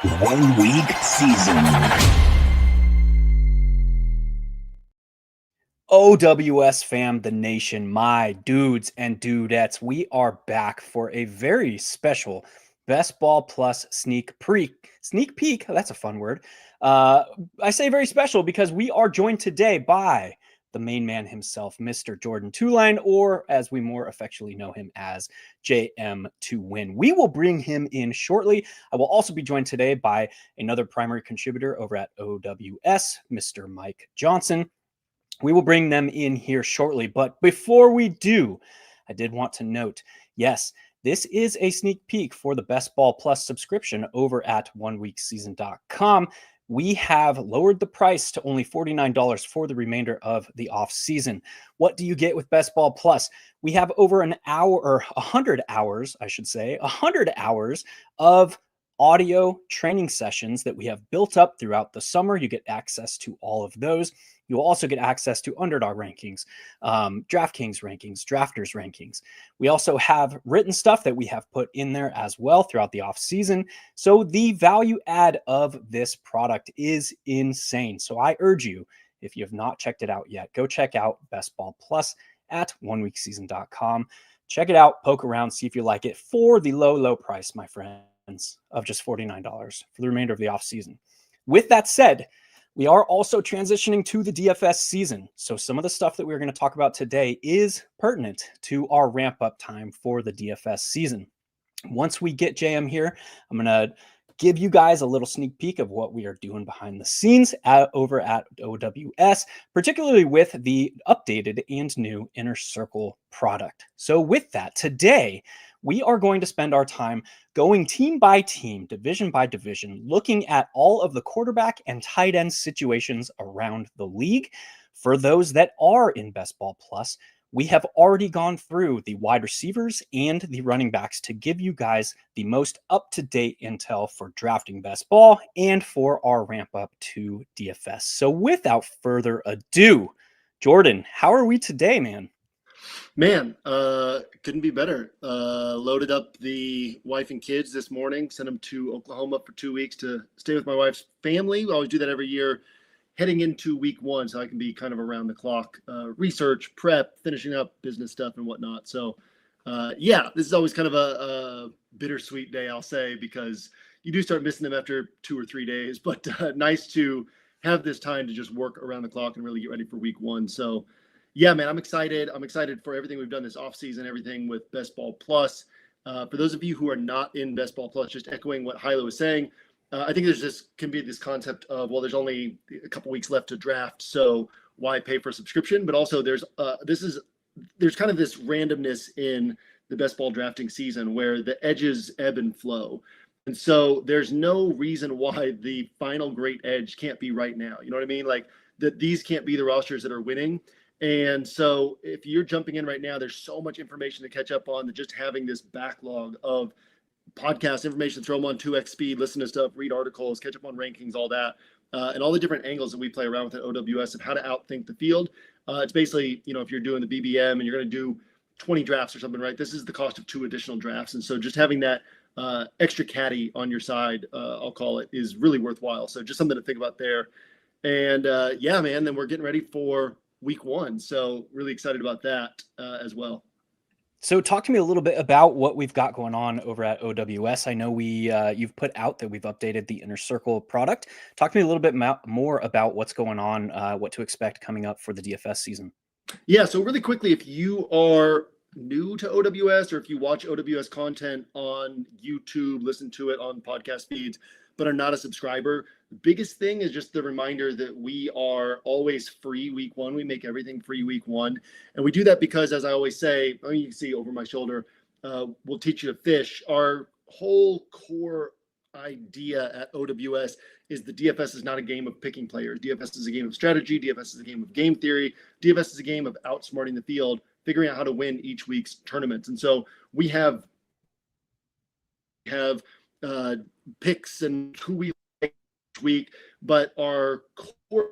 1 week season. OWS fam, the nation, my dudes and dudettes, we are back for a very special Best Ball Plus sneak peek. That's a fun word. I say very special because we are joined today by the main man himself, Mr. Jordan Tholine, or as we more affectionately know him as JM to win. We will bring him in shortly. I will also be joined today by another primary contributor over at OWS, Mr. Mike Johnson. We will bring them in here shortly. But before we do, I did want to note, yes, this is a sneak peek for the Best Ball Plus subscription over at oneweekseason.com. We have lowered the price to only $49 for the remainder of the off season. What do you get with Best Ball Plus? We have over an hour or 100 hours, I should say, 100 hours of audio training sessions that we have built up throughout the summer. You get access to all of those. You will also get access to underdog rankings, DraftKings rankings, drafters rankings. We also have written stuff that we have put in there as well throughout the off season. So the value add of this product is insane. So I urge you, if you have not checked it out yet, go check out Best Ball Plus at oneweekseason.com. Check it out, poke around, see if you like it for the low price, my friends, of just $49 for the remainder of the off season. With that said, we are also transitioning to the DFS season. So some of the stuff that we're going to talk about today is pertinent to our ramp up time for the DFS season. Once we get JM here, I'm going to give you guys a little sneak peek of what we are doing behind the scenes over at OWS, particularly with the updated and new Inner Circle product. So with that, today, we are going to spend our time going team by team, division by division, looking at all of the quarterback and tight end situations around the league. For those that are in Best Ball Plus, we have already gone through the wide receivers and the running backs to give you guys the most up-to-date intel for drafting best ball and for our ramp up to DFS. So without further ado, Jordan, how are we today, man? Man, couldn't be better. Loaded up the wife and kids this morning, sent them to Oklahoma for 2 weeks to stay with my wife's family. We always do that every year, heading into week one, so I can be kind of around the clock, research, prep, finishing up business stuff and whatnot. So, yeah, this is always kind of a bittersweet day, I'll say, because you do start missing them after 2 or 3 days, but nice to have this time to just work around the clock and really get ready for week one. So, yeah, man, I'm excited. I'm excited for everything we've done this offseason, everything with Best Ball Plus. For those of you who are not in Best Ball Plus, just echoing what Hilow was saying, I think can be this concept of, well, there's only a couple weeks left to draft, so why pay for a subscription? But also there's kind of this randomness in the Best Ball drafting season where the edges ebb and flow. And so there's no reason why the final great edge can't be right now. You know what I mean? Like that these can't be the rosters that are winning. And so if you're jumping in right now, there's so much information to catch up on that just having this backlog of podcast information, throw them on 2x speed, listen to stuff, read articles, catch up on rankings, all that, and all the different angles that we play around with at OWS of how to outthink the field. It's basically, if you're doing the BBM and you're going to do 20 drafts or something, right? This is the cost of 2 additional drafts. And so just having that extra caddy on your side, I'll call it, is really worthwhile. So just something to think about there. And yeah, man, then we're getting ready for week one. So really excited about that as well. So talk to me a little bit about what we've got going on over at OWS. I know you've put out that we've updated the Inner Circle product. Talk to me a little bit more about what's going on, what to expect coming up for the DFS season. Yeah, so really quickly, if you are new to OWS or if you watch OWS content on YouTube, listen to it on podcast feeds, but are not a subscriber, the biggest thing is just the reminder that we are always free week one. We make everything free week one. And we do that because, as I always say, you can see over my shoulder, we'll teach you to fish. Our whole core idea at OWS is the DFS is not a game of picking players. DFS is a game of strategy. DFS is a game of game theory. DFS is a game of outsmarting the field, figuring out how to win each week's tournaments. And so we have picks and who we like each week, but our core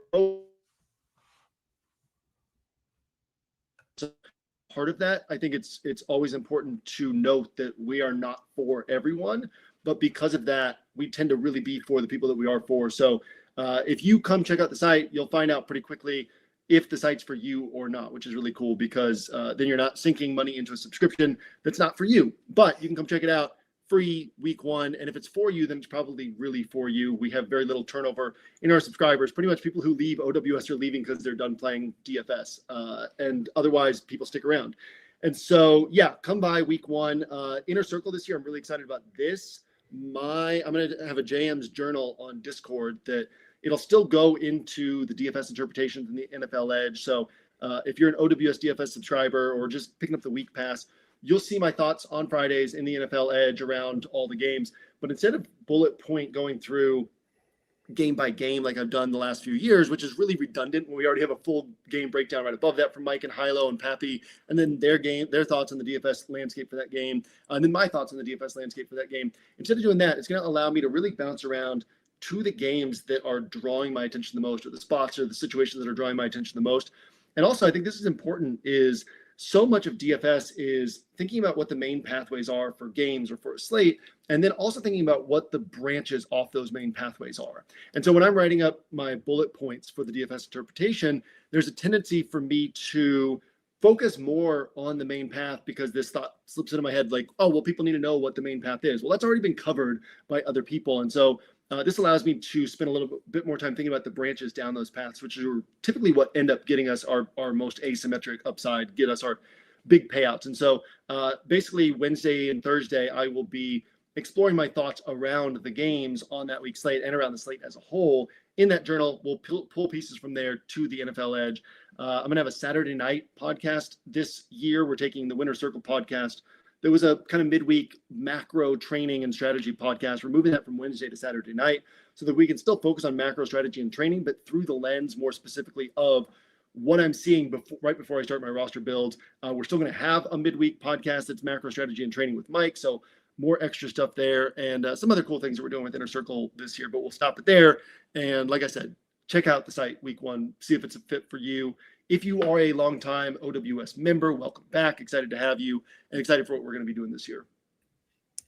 part of that, I think it's always important to note that we are not for everyone, but because of that, we tend to really be for the people that we are for. So if you come check out the site, you'll find out pretty quickly if the site's for you or not, which is really cool because then you're not sinking money into a subscription that's not for you. But you can come check it out free week 1. And if it's for you, then it's probably really for you. We have very little turnover in our subscribers. Pretty much people who leave OWS are leaving because they're done playing DFS. And otherwise, people stick around. And so, yeah, come by week 1. Inner Circle this year, I'm really excited about this. I'm going to have a JM's journal on Discord that it'll still go into the DFS interpretations and the NFL Edge. So if you're an OWS DFS subscriber or just picking up the week pass, you'll see my thoughts on Fridays in the NFL Edge around all the games. But instead of bullet point going through game by game like I've done the last few years, which is really redundant when we already have a full game breakdown right above that from Mike and Hilow and Pappy, and then their thoughts on the DFS landscape for that game, and then my thoughts on the DFS landscape for that game. Instead of doing that, it's going to allow me to really bounce around to the games that are drawing my attention the most, or the spots or the situations that are drawing my attention the most. And also, I think this is important, is so much of DFS is thinking about what the main pathways are for games or for a slate, and then also thinking about what the branches off those main pathways are. And so when I'm writing up my bullet points for the DFS interpretation, there's a tendency for me to focus more on the main path because this thought slips into my head like, oh, well, people need to know what the main path is. Well, that's already been covered by other people. And so this allows me to spend a little bit more time thinking about the branches down those paths, which are typically what end up getting us our most asymmetric upside, get us our big payouts. And so basically Wednesday and Thursday, I will be exploring my thoughts around the games on that week's slate and around the slate as a whole. In that journal, we'll pull pieces from there to the NFL Edge. I'm going to have a Saturday night podcast this year. We're taking the Winner Circle podcast. There was a kind of midweek macro training and strategy podcast. We're moving that from Wednesday to Saturday night so that we can still focus on macro strategy and training, but through the lens more specifically of what I'm seeing right before I start my roster builds. We're still going to have a midweek podcast that's macro strategy and training with Mike. So more extra stuff there and some other cool things that we're doing with Inner Circle this year, but we'll stop it there. And like I said, check out the site week 1, see if it's a fit for you. If you are a longtime OWS member, welcome back. Excited to have you and excited for what we're going to be doing this year.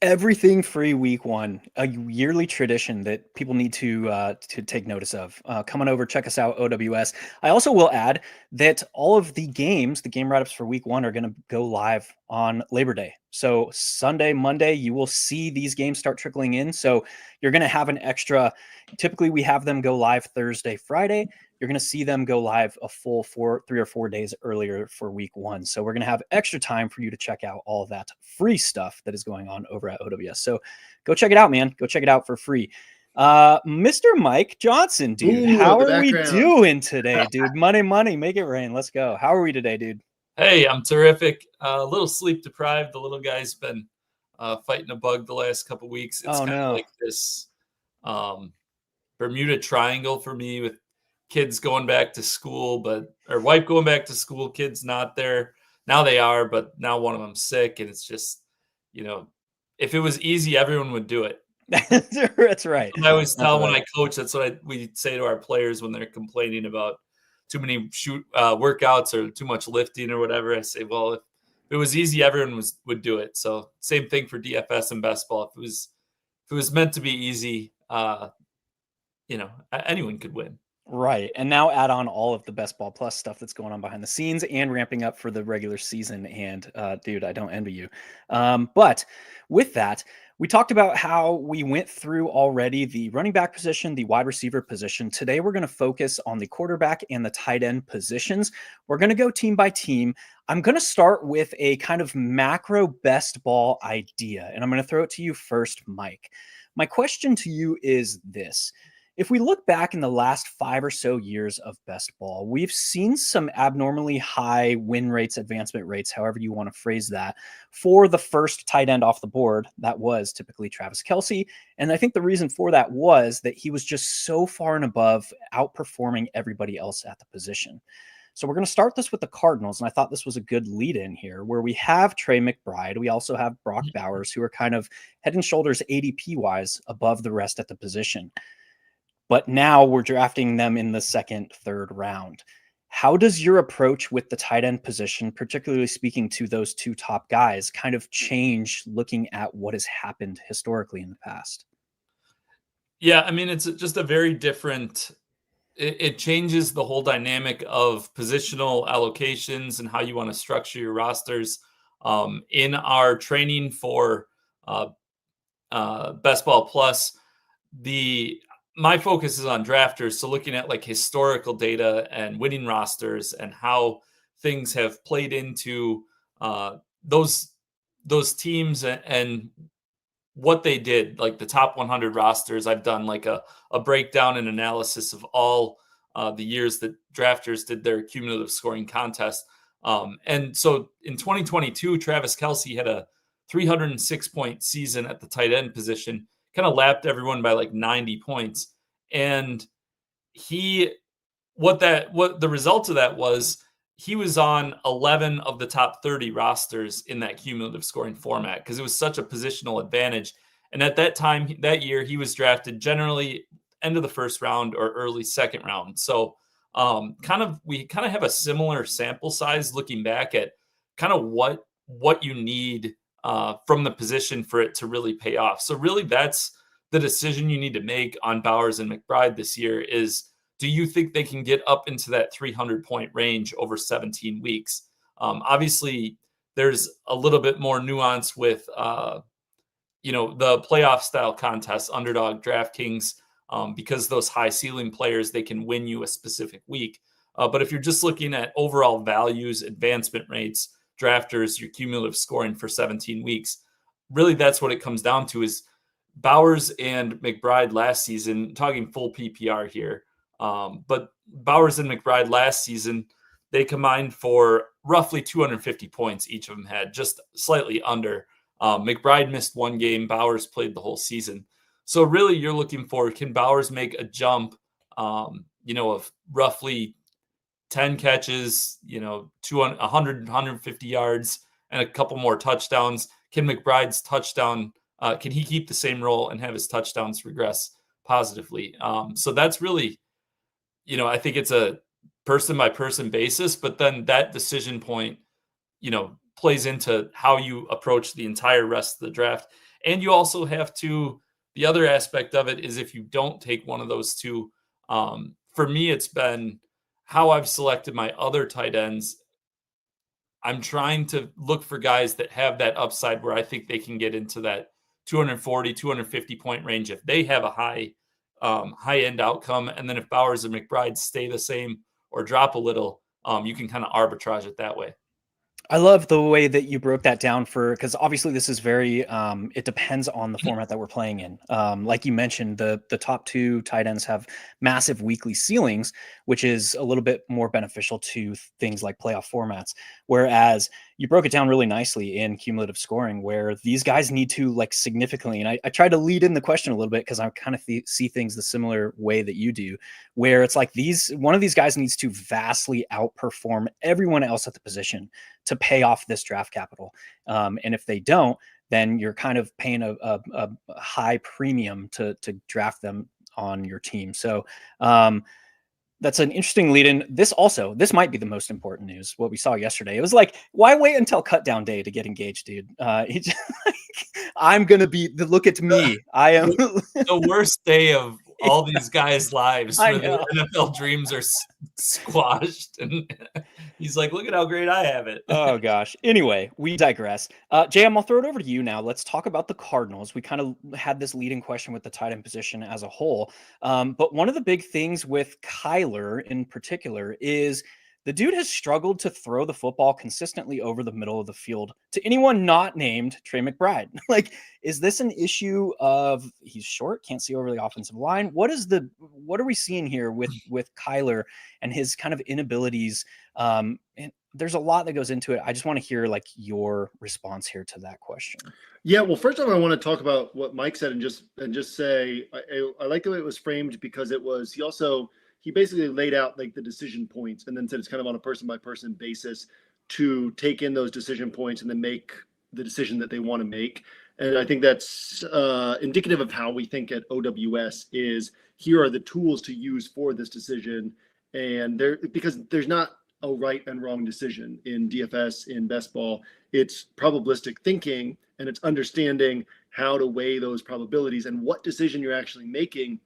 Everything free week 1, a yearly tradition that people need to take notice of. Come on over, check us out, OWS. I also will add that all of the game write-ups for week 1 are going to go live on Labor Day. So Sunday, Monday, you will see these games start trickling in. So you're going to have an extra, typically we have them go live Thursday, Friday. You're going to see them go live a full 3 or 4 days earlier for week 1. So we're going to have extra time for you to check out all that free stuff that is going on over at OWS. So go check it out, man. Go check it out for free. Mr. Mike Johnson, dude, how are we doing today, dude? Money, make it rain. Let's go. How are we today, dude? Hey, I'm terrific. A little sleep deprived. The little guy's been fighting a bug the last couple weeks. It's kind of like this Bermuda Triangle for me with kids going back to school, or wife going back to school, kids not there. Now they are, but now one of them's sick. And it's just, if it was easy, everyone would do it. That's right. And I always tell when I coach, that's what we say to our players when they're complaining about too many workouts or too much lifting or whatever. I say, well, if it was easy, everyone would do it. So same thing for DFS and best ball. If it was meant to be easy, anyone could win. Right. And now add on all of the Best Ball Plus stuff that's going on behind the scenes and ramping up for the regular season. And dude, I don't envy you. But with that, we talked about how we went through already the running back position, the wide receiver position. Today, we're going to focus on the quarterback and the tight end positions. We're going to go team by team. I'm going to start with a kind of macro best ball idea, and I'm going to throw it to you first, Mike. My question to you is this. If we look back in the last 5 or so years of best ball, we've seen some abnormally high win rates, advancement rates, however you want to phrase that, for the first tight end off the board. That was typically Travis Kelce. And I think the reason for that was that he was just so far and above, outperforming everybody else at the position. So we're going to start this with the Cardinals, and I thought this was a good lead in here, where we have Trey McBride. We also have Brock Bowers, who are kind of head and shoulders ADP-wise above the rest at the position. But now we're drafting them in the second, third round. How does your approach with the tight end position, particularly speaking to those two top guys, kind of change looking at what has happened historically in the past? Yeah, I mean, it's just a very different. It changes the whole dynamic of positional allocations and how you want to structure your rosters. In our training for uh, Best Ball Plus, my focus is on drafters. So looking at like historical data and winning rosters and how things have played into those teams and what they did, like the top 100 rosters. I've done like a breakdown and analysis of all the years that drafters did their cumulative scoring contest. And so in 2022, Travis Kelce had a 306-point season at the tight end position, kind of lapped everyone by like 90 points. And what the result of that was, he was on 11 of the top 30 rosters in that cumulative scoring format because it was such a positional advantage. And at that time, that year, he was drafted generally end of the first round or early second round. So we kind of have a similar sample size looking back at kind of what you need from the position for it to really pay off. So really that's the decision you need to make on Bowers and McBride this year is, do you think they can get up into that 300-point range over 17 weeks? Obviously, there's a little bit more nuance with, the playoff style contests, underdog, DraftKings, because those high ceiling players, they can win you a specific week. But if you're just looking at overall values, advancement rates, drafters, your cumulative scoring for 17 weeks, really that's what it comes down to is Bowers and McBride last season, talking full PPR here. But Bowers and McBride last season, they combined for roughly 250 points. Each of them had just slightly under. McBride missed one game. Bowers played the whole season. So really you're looking for, can Bowers make a jump, of roughly 10 catches, 200, 100, 150 yards and a couple more touchdowns. Can McBride's touchdown, can he keep the same role and have his touchdowns regress positively? So that's really, I think it's a person by person basis, but then that decision point, plays into how you approach the entire rest of the draft. And you also have to, the other aspect of it is if you don't take one of those two, for me, it's been how I've selected my other tight ends. I'm trying to look for guys that have that upside where I think they can get into that 240, 250 point range if they have a high end outcome. And then if Bowers and McBride stay the same or drop a little, you can kind of arbitrage it that way. I love the way that you broke that down because obviously this is very, it depends on the format that we're playing in. Like you mentioned, the top two tight ends have massive weekly ceilings, which is a little bit more beneficial to things like playoff formats. Whereas you broke it down really nicely in cumulative scoring where these guys need to like significantly, and I tried to lead in the question a little bit because I kind of see things the similar way that you do, where it's like one of these guys needs to vastly outperform everyone else at the position to pay off this draft capital. And if they don't, then you're kind of paying a high premium to draft them on your team. So that's an interesting lead in. This might be the most important news, what we saw yesterday. It was like, why wait until cut down day to get engaged, dude? I'm going to look at me. I am the worst day of all these guys' lives where their NFL dreams are squashed. And he's like, look at how great I have it. Oh, gosh. Anyway, we digress. JM, I'll throw it over to you now. Let's talk about the Cardinals. We kind of had this leading question with the tight end position as a whole. But one of the big things with Kyler in particular is the dude has struggled to throw the football consistently over the middle of the field to anyone not named Trey McBride. Like, is this an issue of he's short, can't see over the offensive line? What are we seeing here with Kyler and his kind of inabilities? And there's a lot that goes into it. I just want to hear like your response here to that question. Yeah, well, first of all, I want to talk about what Mike said and just say I like the way it was framed because he basically laid out like the decision points and then said it's kind of on a person by person basis to take in those decision points and then make the decision that they want to make. And I think that's indicative of how we think at OWS is here are the tools to use for this decision. And because there's not a right and wrong decision in DFS, in best ball, it's probabilistic thinking and it's understanding how to weigh those probabilities and what decision you're actually making.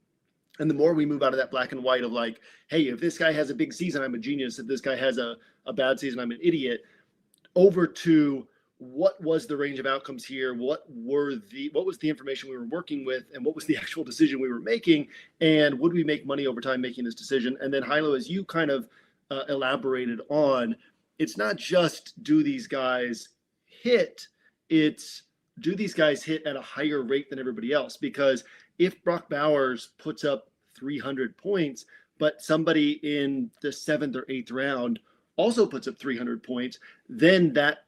And the more we move out of that black and white of like, hey, if this guy has a big season, I'm a genius. If this guy has a bad season, I'm an idiot, over to what was the range of outcomes here? What was the information we were working with, and what was the actual decision we were making? And would we make money over time making this decision? And then Hilow, as you kind of elaborated on, it's not just do these guys hit, it's do these guys hit at a higher rate than everybody else? Because if Brock Bowers puts up 300 points, but somebody in the 7th or 8th round also puts up 300 points, then that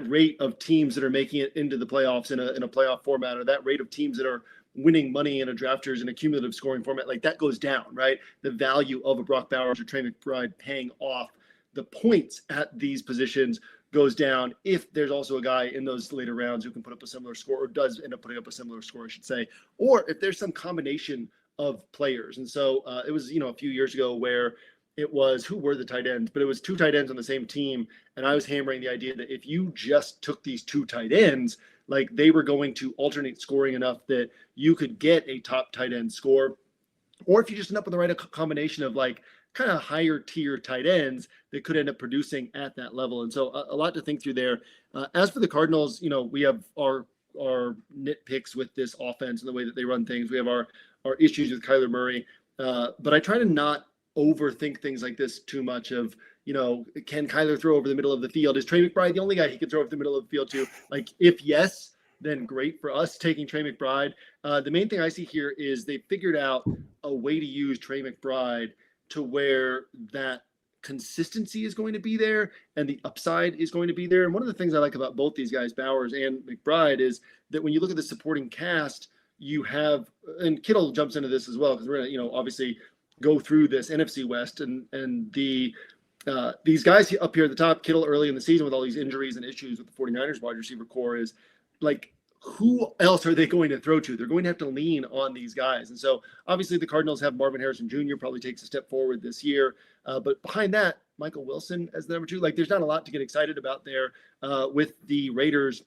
rate of teams that are making it into the playoffs in a playoff format, or that rate of teams that are winning money in a drafters and a cumulative scoring format, like that goes down, right? The value of a Brock Bowers or Trey McBride paying off the points at these positions goes down if there's also a guy in those later rounds who can put up a similar score, or does end up putting up a similar score, I should say, or if there's some combination of players. And so it was, a few years ago where it was, who were the tight ends, but it was 2 tight ends on the same team. And I was hammering the idea that if you just took these 2 tight ends, like they were going to alternate scoring enough that you could get a top tight end score. Or if you just end up with the right combination of like kind of higher tier tight ends that could end up producing at that level. And so a lot to think through there. As for the Cardinals, we have our nitpicks with this offense and the way that they run things. We have our issues with Kyler Murray. But I try to not overthink things like this too much of, can Kyler throw over the middle of the field? Is Trey McBride the only guy he can throw over the middle of the field to? Like, if yes, then great for us taking Trey McBride. The main thing I see here is they figured out a way to use Trey McBride to where that consistency is going to be there and the upside is going to be there. And one of the things I like about both these guys, Bowers and McBride, is that when you look at the supporting cast, you have, and Kittle jumps into this as well, because we're going to, obviously go through this NFC West and these guys up here at the top, Kittle early in the season with all these injuries and issues with the 49ers wide receiver core, is like, who else are they going to throw to? They're going to have to lean on these guys. And so obviously the Cardinals have Marvin Harrison Jr. probably takes a step forward this year. But behind that, Michael Wilson as the number 2, like there's not a lot to get excited about there. With the Raiders,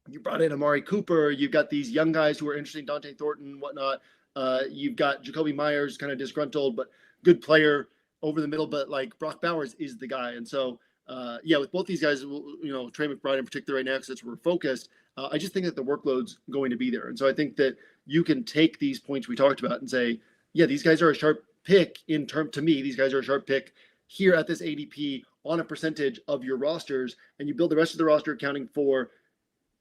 you brought in Amari Cooper. You've got these young guys who are interesting, Dante Thornton, whatnot. You've got Jacoby Myers, kind of disgruntled, but good player over the middle. But like Brock Bowers is the guy. And so, with both these guys, Trey McBride in particular right now, because that's where we're focused. I just think that the workload's going to be there. And so I think that you can take these points we talked about and say, yeah, these guys are a sharp pick to me, these guys are a sharp pick here at this ADP on a percentage of your rosters. And you build the rest of the roster accounting for,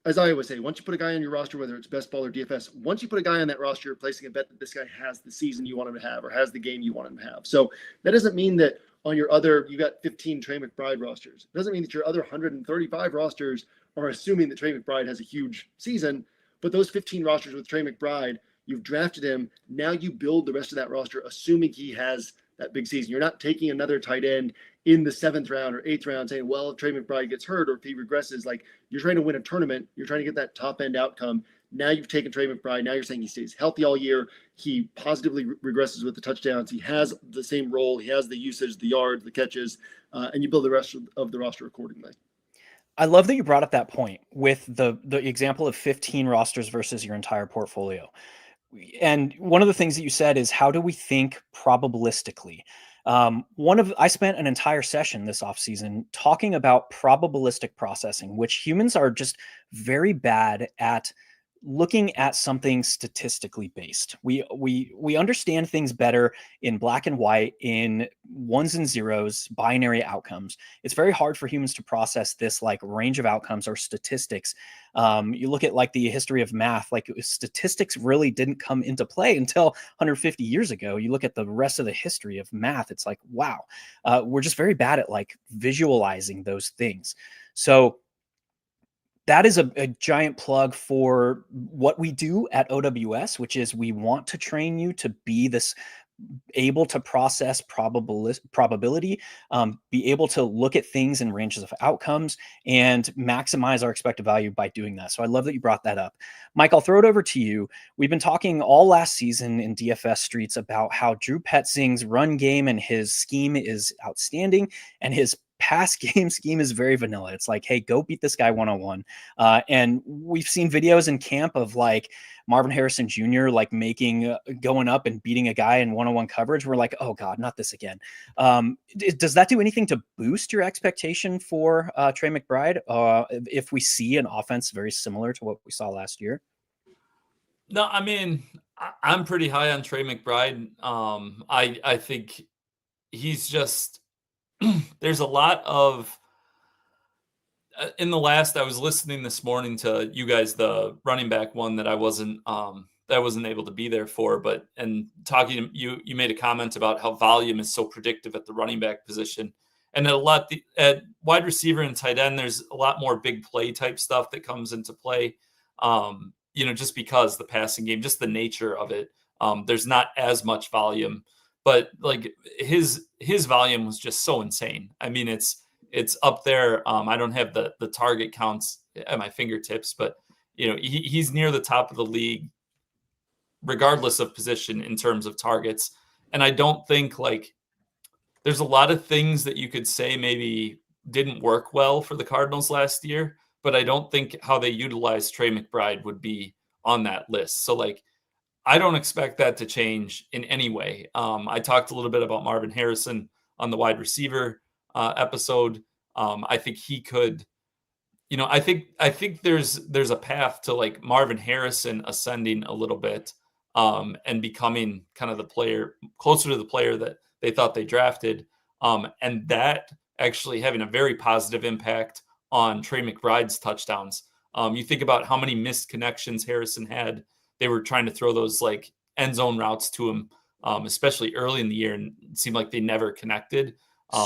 as I always say, once you put a guy on your roster, whether it's best ball or DFS, once you put a guy on that roster, you're placing a bet that this guy has the season you want him to have or has the game you want him to have. So that doesn't mean that on your other, you got 15 Trey McBride rosters. It doesn't mean that your other 135 rosters are assuming that Trey McBride has a huge season, but those 15 rosters with Trey McBride, you've drafted him. Now you build the rest of that roster, assuming he has that big season. You're not taking another tight end in the 7th round or 8th round saying, well, if Trey McBride gets hurt or if he regresses, like you're trying to win a tournament, you're trying to get that top end outcome. Now you've taken Trey McBride. Now you're saying he stays healthy all year. He positively regresses with the touchdowns. He has the same role. He has the usage, the yards, the catches, and you build the rest of the roster accordingly. I love that you brought up that point with the example of 15 rosters versus your entire portfolio. And one of the things that you said is, how do we think probabilistically? I spent an entire session this offseason talking about probabilistic processing, which humans are just very bad at looking at something statistically based. We understand things better in black and white, in ones and zeros, binary outcomes. It's very hard for humans to process this like range of outcomes or statistics. You look at like the history of math, like statistics really didn't come into play until 150 years ago. You look at the rest of the history of math, it's like, wow, we're just very bad at like visualizing those things. So that is a giant plug for what we do at OWS, which is we want to train you to be this able to process probability, be able to look at things in ranges of outcomes and maximize our expected value by doing that. So I love that you brought that up. Mike, I'll throw it over to you. We've been talking all last season in DFS streets about how Drew Petzing's run game and his scheme is outstanding and his pass game scheme is very vanilla. It's like, hey, go beat this guy one-on-one. And we've seen videos in camp of like Marvin Harrison Jr. like going up and beating a guy in one-on-one coverage. We're like, oh God, not this again. Does that do anything to boost your expectation for Trey McBride if we see an offense very similar to what we saw last year? No, I mean, I'm pretty high on Trey McBride. I think he's just there's a lot of in the last. I was listening this morning to you guys, the running back one that I wasn't able to be there for, but and talking you made a comment about how volume is so predictive at the running back position, and at wide receiver and tight end, there's a lot more big play type stuff that comes into play. Just because the passing game, just the nature of it, there's not as much volume, but like his volume was just so insane. I mean, it's up there. I don't have the target counts at my fingertips, but he's near the top of the league, regardless of position in terms of targets. And I don't think like there's a lot of things that you could say maybe didn't work well for the Cardinals last year, but I don't think how they utilized Trey McBride would be on that list. So like, I don't expect that to change in any way. I talked a little bit about Marvin Harrison on the wide receiver episode. I think he could, I think there's a path to like Marvin Harrison ascending a little bit and becoming kind of the player closer to the player that they thought they drafted. And that actually having a very positive impact on Trey McBride's touchdowns. You think about how many missed connections Harrison had. They were trying to throw those like end zone routes to him, especially early in the year, and it seemed like they never connected.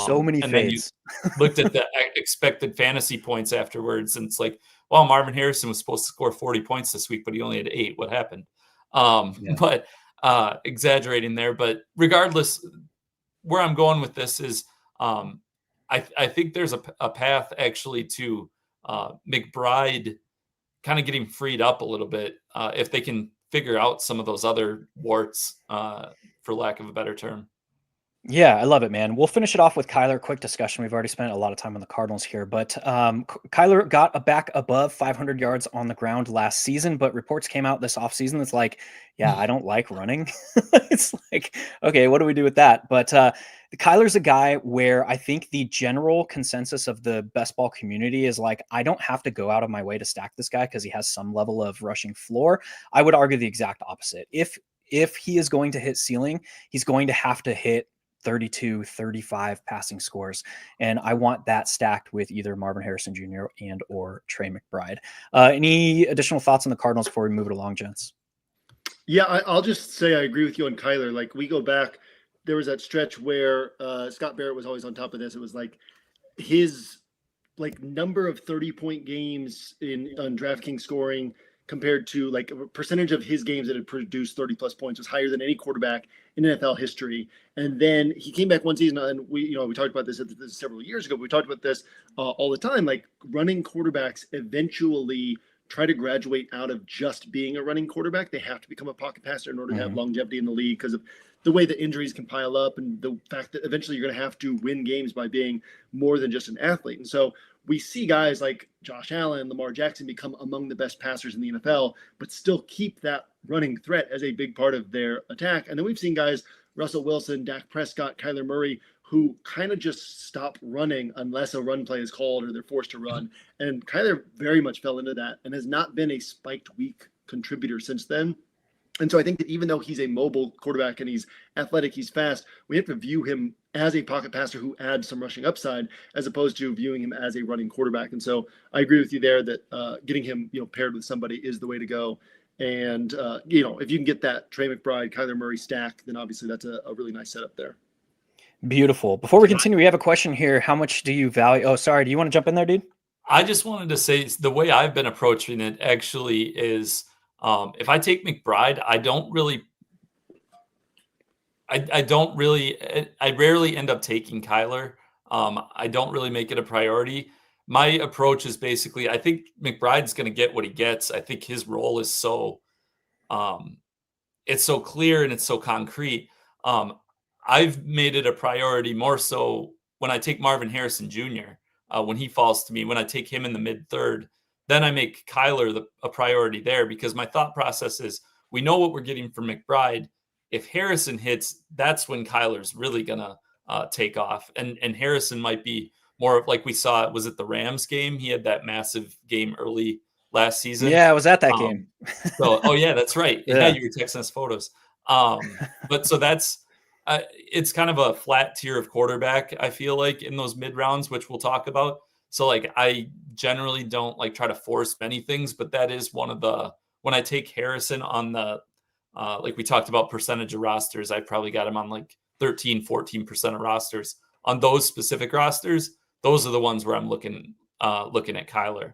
So many and fades. Then you looked at the expected fantasy points afterwards, and it's like, well, Marvin Harrison was supposed to score 40 points this week, but he only had 8. What happened? But exaggerating there. But regardless, where I'm going with this is I think there's a path actually to McBride kind of getting freed up a little bit if they can figure out some of those other warts, for lack of a better term. Yeah, I love it, man. We'll finish it off with Kyler. Quick discussion. We've already spent a lot of time on the Cardinals here, but Kyler got back above 500 yards on the ground last season, but reports came out this offseason that's like, yeah, I don't like running. It's like, okay, what do we do with that? But Kyler's a guy where I think the general consensus of the best ball community is like, I don't have to go out of my way to stack this guy because he has some level of rushing floor. I would argue the exact opposite. If he is going to hit ceiling, he's going to have to hit 32, 35 passing scores. And I want that stacked with either Marvin Harrison Jr. and or Trey McBride. Any additional thoughts on the Cardinals before we move it along, gents? Yeah, I'll just say I agree with you on Kyler. Like we go back, there was that stretch where Scott Barrett was always on top of this. It was like his like number of 30-point games on DraftKings scoring compared to like a percentage of his games that had produced 30 plus points was higher than any quarterback in NFL history. And then he came back one season, and we talked about this several years ago. But we talked about this all the time. Like running quarterbacks eventually try to graduate out of just being a running quarterback. They have to become a pocket passer in order to have longevity in the league because of the way the injuries can pile up and the fact that eventually you're going to have to win games by being more than just an athlete. And so we see guys like Josh Allen, Lamar Jackson become among the best passers in the NFL, but still keep that running threat as a big part of their attack. And then we've seen guys, Russell Wilson, Dak Prescott, Kyler Murray, who kind of just stop running unless a run play is called or they're forced to run. And Kyler very much fell into that and has not been a spiked week contributor since then. And so I think that even though he's a mobile quarterback and he's athletic, he's fast, we have to view him as a pocket passer who adds some rushing upside as opposed to viewing him as a running quarterback. And so I agree with you there that getting him, paired with somebody is the way to go. And, if you can get that Trey McBride, Kyler Murray stack, then obviously that's a really nice setup there. Beautiful. Before we continue, we have a question here. How much do you value? Oh, sorry. Do you want to jump in there, dude? I just wanted to say the way I've been approaching it actually is if I take McBride, I rarely end up taking Kyler. I don't really make it a priority. My approach is basically, I think McBride's going to get what he gets. I think his role is it's so clear and it's so concrete. I've made it a priority more so when I take Marvin Harrison Jr., when he falls to me, when I take him in the mid-third, then I make Kyler a priority there, because my thought process is we know what we're getting from McBride. If Harrison hits, that's when Kyler's really going to take off. And Harrison might be more of, like we saw, was it the Rams game? He had that massive game early last season. Yeah, I was at that game. Oh yeah, that's right. Yeah. You were texting us photos. But so that's, it's kind of a flat tier of quarterback, I feel like, in those mid rounds, which we'll talk about. So like, I generally don't like try to force many things, but that is one of the, when I take Harrison on the, like we talked about percentage of rosters, I probably got him on like 13-14% of rosters. On those specific rosters, those are the ones where I'm looking at Kyler.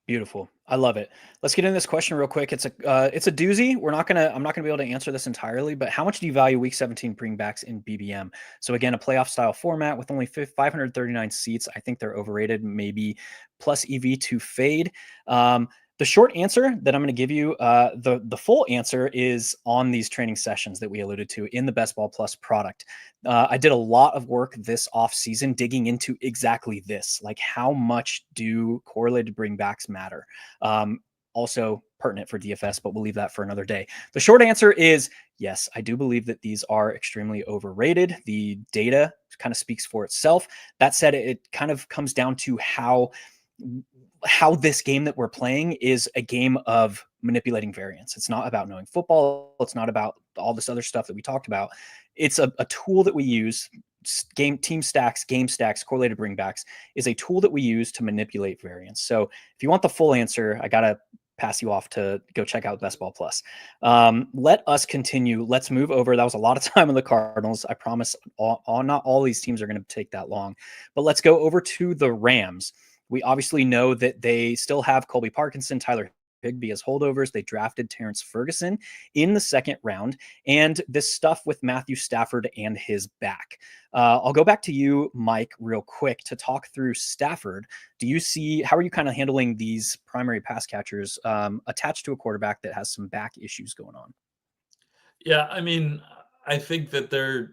Beautiful. I love it. Let's get into this question real quick. It's a doozy. I'm not gonna be able to answer this entirely, but how much do you value Week 17 bringbacks in BBM? So again, a playoff style format with only 539 seats. I think they're overrated. Maybe plus EV to fade. The short answer that I'm going to give you, the full answer is on these training sessions that we alluded to in the Best Ball Plus product. I did a lot of work this off season digging into exactly this, like how much do correlated bringbacks matter? Also pertinent for DFS, but we'll leave that for another day. The short answer is yes, I do believe that these are extremely overrated. The data kind of speaks for itself. That said, it kind of comes down to how this game that we're playing is a game of manipulating variance. It's not about knowing football. It's not about all this other stuff that we talked about. It's a tool that we use. Team stacks, game stacks, correlated bringbacks is a tool that we use to manipulate variance. So if you want the full answer, I got to pass you off to go check out Best Ball Plus. Let us continue. Let's move over. That was a lot of time on the Cardinals. I promise not all these teams are going to take that long, but let's go over to the Rams. We obviously know that they still have Colby Parkinson, Tyler Higbee as holdovers. They drafted Terrence Ferguson in the second round, and this stuff with Matthew Stafford and his back. I'll go back to you, Mike, real quick to talk through Stafford. How are you kind of handling these primary pass catchers attached to a quarterback that has some back issues going on? Yeah, I mean, I think that the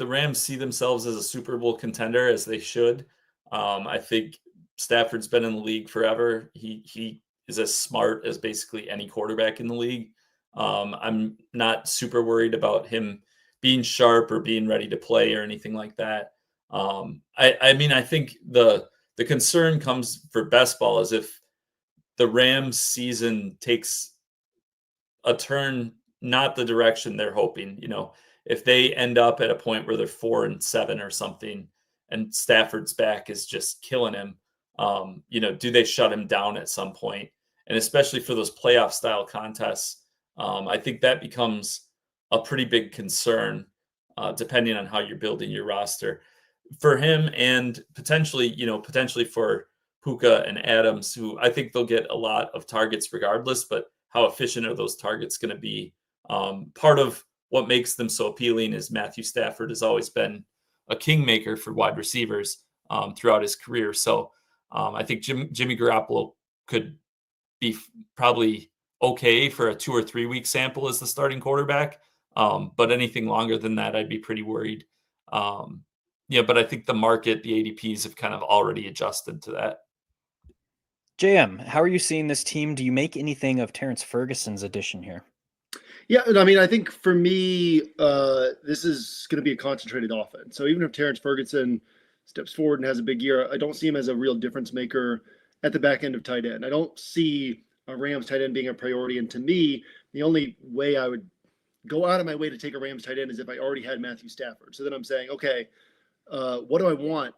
Rams see themselves as a Super Bowl contender, as they should. I think Stafford's been in the league forever. He is as smart as basically any quarterback in the league. I'm not super worried about him being sharp or being ready to play or anything like that. I mean, I think the concern comes for best ball is if the Rams season takes a turn, not the direction they're hoping. If they end up at a point where they're 4-7 or something, and Stafford's back is just killing him, do they shut him down at some point? And especially for those playoff style contests, I think that becomes a pretty big concern, depending on how you're building your roster for him, and potentially for Puka and Adams, who I think they'll get a lot of targets regardless, but how efficient are those targets going to be? Part of what makes them so appealing is Matthew Stafford has always been a kingmaker for wide receivers throughout his career. So I think Jimmy Garoppolo could be probably okay for a 2 or 3 week sample as the starting quarterback. But anything longer than that, I'd be pretty worried. But I think the market, the ADPs have kind of already adjusted to that. JM, how are you seeing this team? Do you make anything of Terrence Ferguson's addition here? Yeah, I mean, I think for me, this is going to be a concentrated offense. So even if Terrence Ferguson steps forward and has a big year, I don't see him as a real difference maker at the back end of tight end. I don't see a Rams tight end being a priority. And to me, the only way I would go out of my way to take a Rams tight end is if I already had Matthew Stafford. So then I'm saying, okay, what do I want,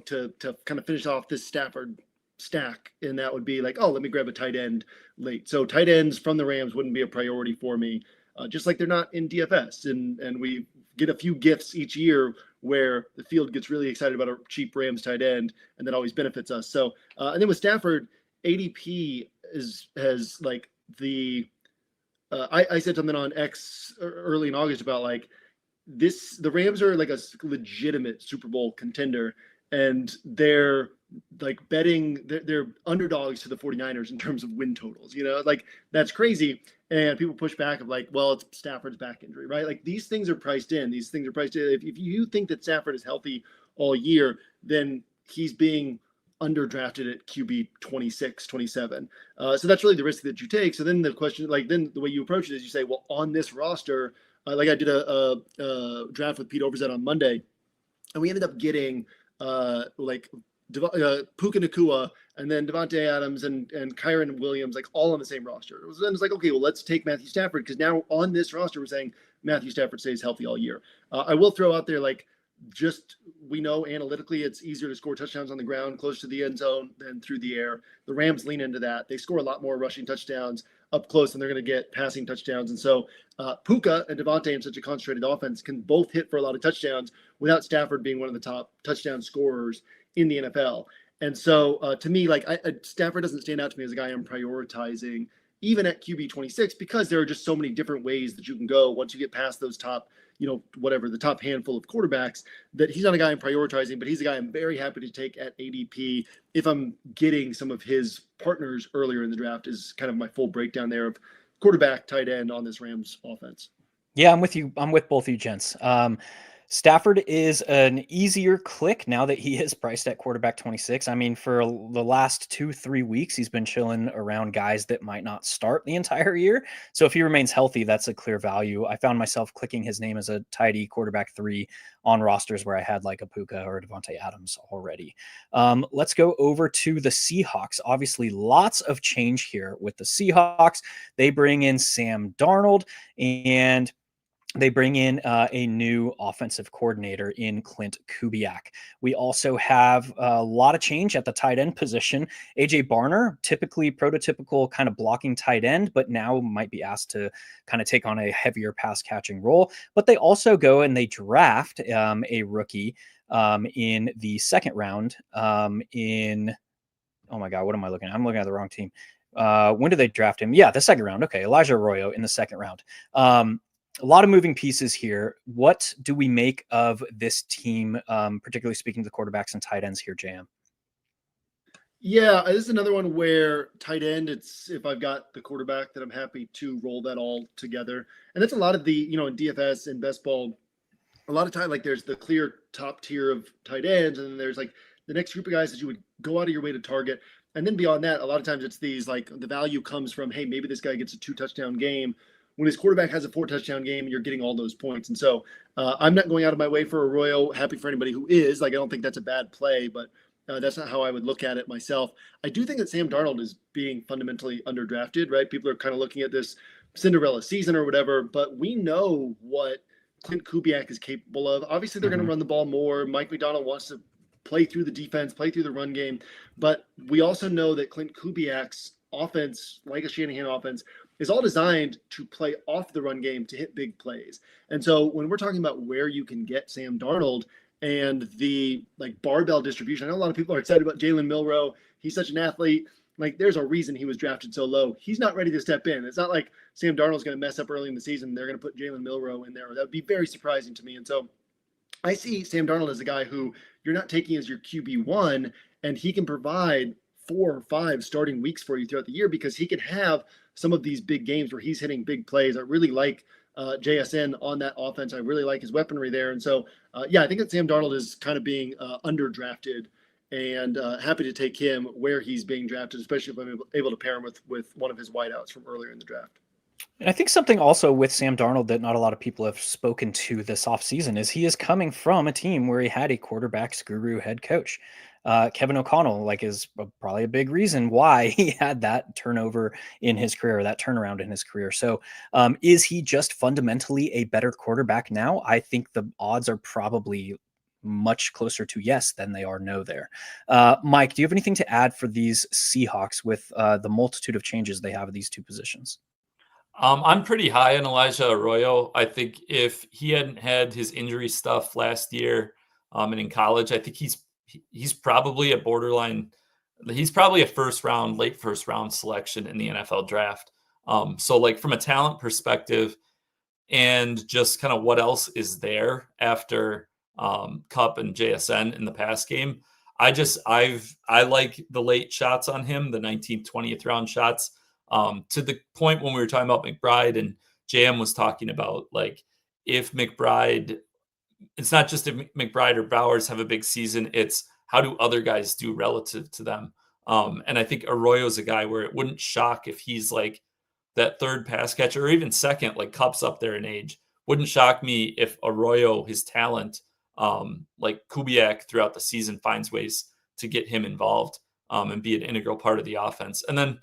to kind of finish off this Stafford stack? And that would be like, oh, let me grab a tight end late. So tight ends from the Rams wouldn't be a priority for me, just like they're not in DFS. And we get a few gifts each year where the field gets really excited about a cheap Rams tight end, and that always benefits us. So, and then with Stafford, ADP has like the, I said something on X early in August about like this, the Rams are like a legitimate Super Bowl contender, and they're like they're underdogs to the 49ers in terms of win totals, like that's crazy. And people push back of like, well, it's Stafford's back injury, right? Like these things are priced in. If you think that Stafford is healthy all year, then he's being underdrafted at QB 26, 27. So that's really the risk that you take. So then the question, then the way you approach it is you say, well, on this roster, I did a draft with Pete Overzet on Monday, and we ended up getting Puka Nacua and then Devontae Adams and Kyron Williams, all on the same roster. Then it's okay, well, let's take Matthew Stafford, because now on this roster, we're saying Matthew Stafford stays healthy all year. I will throw out there, we know analytically it's easier to score touchdowns on the ground close to the end zone than through the air. The Rams lean into that. They score a lot more rushing touchdowns up close than they're going to get passing touchdowns. And so Puka and Devontae in such a concentrated offense can both hit for a lot of touchdowns without Stafford being one of the top touchdown scorers in the NFL. And so to me, Stafford doesn't stand out to me as a guy I'm prioritizing even at QB 26, because there are just so many different ways that you can go once you get past those top, the top handful of quarterbacks, that he's not a guy I'm prioritizing, but he's a guy I'm very happy to take at ADP if I'm getting some of his partners earlier in the draft, is kind of my full breakdown there of quarterback, tight end on this Rams offense. Yeah, I'm with you. I'm with both of you gents. Stafford is an easier click now that he is priced at quarterback 26. I mean, for the last 2-3 weeks, he's been chilling around guys that might not start the entire year. So if he remains healthy, that's a clear value. I found myself clicking his name as a tidy quarterback 3 on rosters where I had a Puka or Devontae Adams already. Let's go over to the Seahawks. Obviously, lots of change here with the Seahawks. They bring in Sam Darnold, and they bring in a new offensive coordinator in Clint Kubiak. We also have a lot of change at the tight end position. AJ Barner, typically prototypical kind of blocking tight end, but now might be asked to kind of take on a heavier pass catching role. But they also go and they draft a rookie in the second round oh my God, what am I looking at? I'm looking at the wrong team. When did they draft him? Yeah, the second round. Okay, Elijah Arroyo in the second round. A lot of moving pieces here. What do we make of this team, particularly speaking to the quarterbacks and tight ends here, JM? Yeah, this is another one where tight end, it's if I've got the quarterback that I'm happy to roll that all together. And that's a lot of the, in DFS and best ball, a lot of time, there's the clear top tier of tight ends, and then there's the next group of guys that you would go out of your way to target. And then beyond that, a lot of times it's these, the value comes from, hey, maybe this guy gets a 2-touchdown game. When his quarterback has a 4-touchdown game, you're getting all those points. And so I'm not going out of my way for Arroyo. Happy for anybody who is. I don't think that's a bad play, but that's not how I would look at it myself. I do think that Sam Darnold is being fundamentally underdrafted, right? People are kind of looking at this Cinderella season or whatever, but we know what Clint Kubiak is capable of. Obviously, they're going to run the ball more. Mike McDonald wants to play through the defense, play through the run game. But we also know that Clint Kubiak's offense, like a Shanahan offense, is all designed to play off the run game to hit big plays. And so when we're talking about where you can get Sam Darnold and the barbell distribution, I know a lot of people are excited about Jalen Milroe. He's such an athlete. There's a reason he was drafted so low. He's not ready to step in. It's not like Sam Darnold's going to mess up early in the season. They're going to put Jalen Milroe in there. That would be very surprising to me. And so I see Sam Darnold as a guy who you're not taking as your QB1, and he can provide 4 or 5 starting weeks for you throughout the year, because he can have some of these big games where he's hitting big plays. I really like JSN on that offense. I really like his weaponry there. And so, I think that Sam Darnold is kind of being underdrafted, and happy to take him where he's being drafted, especially if I'm able to pair him with one of his wideouts from earlier in the draft. And I think something also with Sam Darnold that not a lot of people have spoken to this offseason is he is coming from a team where he had a quarterbacks guru head coach. Kevin O'Connell is probably a big reason why he had that turnover in his career, that turnaround in his career. So is he just fundamentally a better quarterback now? I think the odds are probably much closer to yes than they are no there. Mike, do you have anything to add for these Seahawks with the multitude of changes they have at these two positions? I'm pretty high on Elijah Arroyo. I think if he hadn't had his injury stuff last year and in college, I think he's probably a borderline. He's probably a late first round selection in the NFL draft. So from a talent perspective and just kind of what else is there after Kupp and JSN in the pass game, I like the late shots on him, the 19th, 20th round shots. To the point when we were talking about McBride and JM was talking about if McBride it's not just if McBride or Bowers have a big season, it's how do other guys do relative to them. And I think Arroyo's a guy where it wouldn't shock if he's like that third pass catcher or even second, like Cup's up there in age. Wouldn't shock me if Arroyo, his talent, like Kubiak throughout the season, finds ways to get him involved and be an integral part of the offense. And then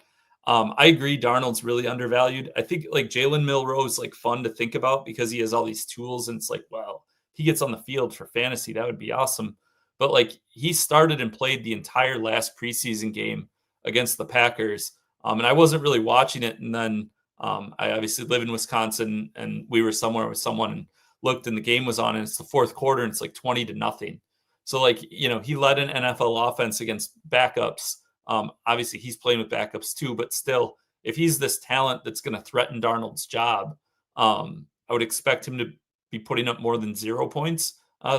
I agree, Darnold's really undervalued. I think like Jalen Milroe is like fun to think about because he has all these tools, and it's like, wow, he gets on the field for fantasy, that would be awesome. But like he started and played the entire last preseason game against the Packers. And I wasn't really watching it. And then I obviously live in Wisconsin, and we were somewhere with someone and looked, and the game was on, and it's the fourth quarter, and it's like 20-0. So like, you know, he led an NFL offense against backups. Obviously he's playing with backups too, but still, if he's this talent that's going to threaten Darnold's job, I would expect him to be putting up more than 0 points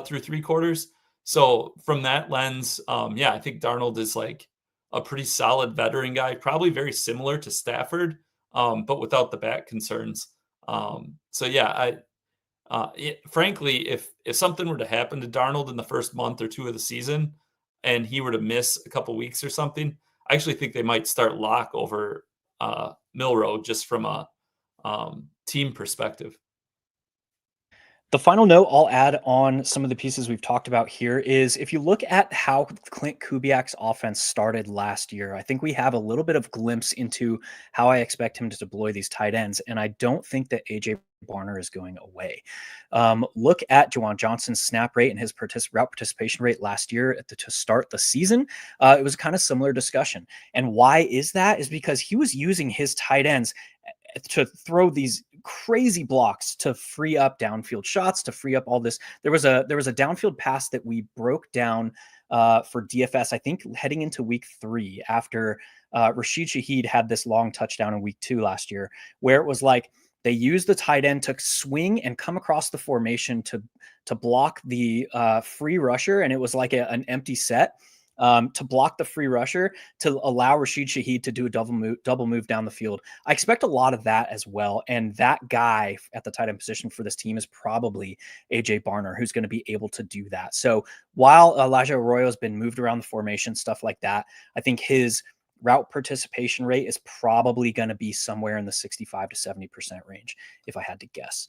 through 3 quarters. So from that lens, I think Darnold is like a pretty solid veteran guy, probably very similar to Stafford, but without the back concerns. Frankly, if something were to happen to Darnold in the first month or 2 of the season and he were to miss a couple weeks or something, I actually think they might start Locke over Milroe just from a team perspective. The final note I'll add on some of the pieces we've talked about here is if you look at how Clint Kubiak's offense started last year, I think we have a little bit of glimpse into how I expect him to deploy these tight ends. And I don't think that AJ Barner is going away. Look at Juwan Johnson's snap rate and his route participation rate last year to start the season. It was kind of similar discussion. And why is that? Is because he was using his tight ends to throw these crazy blocks to free up downfield shots, to free up all this. There was a downfield pass that we broke down for DFS, I think heading into week 3 after Rashid Shaheed had this long touchdown in week 2 last year, where it was like they used the tight end to swing and come across the formation to block the free rusher. And it was like an empty set. To block the free rusher to allow Rashid Shaheed to do a double move down the field. I expect a lot of that as well. And that guy at the tight end position for this team is probably AJ Barner, who's going to be able to do that. So while Elijah Arroyo has been moved around the formation, stuff like that, I think his route participation rate is probably going to be somewhere in the 65 to 70% range, if I had to guess.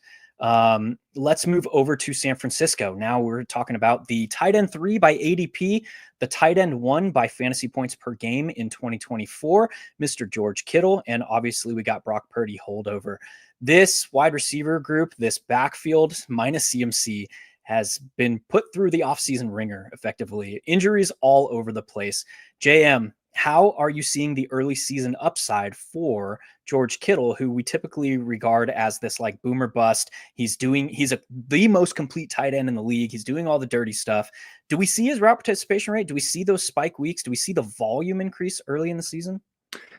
Let's move over to San Francisco. Now we're talking about the tight end 3 by ADP, the tight end 1 by fantasy points per game in 2024, Mr. George Kittle. And obviously we got Brock Purdy holdover. This wide receiver group, this backfield minus CMC, has been put through the offseason ringer effectively. Injuries all over the place. JM, how are you seeing the early season upside for George Kittle, who we typically regard as this like boomer bust? He's the most complete tight end in the league. He's doing all the dirty stuff. Do we see his route participation rate? Do we see those spike weeks? Do we see the volume increase early in the season?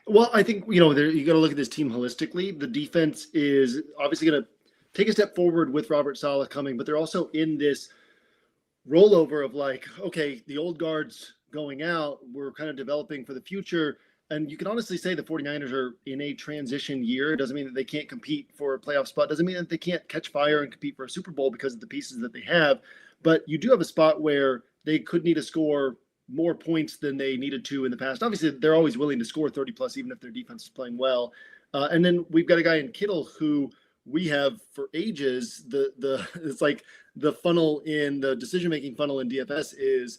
Well, I think, you got to look at this team holistically. The defense is obviously going to take a step forward with Robert Saleh coming, but they're also in this rollover of like, okay, the old guard's going out, we're kind of developing for the future. And you can honestly say the 49ers are in a transition year. It doesn't mean that they can't compete for a playoff spot. It doesn't mean that they can't catch fire and compete for a Super Bowl because of the pieces that they have. But you do have a spot where they could need to score more points than they needed to in the past. Obviously, they're always willing to score 30 plus, even if their defense is playing well. And then we've got a guy in Kittle who we have for ages. It's like the funnel in the decision-making funnel in DFS is,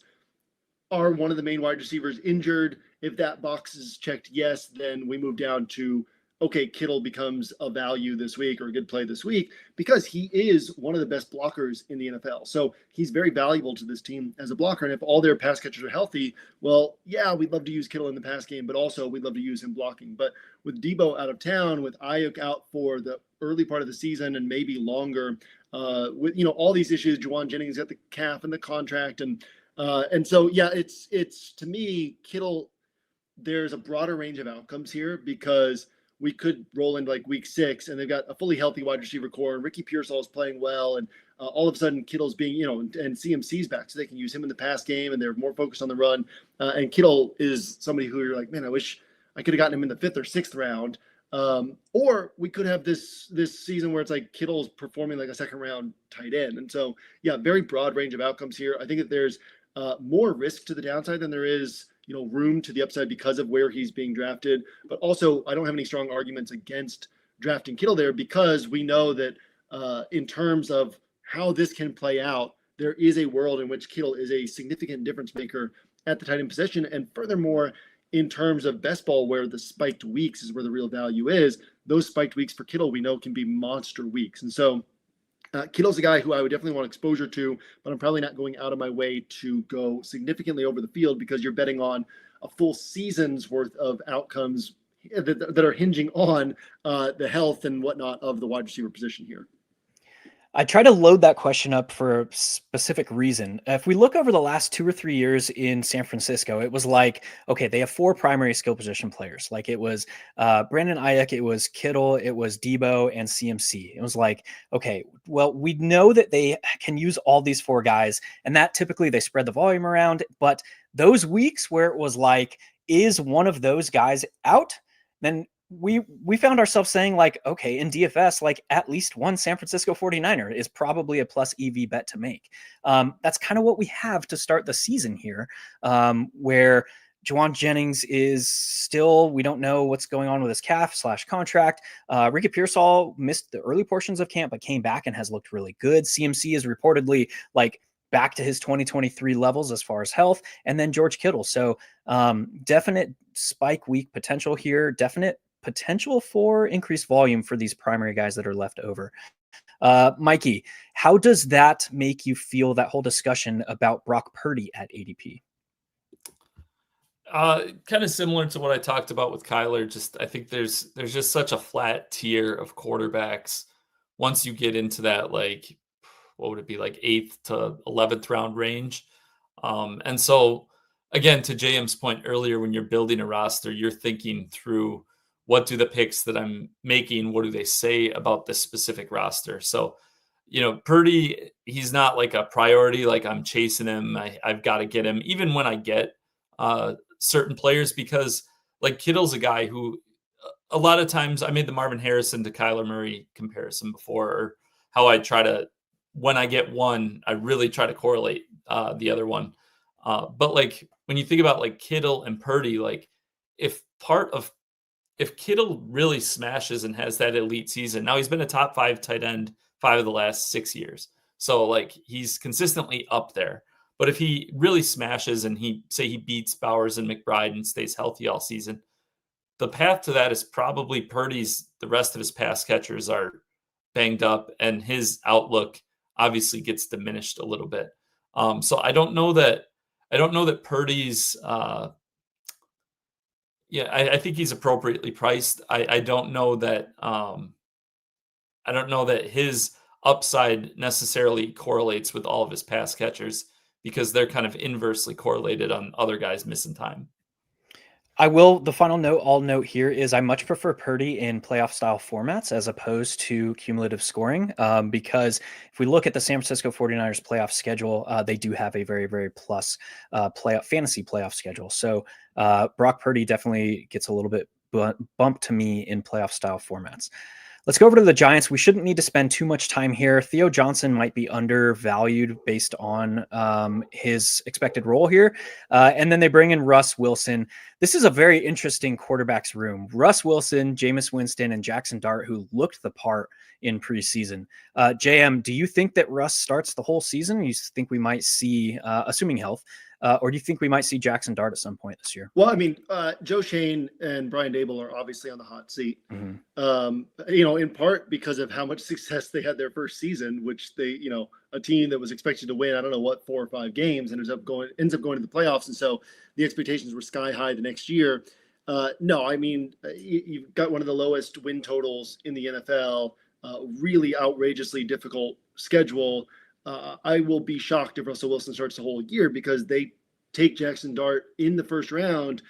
are one of the main wide receivers injured? If that box is checked yes, then we move down to, okay, Kittle becomes a value this week or a good play this week because he is one of the best blockers in the NFL. So he's very valuable to this team as a blocker. And if all their pass catchers are healthy, well, yeah, we'd love to use Kittle in the pass game, but also we'd love to use him blocking. But with Debo out of town, with Ayuk out for the early part of the season and maybe longer, with all these issues, Juwan Jennings got the calf and the contract, and so yeah, it's to me, Kittle, there's a broader range of outcomes here because we could roll into like week 6 and they've got a fully healthy wide receiver core and Ricky Pearsall is playing well. And all of a sudden Kittle's being, and CMC's back so they can use him in the pass game and they're more focused on the run. And Kittle is somebody who you're like, man, I wish I could have gotten him in the 5th or 6th round. Or we could have this season where it's like Kittle's performing like a second round tight end. And so, yeah, very broad range of outcomes here. I think that there's more risk to the downside than there is, room to the upside because of where he's being drafted. But also, I don't have any strong arguments against drafting Kittle there because we know that in terms of how this can play out, there is a world in which Kittle is a significant difference maker at the tight end position. And furthermore, in terms of best ball, where the spiked weeks is where the real value is, those spiked weeks for Kittle we know can be monster weeks. And so Kittle's a guy who I would definitely want exposure to, but I'm probably not going out of my way to go significantly over the field because you're betting on a full season's worth of outcomes that are hinging on the health and whatnot of the wide receiver position here. I try to load that question up for a specific reason. If we look over the last 2 or 3 years in San Francisco, it was like, okay, they have 4 primary skill position players. Like it was Brandon Ayuk, it was Kittle, it was Debo, and CMC. It was like, okay, well, we know that they can use all these 4 guys, and that typically they spread the volume around. But those weeks where it was like, is one of those guys out? Then we found ourselves saying like, okay, in DFS, like at least one San Francisco 49er is probably a plus EV bet to make. That's kind of what we have to start the season here, where Juwan Jennings is still, we don't know what's going on with his calf/contract. Ricky Pearsall missed the early portions of camp, but came back and has looked really good. CMC is reportedly like back to his 2023 levels as far as health, and then George Kittle. So definite spike week potential here, definite potential for increased volume for these primary guys that are left over. Mikey, how does that make you feel, that whole discussion about Brock Purdy at ADP? Kind of similar to what I talked about with Kyler. Just I think there's just such a flat tier of quarterbacks once you get into that, like, what would it be, like 8th to 11th round range. And so again, to JM's point earlier, when you're building a roster, you're thinking through, what do the picks that I'm making, what do they say about this specific roster? So, Purdy, he's not like a priority, like I'm chasing him. I've got to get him, even when I get certain players, because like Kittle's a guy who a lot of times, I made the Marvin Harrison to Kyler Murray comparison before, or how I try to, when I get one, I really try to correlate the other one. But like, when you think about like Kittle and Purdy, like if Kittle really smashes and has that elite season, now he's been a top 5 tight end 5 of the last 6 years. So like he's consistently up there. But if he really smashes and he beats Bowers and McBride and stays healthy all season, the path to that is probably Purdy's, the rest of his pass catchers are banged up and his outlook obviously gets diminished a little bit. So I don't know that Purdy's, I think he's appropriately priced. I don't know that his upside necessarily correlates with all of his pass catchers, because they're kind of inversely correlated on other guys missing time. The final note I'll note here is I much prefer Purdy in playoff style formats as opposed to cumulative scoring, because if we look at the San Francisco 49ers playoff schedule, they do have a very, very plus fantasy playoff schedule. So Brock Purdy definitely gets a little bit bump to me in playoff style formats. Let's go over to the Giants. We shouldn't need to spend too much time here. Theo Johnson might be undervalued based on his expected role here. And then they bring in Russ Wilson. This is a very interesting quarterbacks room. Russ Wilson, Jameis Winston, and Jackson Dart, who looked the part in preseason. JM, do you think that Russ starts the whole season? You think we might see, assuming health, or do you think we might see Jackson Dart at some point this year? Well, I mean, Joe Shane and Brian Dable are obviously on the hot seat, in part because of how much success they had their first season, which they, a team that was expected to win, 4 or 5 games and ends up going to the playoffs. And so the expectations were sky high the next year. No, I mean, you've got one of the lowest win totals in the NFL, really outrageously difficult schedule. I will be shocked if Russell Wilson starts the whole year, because they take Jackson Dart in the first round,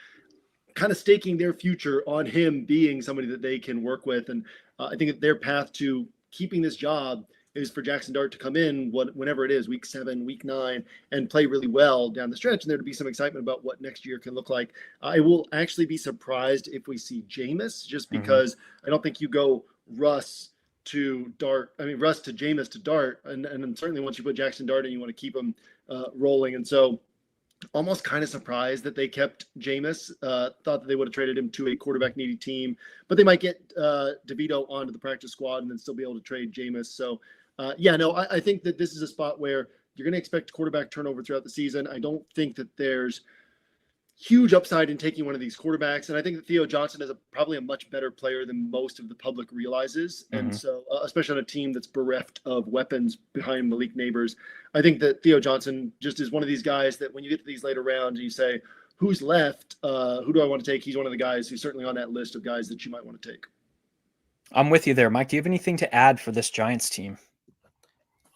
kind of staking their future on him being somebody that they can work with. And I think that their path to keeping this job is for Jackson Dart to come in whenever it is, week 7, week 9, and play really well down the stretch, and there to be some excitement about what next year can look like. I will actually be surprised if we see Jameis, just because I don't think you go Russ to Jameis to Dart, and then certainly once you put Jackson Dart in, you want to keep him rolling, and so almost kind of surprised that they kept Jameis. Thought that they would have traded him to a quarterback needy team, but they might get DeVito onto the practice squad and then still be able to trade Jameis. So I think that this is a spot where you're going to expect quarterback turnover throughout the season. I don't think that there's huge upside in taking one of these quarterbacks. And I think that Theo Johnson is probably a much better player than most of the public realizes. And so, especially on a team that's bereft of weapons behind Malik Neighbors, I think that Theo Johnson just is one of these guys that when you get to these later rounds and you say, who's left? Who do I want to take? He's one of the guys who's certainly on that list of guys that you might want to take. I'm with you there. Mike, do you have anything to add for this Giants team?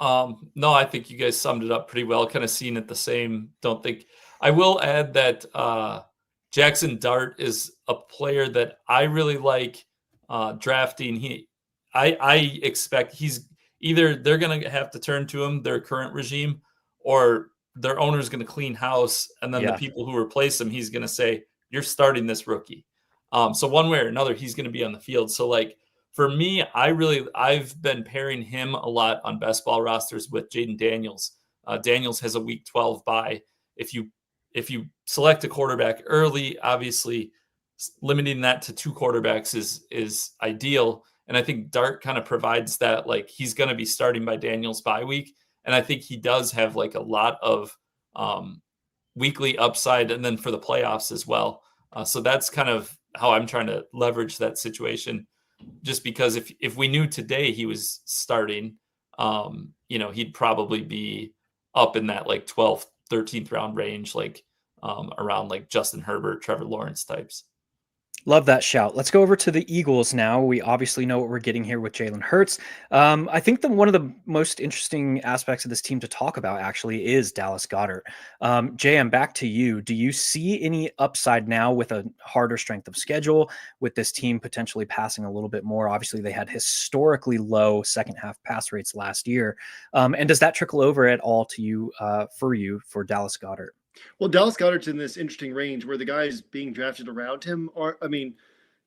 No, I think you guys summed it up pretty well. Kind of seeing it the same. Don't think. I will add that Jackson Dart is a player that I really like drafting. I expect he's either they're going to have to turn to him, their current regime, or their owner's going to clean house, and then the people who replace him, he's going to say, "You're starting this rookie." So one way or another, he's going to be on the field. So like for me, I've been pairing him a lot on best ball rosters with Jaden Daniels. Daniels has a week 12 bye. If you select a quarterback early, obviously limiting that to 2 quarterbacks is ideal. And I think Dart kind of provides that, like he's going to be starting by Daniels bye week. And I think he does have like a lot of weekly upside, and then for the playoffs as well. So that's kind of how I'm trying to leverage that situation. Just because if we knew today he was starting, he'd probably be up in that like 12th, 13th round range, like around like Justin Herbert, Trevor Lawrence types. Love that shout. Let's go over to the Eagles now. We obviously know what we're getting here with Jalen Hurts. I think one of the most interesting aspects of this team to talk about actually is Dallas Goedert. JM, back to you. Do you see any upside now with a harder strength of schedule, with this team potentially passing a little bit more? Obviously, they had historically low second half pass rates last year. And does that trickle over at all to you for Dallas Goedert? Well, Dallas Goedert's in this interesting range where the guys being drafted around him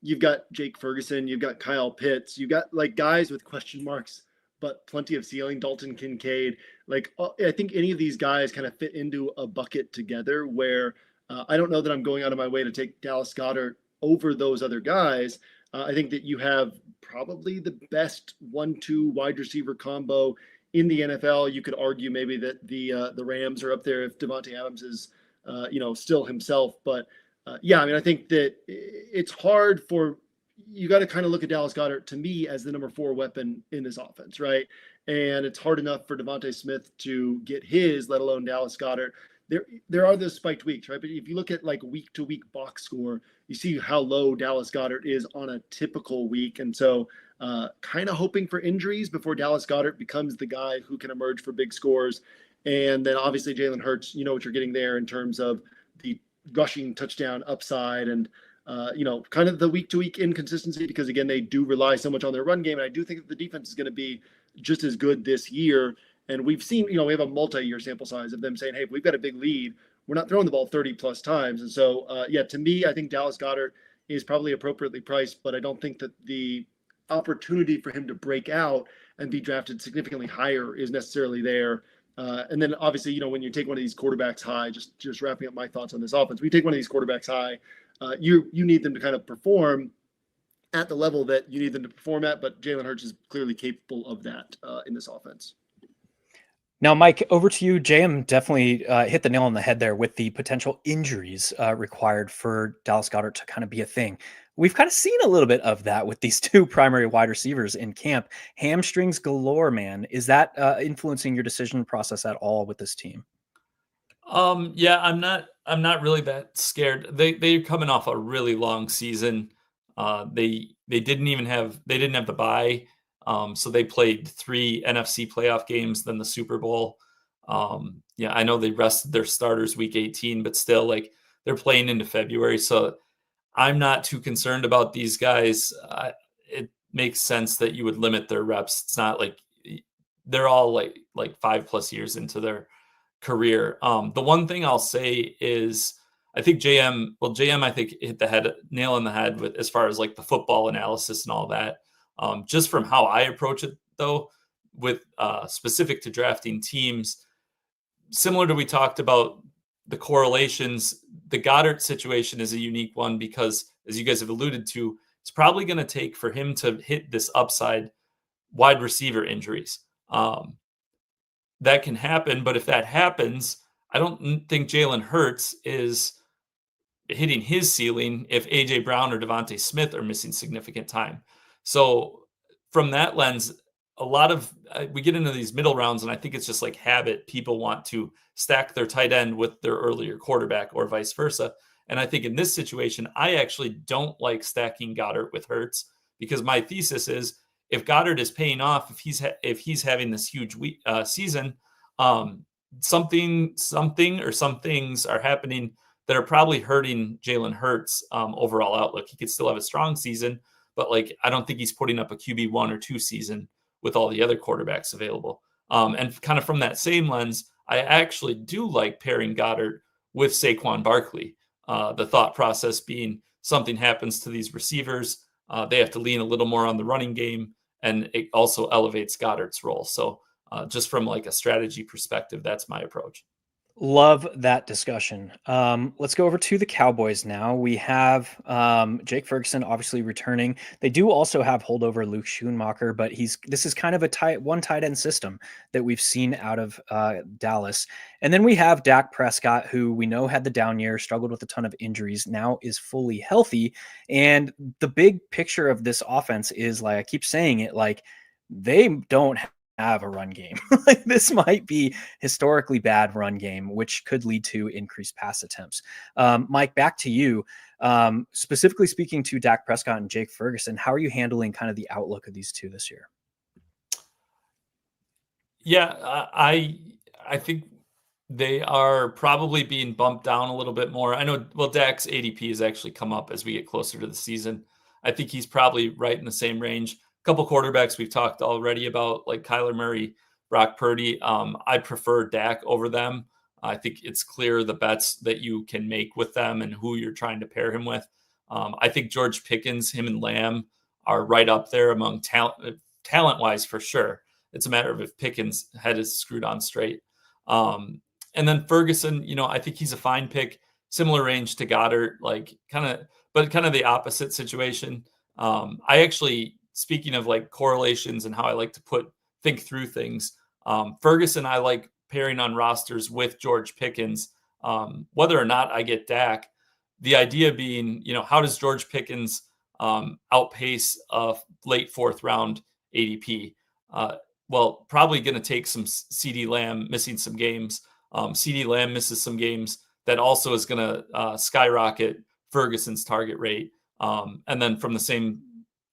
you've got Jake Ferguson, you've got Kyle Pitts, you've got like guys with question marks, but plenty of ceiling. Dalton Kincaid. Like, I think any of these guys kind of fit into a bucket together where I don't know that I'm going out of my way to take Dallas Goedert over those other guys. I think that you have probably the best 1-2 wide receiver combo in the NFL. You could argue maybe that the Rams are up there if Devontae Adams is, still himself. But I think that it's hard you got to kind of look at Dallas Goedert to me as the number 4 weapon in this offense, right? And it's hard enough for Devontae Smith to get his, let alone Dallas Goedert. There are those spiked weeks, right? But if you look at like week to week box score, you see how low Dallas Goedert is on a typical week. And so kind of hoping for injuries before Dallas Goedert becomes the guy who can emerge for big scores. And then obviously Jalen Hurts, you know what you're getting there in terms of the rushing touchdown upside and, kind of the week to week inconsistency, because again, they do rely so much on their run game. And I do think that the defense is going to be just as good this year. And we've seen, we have a multi-year sample size of them saying, hey, if we've got a big lead, we're not throwing the ball 30 plus times. And so, to me, I think Dallas Goedert is probably appropriately priced, but I don't think that the opportunity for him to break out and be drafted significantly higher is necessarily there. And then obviously, when you take one of these quarterbacks high, just wrapping up my thoughts on this offense, we take one of these quarterbacks high, you need them to kind of perform at the level that you need them to perform at, but Jalen Hurts is clearly capable of that in this offense. Now, Mike, over to you. JM definitely hit the nail on the head there with the potential injuries required for Dallas Goedert to kind of be a thing. We've kind of seen a little bit of that with these 2 primary wide receivers in camp. Hamstrings galore, man. Is that influencing your decision process at all with this team? I'm not really that scared. They're coming off a really long season. They didn't have the bye. So they played 3 NFC playoff games, then the Super Bowl. I know they rested their starters week 18, but still, like, they're playing into February. So I'm not too concerned about these guys. It makes sense that you would limit their reps. It's not like they're all like 5+ years into their career. The one thing I'll say is I think JM I think hit the nail on the head with as far as like the football analysis and all that. Just from how I approach it though, with specific to drafting teams, similar to we talked about the correlations, the Goddard situation is a unique one because, as you guys have alluded to, it's probably going to take for him to hit this upside wide receiver injuries. That can happen, but if that happens, I don't think Jalen Hurts is hitting his ceiling if A.J. Brown or Devontae Smith are missing significant time. So from that lens, a lot of we get into these middle rounds, and I think it's just like habit. People want to stack their tight end with their earlier quarterback or vice versa. And I think in this situation, I actually don't like stacking Goddard with Hurts because my thesis is if Goddard is paying off, if he's having this huge season, something or some things are happening that are probably hurting Jalen Hurts' overall outlook. He could still have a strong season, but like I don't think he's putting up a QB1 or 2 season with all the other quarterbacks available. And kind of from that same lens, I actually do like pairing Goddard with Saquon Barkley. The thought process being something happens to these receivers, they have to lean a little more on the running game, and it also elevates Goddard's role. So just from like a strategy perspective, that's my approach. Love that discussion. Let's go over to the Cowboys now. We have Jake Ferguson obviously returning. They do also have holdover Luke Schoonmaker, but this is kind of a one tight end system that we've seen out of Dallas. And then we have Dak Prescott, who we know had the down year, struggled with a ton of injuries, now is fully healthy. And the big picture of this offense is, like I keep saying it, like they don't have a run game. Like this might be historically bad run game, which could lead to increased pass attempts. Mike, back to you. Specifically speaking to Dak Prescott and Jake Ferguson, how are you handling kind of the outlook of these two this year? Yeah, I think they are probably being bumped down a little bit more. I know, well, Dak's ADP has actually come up as we get closer to the season. I think he's probably right in the same range. Couple quarterbacks we've talked already about, like Kyler Murray, Brock Purdy. I prefer Dak over them. I think it's clear the bets that you can make with them and who you're trying to pair him with. I think George Pickens, him and Lamb are right up there among talent-wise for sure. It's a matter of if Pickens' head is screwed on straight. And then Ferguson, I think he's a fine pick, similar range to Goddard, but kind of the opposite situation. I actually, speaking of like correlations and how I like to think through things, Ferguson, I like pairing on rosters with George Pickens, whether or not I get Dak. The idea being, how does George Pickens outpace a late 4th round ADP? Well, probably going to take some CeeDee Lamb missing some games. CeeDee Lamb misses some games. That also is going to skyrocket Ferguson's target rate. And then from the same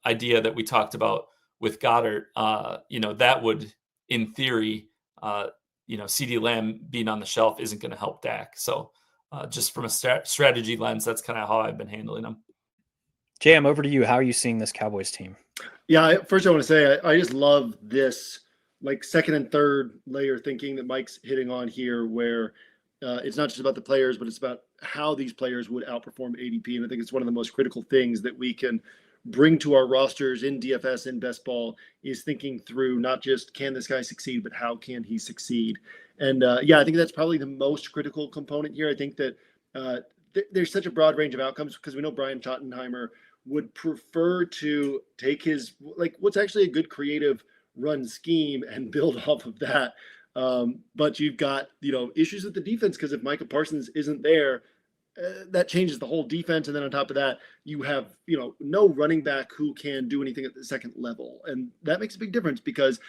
idea that we talked about with Goddard, that would, in theory, CeeDee Lamb being on the shelf isn't going to help Dak. So just from a strategy lens, that's kind of how I've been handling them. JM, over to you. How are you seeing this Cowboys team? Yeah, first I want to say I just love this like second and third layer thinking that Mike's hitting on here, where it's not just about the players, but it's about how these players would outperform ADP. And I think it's one of the most critical things that we can bring to our rosters in DFS and best ball is thinking through not just can this guy succeed, but how can he succeed? And I think that's probably the most critical component here. I think that there's such a broad range of outcomes because we know Brian Schottenheimer would prefer to take his, like, what's actually a good creative run scheme and build off of that. But you've got, issues with the defense because if Micah Parsons isn't there, that changes the whole defense. And then on top of that, you have, no running back who can do anything at the second level. And that makes a big difference because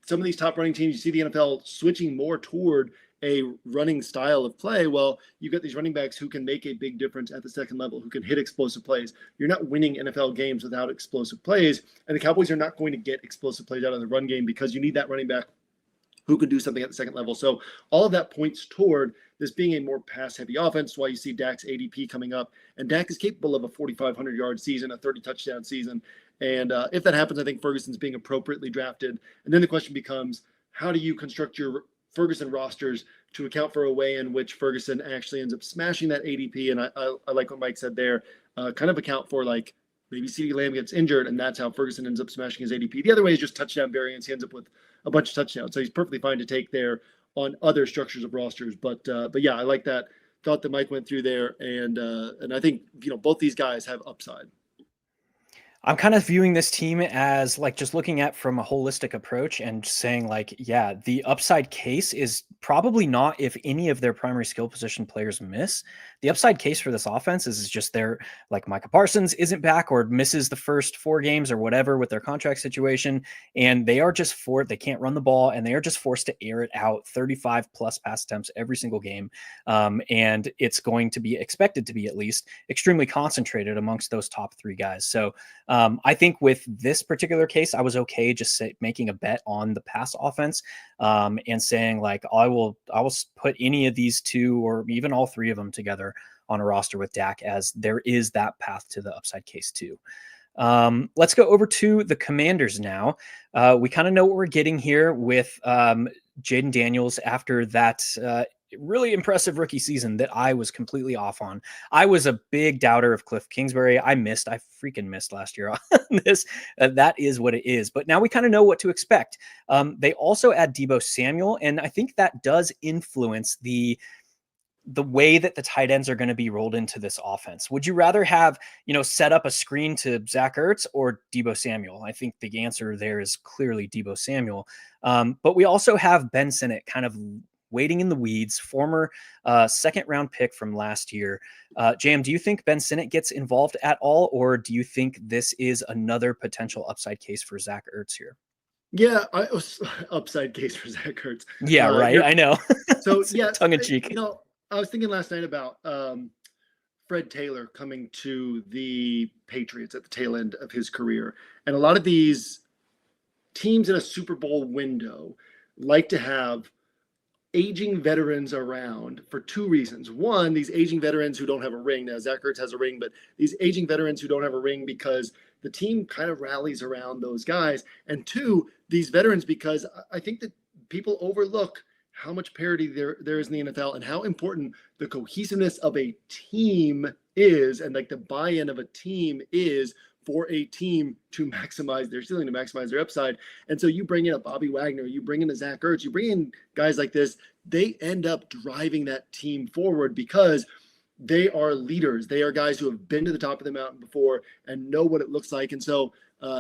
some of these top running teams, you see the NFL switching more toward a running style of play. Well, you've got these running backs who can make a big difference at the second level, who can hit explosive plays. You're not winning NFL games without explosive plays. And the Cowboys are not going to get explosive plays out of the run game because you need that running back who can do something at the second level. So all of that points toward this being a more pass-heavy offense, why you see Dak's ADP coming up. And Dak is capable of a 4,500-yard season, a 30-touchdown season. And if that happens, I think Ferguson's being appropriately drafted. And then the question becomes, how do you construct your Ferguson rosters to account for a way in which Ferguson actually ends up smashing that ADP? And I like what Mike said there, kind of account for like maybe CeeDee Lamb gets injured and that's how Ferguson ends up smashing his ADP. The other way is just touchdown variance. He ends up with a bunch of touchdowns. So he's perfectly fine to take there on other structures of rosters. But yeah, I like that thought that Mike went through there. And I think, both these guys have upside. I'm kind of viewing this team as like just looking at from a holistic approach and saying like, yeah, the upside case is probably not if any of their primary skill position players miss. The upside case for this offense is just they're like Micah Parsons isn't back or misses the first 4 games or whatever with their contract situation. And they are just they can't run the ball and they are just forced to air it out 35 plus pass attempts every single game. And it's going to be expected to be at least extremely concentrated amongst those top 3 guys. So I think with this particular case, I was okay just making a bet on the pass offense and saying like, I will put any of these 2 or even all 3 of them together on a roster with Dak, as there is that path to the upside case too. Let's go over to the Commanders now. We kind of know what we're getting here with Jaden Daniels after that really impressive rookie season that I was completely off on. I was a big doubter of Cliff Kingsbury. I freaking missed last year on this. That is what it is. But now we kind of know what to expect. They also add Deebo Samuel, and I think that does influence the way that the tight ends are going to be rolled into this offense. Would you rather have, set up a screen to Zach Ertz or Deebo Samuel? I think the answer there is clearly Deebo Samuel. But we also have Ben Sinnott kind of waiting in the weeds, former 2nd round pick from last year. JM, do you think Ben Sinnott gets involved at all, or do you think this is another potential upside case for Zach Ertz here? Yeah, upside case for Zach Ertz. Yeah, right. I know. So yeah, tongue in cheek. I was thinking last night about Fred Taylor coming to the Patriots at the tail end of his career, and a lot of these teams in a Super Bowl window like to have aging veterans around for 2 reasons. One, these aging veterans who don't have a ring. Now, Zach Ertz has a ring, but these aging veterans who don't have a ring because the team kind of rallies around those guys. And 2, these veterans, because I think that people overlook how much parity there is in the NFL and how important the cohesiveness of a team is, and like the buy-in of a team is for a team to maximize their ceiling, to maximize their upside. And so you bring in a Bobby Wagner, you bring in a Zach Ertz, you bring in guys like this, they end up driving that team forward because they are leaders. They are guys who have been to the top of the mountain before and know what it looks like. And so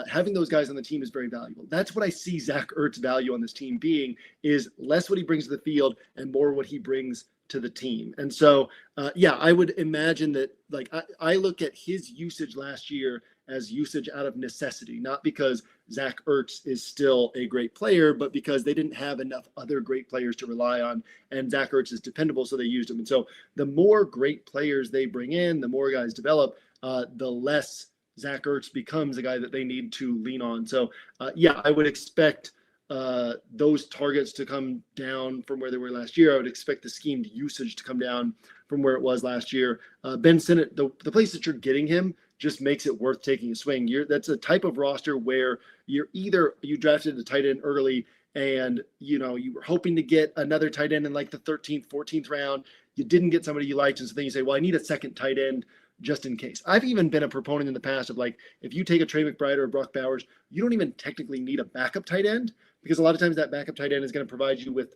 having those guys on the team is very valuable. That's what I see Zach Ertz's value on this team being, is less what he brings to the field and more what he brings to the team. And so, yeah, I would imagine that, like, I look at his usage last year as usage out of necessity, not because Zach Ertz is still a great player, but because they didn't have enough other great players to rely on, and Zach Ertz is dependable, so they used him. And so the more great players they bring in, the more guys develop, the less Zach Ertz becomes a guy that they need to lean on. So, yeah, I would expect those targets to come down from where they were last year. I would expect the schemed usage to come down from where it was last year. Ben Sinnott, the place that you're getting him just makes it worth taking a swing. That's a type of roster where you drafted a tight end early and you were hoping to get another tight end in like the 13th, 14th round. You didn't get somebody you liked, and so then you say, well, I need a second tight end just in case. I've even been a proponent in the past of, like, if you take a Trey McBride or a Brock Bowers, you don't even technically need a backup tight end, because a lot of times that backup tight end is going to provide you with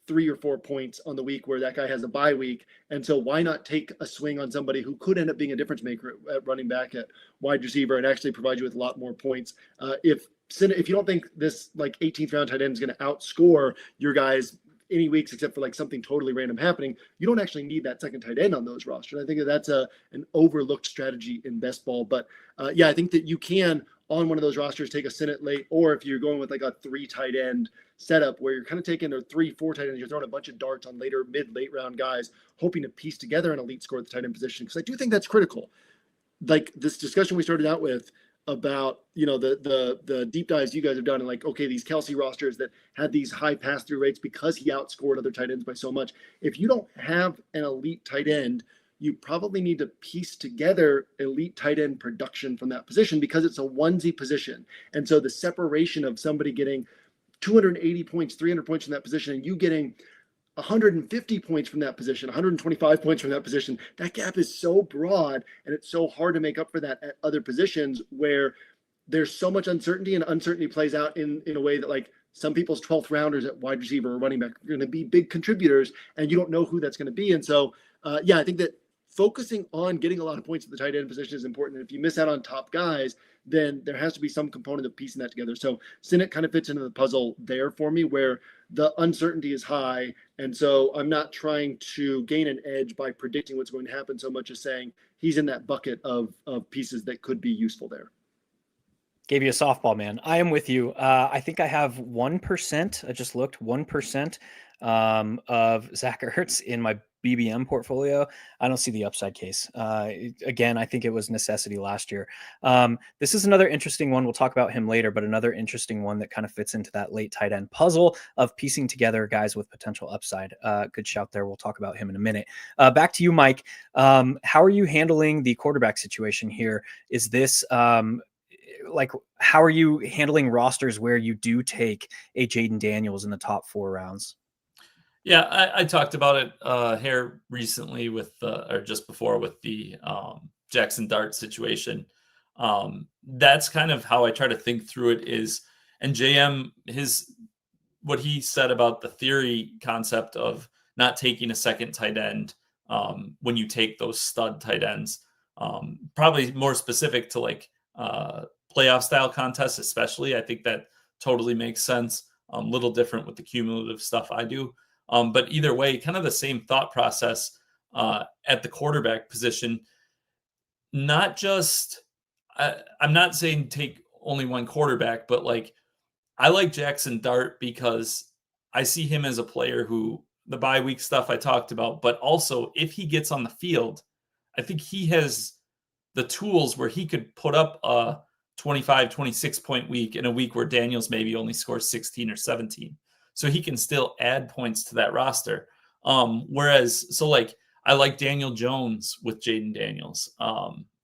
3 or 4 points on the week where that guy has a bye week. And so why not take a swing on somebody who could end up being a difference maker at running back, at wide receiver, and actually provide you with a lot more points? If you don't think this like 18th round tight end is going to outscore your guys any weeks except for like something totally random happening, you don't actually need that second tight end on those rosters. I think that's an overlooked strategy in best ball. But yeah, I think that you can, on one of those rosters, take a Sinnott late, or if you're going with like a 3 tight end setup where you're kind of taking, or 3-4 tight ends, you're throwing a bunch of darts on late round guys, hoping to piece together an elite score at the tight end position. Because I do think that's critical. Like this discussion we started out with about, the deep dives you guys have done, and like, okay, these Kelsey rosters that had these high pass through rates because he outscored other tight ends by so much. If you don't have an elite tight end, you probably need to piece together elite tight end production from that position, because it's a onesie position. And so the separation of somebody getting 280 points, 300 points from that position, and you getting 150 points from that position, 125 points from that position, that gap is so broad, and it's so hard to make up for that at other positions where there's so much uncertainty, and uncertainty plays out in a way that, like, some people's 12th rounders at wide receiver or running back are going to be big contributors, and you don't know who that's going to be. And so, I think that focusing on getting a lot of points at the tight end position is important. And if you miss out on top guys, then there has to be some component of piecing that together. So Sinnott kind of fits into the puzzle there for me, where the uncertainty is high. And so I'm not trying to gain an edge by predicting what's going to happen so much as saying he's in that bucket of pieces that could be useful there. Gave you a softball, man. I am with you. I think I have 1%. I just looked 1% of Zach Ertz in my BBM portfolio. I don't see the upside case. Again, I think it was necessity last year. This is another interesting one. We'll talk about him later, but another interesting one that kind of fits into that late tight end puzzle of piecing together guys with potential upside. Good shout there. We'll talk about him in a minute. Back to you, Mike. How are you handling the quarterback situation here? Is this how are you handling rosters where you do take a Jaden Daniels in the top 4 rounds? Yeah, I talked about it here recently or just before with the Jackson Dart situation. That's kind of how I try to think through it is, and JM, what he said about the theory concept of not taking a second tight end when you take those stud tight ends, probably more specific to like playoff style contests, especially. I think that totally makes sense. A little different with the cumulative stuff I do. But either way, kind of the same thought process at the quarterback position. Not just, I'm not saying take only one quarterback, but like I like Jackson Dart because I see him as a player who the bye week stuff I talked about, but also if he gets on the field, I think he has the tools where he could put up a 25, 26 point week in a week where Daniels maybe only scores 16 or 17. So he can still add points to that roster. Whereas I like Daniel Jones with Jaden Daniels,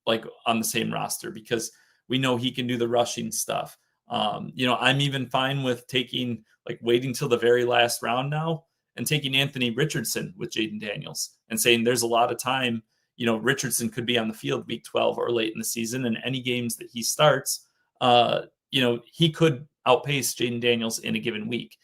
like on the same roster, because we know he can do the rushing stuff. I'm even fine with waiting till the very last round now and taking Anthony Richardson with Jaden Daniels and saying there's a lot of time. Richardson could be on the field week 12 or late in the season, and any games that he starts, he could outpace Jaden Daniels in a given week.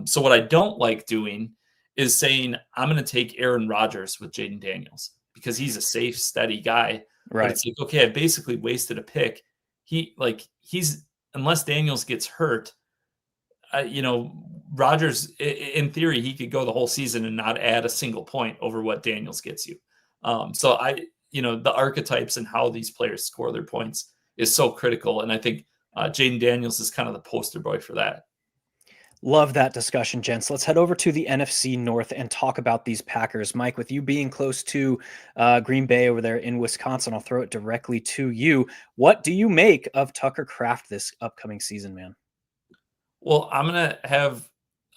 So what I don't like doing is saying I'm going to take Aaron Rodgers with Jaden Daniels because he's a safe, steady guy. Right. But it's like, okay, I basically wasted a pick. He's unless Daniels gets hurt, Rodgers, in theory, he could go the whole season and not add a single point over what Daniels gets you. So the archetypes and how these players score their points is so critical. And I think Jaden Daniels is kind of the poster boy for that. Love that discussion, gents. Let's head over to the NFC North and talk about these Packers. Mike, with you being close to Green Bay over there in Wisconsin, I'll throw it directly to you. What do you make of Tucker Kraft this upcoming season, man? Well, I'm going to have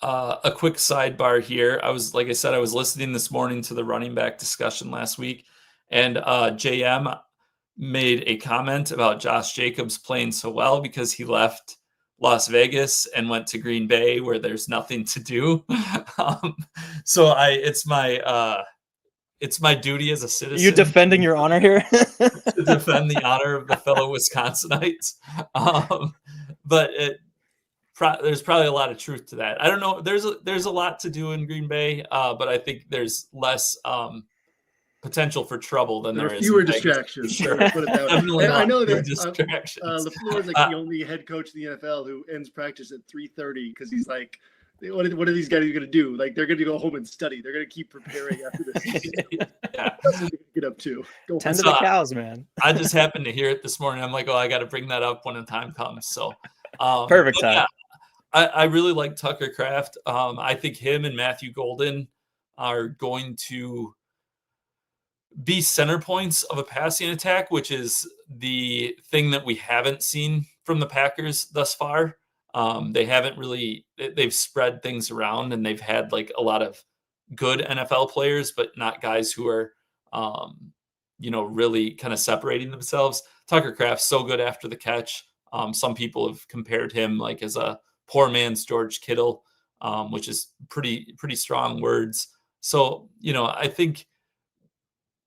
a quick sidebar here. I was listening this morning to the running back discussion last week, and JM made a comment about Josh Jacobs playing so well because he left Las Vegas and went to Green Bay where there's nothing to do. So it's my duty as a citizen. You defending your honor here? To defend the honor of the fellow Wisconsinites. But there's probably a lot of truth to that. I don't know. There's a lot to do in Green Bay, but I think there's less potential for trouble than there is. Fewer distractions. Sure. Put it that way. And I know that distractions. LaFleur is like the only head coach in the NFL who ends practice at 3:30 because he's like, what are these guys going to do? Like, they're going to go home and study. They're going to keep preparing after this season. Yeah. That's what they get up to. Tend to the cows, man. I just happened to hear it this morning. I'm like, I got to bring that up when the time comes. So perfect time. Yeah, I really like Tucker Kraft. I think him and Matthew Golden are going to be center points of a passing attack, which is the thing that we haven't seen from the Packers thus far. They've spread things around and they've had like a lot of good NFL players, but not guys who are, really kind of separating themselves. Tucker Kraft's so good after the catch. Some people have compared him like as a poor man's George Kittle, which is pretty strong words. So, I think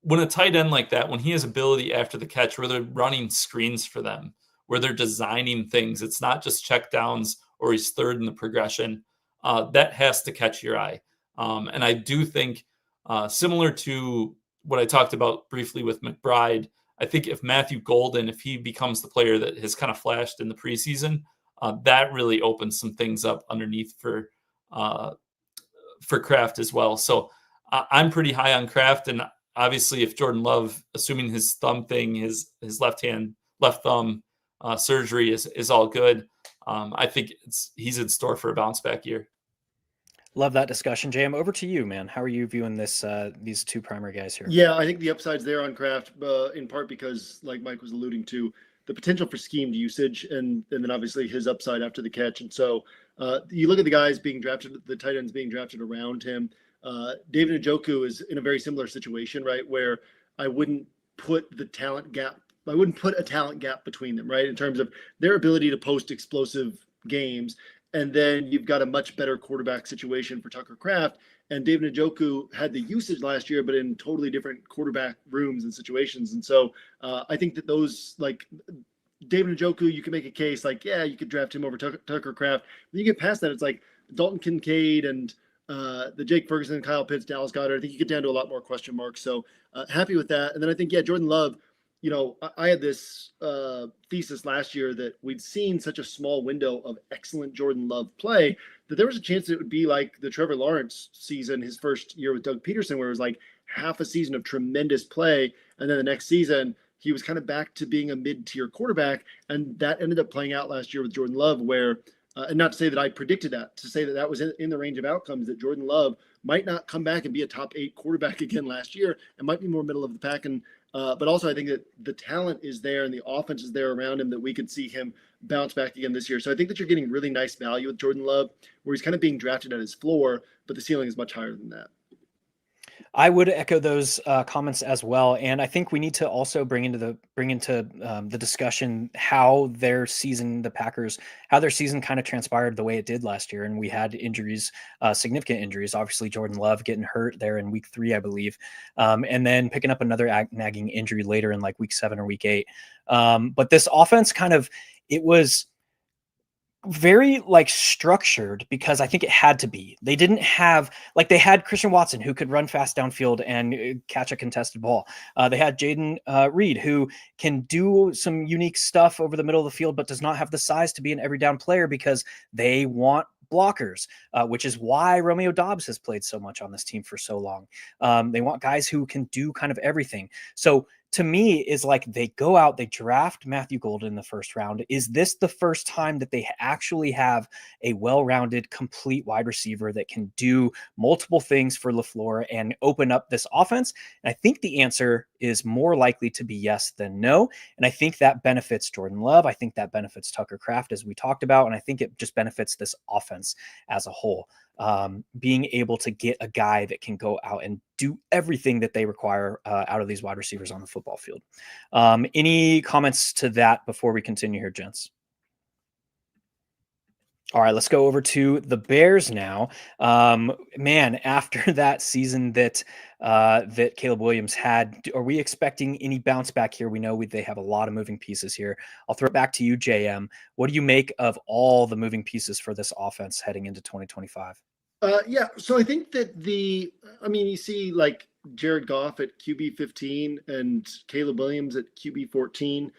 when a tight end like that, when he has ability after the catch, where they're running screens for them, where they're designing things, it's not just check downs or he's third in the progression, that has to catch your eye. And I do think, similar to what I talked about briefly with McBride, I think if Matthew Golden, if he becomes the player that has kind of flashed in the preseason, that really opens some things up underneath for Kraft as well. So I'm pretty high on Kraft, and obviously if Jordan Love, assuming his thumb thing, his left thumb surgery is all good, I think he's in store for a bounce back year. Love that discussion, JM. Over to you, man. How are you viewing this? These two primary guys here. Yeah, I think the upside's there on Kraft, in part because, like Mike was alluding to, the potential for schemed usage, and then obviously his upside after the catch. And so you look at the guys being drafted, the tight ends being drafted around him. David Njoku is in a very similar situation, right, where I wouldn't put a talent gap between them, right, in terms of their ability to post explosive games. And then you've got a much better quarterback situation for Tucker Kraft. And David Njoku had the usage last year, but in totally different quarterback rooms and situations. And so I think that those, like David Njoku, you can make a case like, yeah, you could draft him over Tucker Kraft. When you get past that, it's like Dalton Kincaid and the Jake Ferguson, Kyle Pitts, Dallas Goedert. I think you get down to a lot more question marks. So happy with that. And then I think, yeah, Jordan Love, I had this thesis last year that we'd seen such a small window of excellent Jordan Love play that there was a chance it would be like the Trevor Lawrence season, his first year with Doug Peterson, where it was like half a season of tremendous play. And then the next season, he was kind of back to being a mid-tier quarterback. And that ended up playing out last year with Jordan Love, where, and not to say that I predicted that, to say that that was in the range of outcomes, that Jordan Love might not come back and be a top 8 quarterback again last year, and might be more middle of the pack. And but also I think that the talent is there and the offense is there around him that we could see him bounce back again this year. So I think that you're getting really nice value with Jordan Love, where he's kind of being drafted at his floor, but the ceiling is much higher than that. I would echo those comments as well, and I think we need to also bring into the discussion how their season kind of transpired the way it did last year. And we had injuries, significant injuries. Obviously, Jordan Love getting hurt there in week 3, I believe, and then picking up another nagging injury later in like week 7 or week 8. But this offense it was very structured because I think it had to be. They didn't have they had Christian Watson, who could run fast downfield and catch a contested ball. They had Jaden Reed, who can do some unique stuff over the middle of the field, but does not have the size to be an every down player because they want blockers, which is why Romeo Doubs has played so much on this team for so long. They want guys who can do kind of everything. So to me, is like they go out, they draft Matthew Golden in the first round. Is this the first time that they actually have a well-rounded, complete wide receiver that can do multiple things for LaFleur and open up this offense? And I think the answer is more likely to be yes than no. And I think that benefits Jordan Love. I think that benefits Tucker Kraft, as we talked about. And I think it just benefits this offense as a whole. Being able to get a guy that can go out and do everything that they require out of these wide receivers on the football field. Any comments to that before we continue here, gents? All right, let's go over to the Bears now. Man, after that season that Caleb Williams had, are we expecting any bounce back here? We know they have a lot of moving pieces here. I'll throw it back to you, JM. What do you make of all the moving pieces for this offense heading into 2025? Yeah, so I think that you see like Jared Goff at QB 15 and Caleb Williams at QB 14.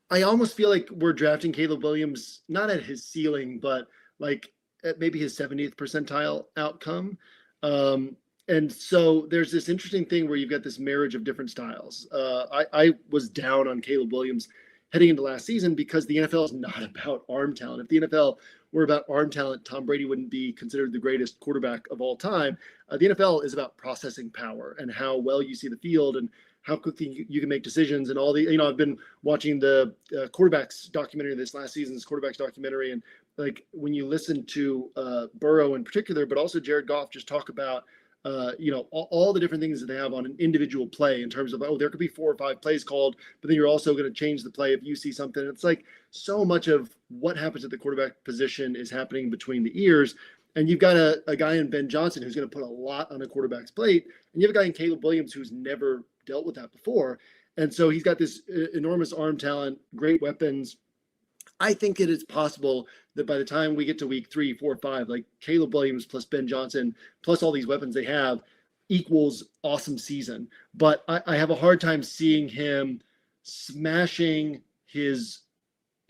I almost feel like we're drafting Caleb Williams not at his ceiling, but like at maybe his 70th percentile outcome. And so there's this interesting thing where you've got this marriage of different styles. I was down on Caleb Williams heading into last season because the NFL is not about arm talent. If the NFL were about arm talent, Tom Brady wouldn't be considered the greatest quarterback of all time. The NFL is about processing power and how well you see the field and how quickly you can make decisions and all the, I've been watching the quarterbacks documentary, this last season's quarterbacks documentary. And like when you listen to Burrow in particular, but also Jared Goff just talk about all the different things that they have on an individual play in terms of, there could be 4 or 5 plays called, but then you're also going to change the play if you see something. It's like so much of what happens at the quarterback position is happening between the ears. And you've got a guy in Ben Johnson who's going to put a lot on a quarterback's plate. And you have a guy in Caleb Williams who's never dealt with that before. And so he's got this enormous arm talent, great weapons. I think it is possible that by the time we get to week 3, 4, 5, like Caleb Williams plus Ben Johnson, plus all these weapons they have, equals awesome season. But I have a hard time seeing him smashing his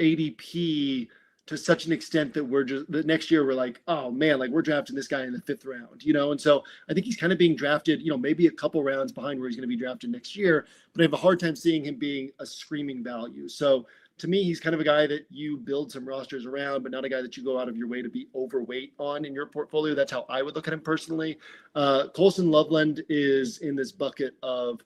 ADP to such an extent that that next year we're like, oh man, like we're drafting this guy in the 5th round, And so I think he's kind of being drafted, maybe a couple rounds behind where he's going to be drafted next year, but I have a hard time seeing him being a screaming value. So to me, he's kind of a guy that you build some rosters around, but not a guy that you go out of your way to be overweight on in your portfolio. That's how I would look at him personally. Colson Loveland is in this bucket of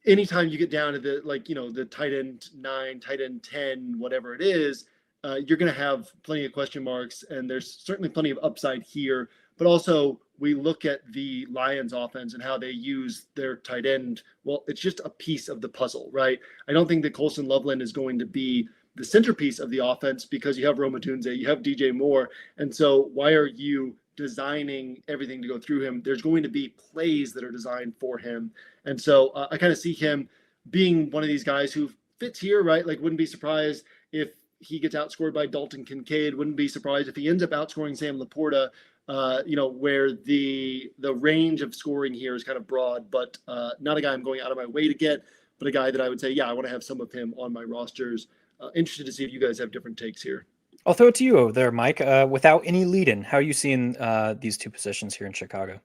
anytime you get down to the tight end 9, tight end 10, whatever it is, you're going to have plenty of question marks, and there's certainly plenty of upside here. But also, we look at the Lions offense and how they use their tight end. Well, it's just a piece of the puzzle, right? I don't think that Colson Loveland is going to be the centerpiece of the offense because you have Rome Odunze, you have DJ Moore. And so why are you designing everything to go through him? There's going to be plays that are designed for him. And so I kind of see him being one of these guys who fits here, right? Like, wouldn't be surprised if he gets outscored by Dalton Kincaid. Wouldn't be surprised if he ends up outscoring Sam Laporta, where the range of scoring here is kind of broad, but not a guy I'm going out of my way to get, but a guy that I would say, yeah, I want to have some of him on my rosters. Interested to see if you guys have different takes here. I'll throw it to you over there, Mike. Without any lead-in, how are you seeing these two positions here in Chicago?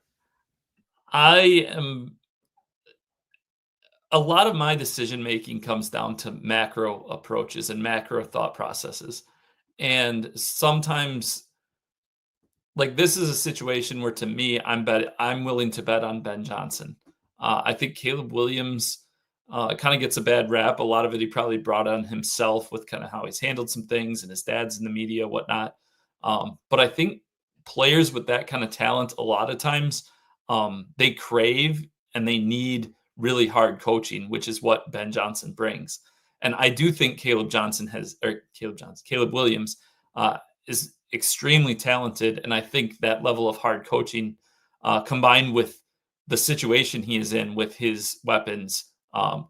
A lot of my decision-making comes down to macro approaches and macro thought processes. And sometimes, like, this is a situation where, to me, I'm willing to bet on Ben Johnson. I think Caleb Williams kind of gets a bad rap. A lot of it he probably brought on himself with kind of how he's handled some things, and his dad's in the media, whatnot. But I think players with that kind of talent, a lot of times, they crave and they need really hard coaching, which is what Ben Johnson brings. And I do think Caleb Williams is extremely talented. And I think that level of hard coaching, combined with the situation he is in with his weapons,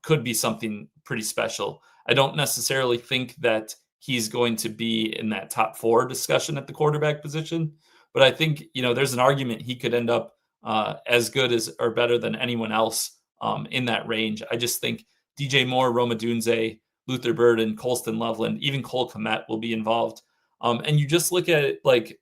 could be something pretty special. I don't necessarily think that he's going to be in that top 4 discussion at the quarterback position, but I think, there's an argument he could end up as good as or better than anyone else in that range. I just think DJ Moore, Rome Odunze, Luther Burden, Colston Loveland, even Cole Kmet will be involved. And you just look at it like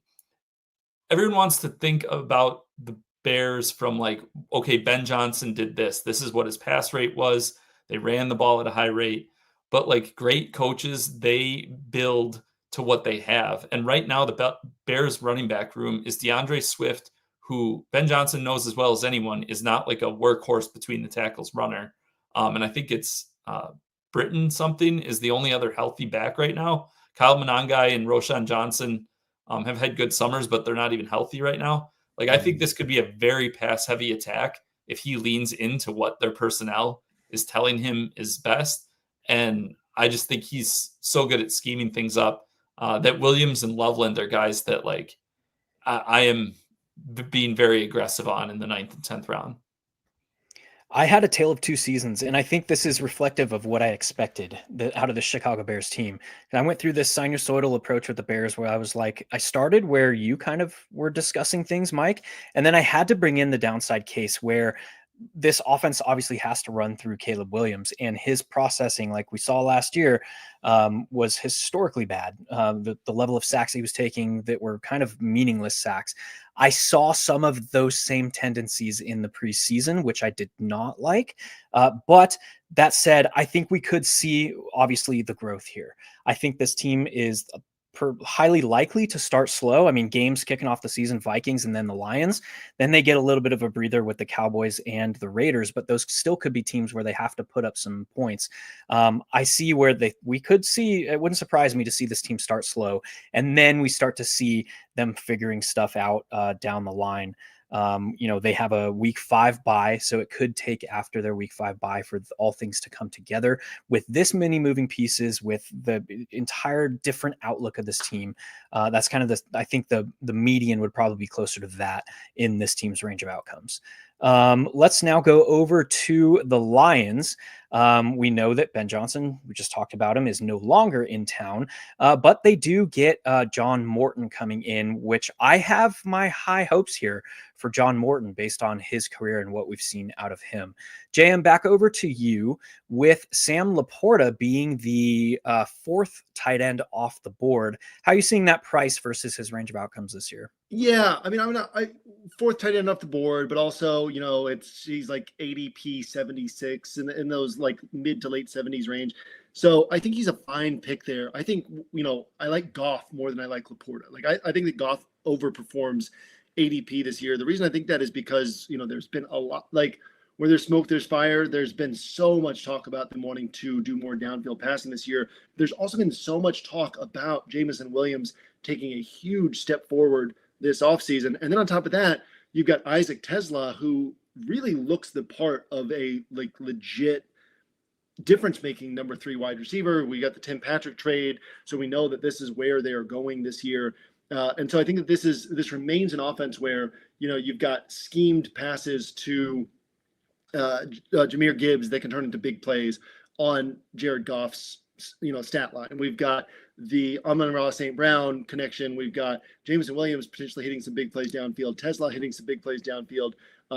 everyone wants to think about the Bears from like, okay, Ben Johnson did this. This is what his pass rate was. They ran the ball at a high rate. But like great coaches, they build to what they have. And right now, the Bears running back room is DeAndre Swift, who Ben Johnson knows as well as anyone is not like a workhorse between the tackles runner. And I think it's Britton something is the only other healthy back right now. Kyle Monangai and Roshan Johnson have had good summers, but they're not even healthy right now. Like, I think this could be a very pass-heavy attack if he leans into what their personnel is telling him is best. And I just think he's so good at scheming things up that Williams and Loveland are guys that, like, I am being very aggressive on in the 9th and 10th round. I had a tale of 2 seasons, and I think this is reflective of what I expected out of the Chicago Bears team. And I went through this sinusoidal approach with the Bears where I was like, I started where you kind of were discussing things, Mike, and then I had to bring in the downside case where this offense obviously has to run through Caleb Williams, and his processing, like we saw last year, was historically bad. The level of sacks he was taking that were kind of meaningless sacks. I saw some of those same tendencies in the preseason, which I did not like. But that said, I think we could see obviously the growth here. I think this team is highly likely to start slow. I mean, games kicking off the season, Vikings and then the Lions, then they get a little bit of a breather with the Cowboys and the Raiders, but those still could be teams where they have to put up some points. I see where we could see, it wouldn't surprise me to see this team start slow, and then we start to see them figuring stuff out down the line. They have a week 5 bye, so it could take after their week 5 bye for all things to come together. With this many moving pieces, with the entire different outlook of this team, that's kind of I think the median would probably be closer to that in this team's range of outcomes. Let's now go over to the Lions. We know that Ben Johnson, we just talked about him, is no longer in town, but they do get John Morton coming in, which I have my high hopes here for John Morton based on his career and what we've seen out of him. JM, back over to you with Sam Laporta being the 4th tight end off the board. How are you seeing that price versus his range of outcomes this year? Yeah, I mean, I'm not 4th tight end off the board, but also, he's like ADP 76 in those like mid to late 70s range. So I think he's a fine pick there. I think, I like Goff more than I like Laporta. Like I think that Goff overperforms ADP this year. The reason I think that is because, there's been a lot, like where there's smoke, there's fire. There's been so much talk about them wanting to do more downfield passing this year. There's also been so much talk about Jameson Williams taking a huge step forward this offseason. And then on top of that, you've got Isaac Tesla, who really looks the part of a like legit difference-making number 3 wide receiver. We got the Tim Patrick trade, so we know that this is where they are going this year. And so I think that this remains an offense where, you've got schemed passes to Jahmyr Gibbs that can turn into big plays on Jared Goff's, stat line. And we've got the Amon-Ra St. Brown connection. We've got Jameson Williams potentially hitting some big plays downfield, Tesla hitting some big plays downfield.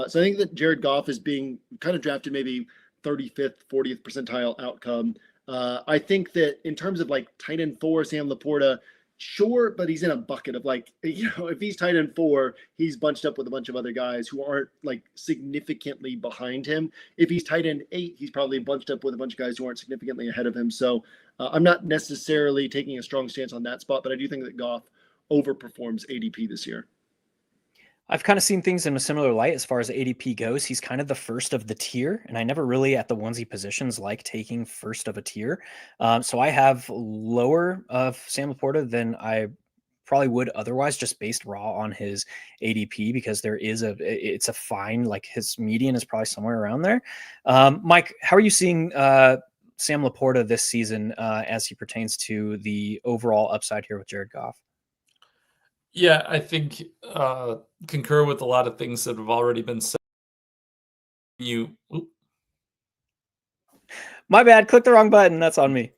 So I think that Jared Goff is being kind of drafted maybe 35th, 40th percentile outcome. I think that in terms of like tight end 4, Sam Laporta, sure, but he's in a bucket of like, if he's tight end 4, he's bunched up with a bunch of other guys who aren't like significantly behind him. If he's tight end 8, he's probably bunched up with a bunch of guys who aren't significantly ahead of him. So I'm not necessarily taking a strong stance on that spot, but I do think that Goff overperforms ADP this year. I've kind of seen things in a similar light as far as ADP goes. He's kind of the first of the tier, and I never really at the onesie positions like taking first of a tier. So I have lower of Sam Laporta than I probably would otherwise, just based raw on his ADP, because it's a fine, like his median is probably somewhere around there. Mike, how are you seeing Sam Laporta this season as he pertains to the overall upside here with Jared Goff? Yeah, I think concur with a lot of things that have already been said. My bad, click the wrong button. That's on me.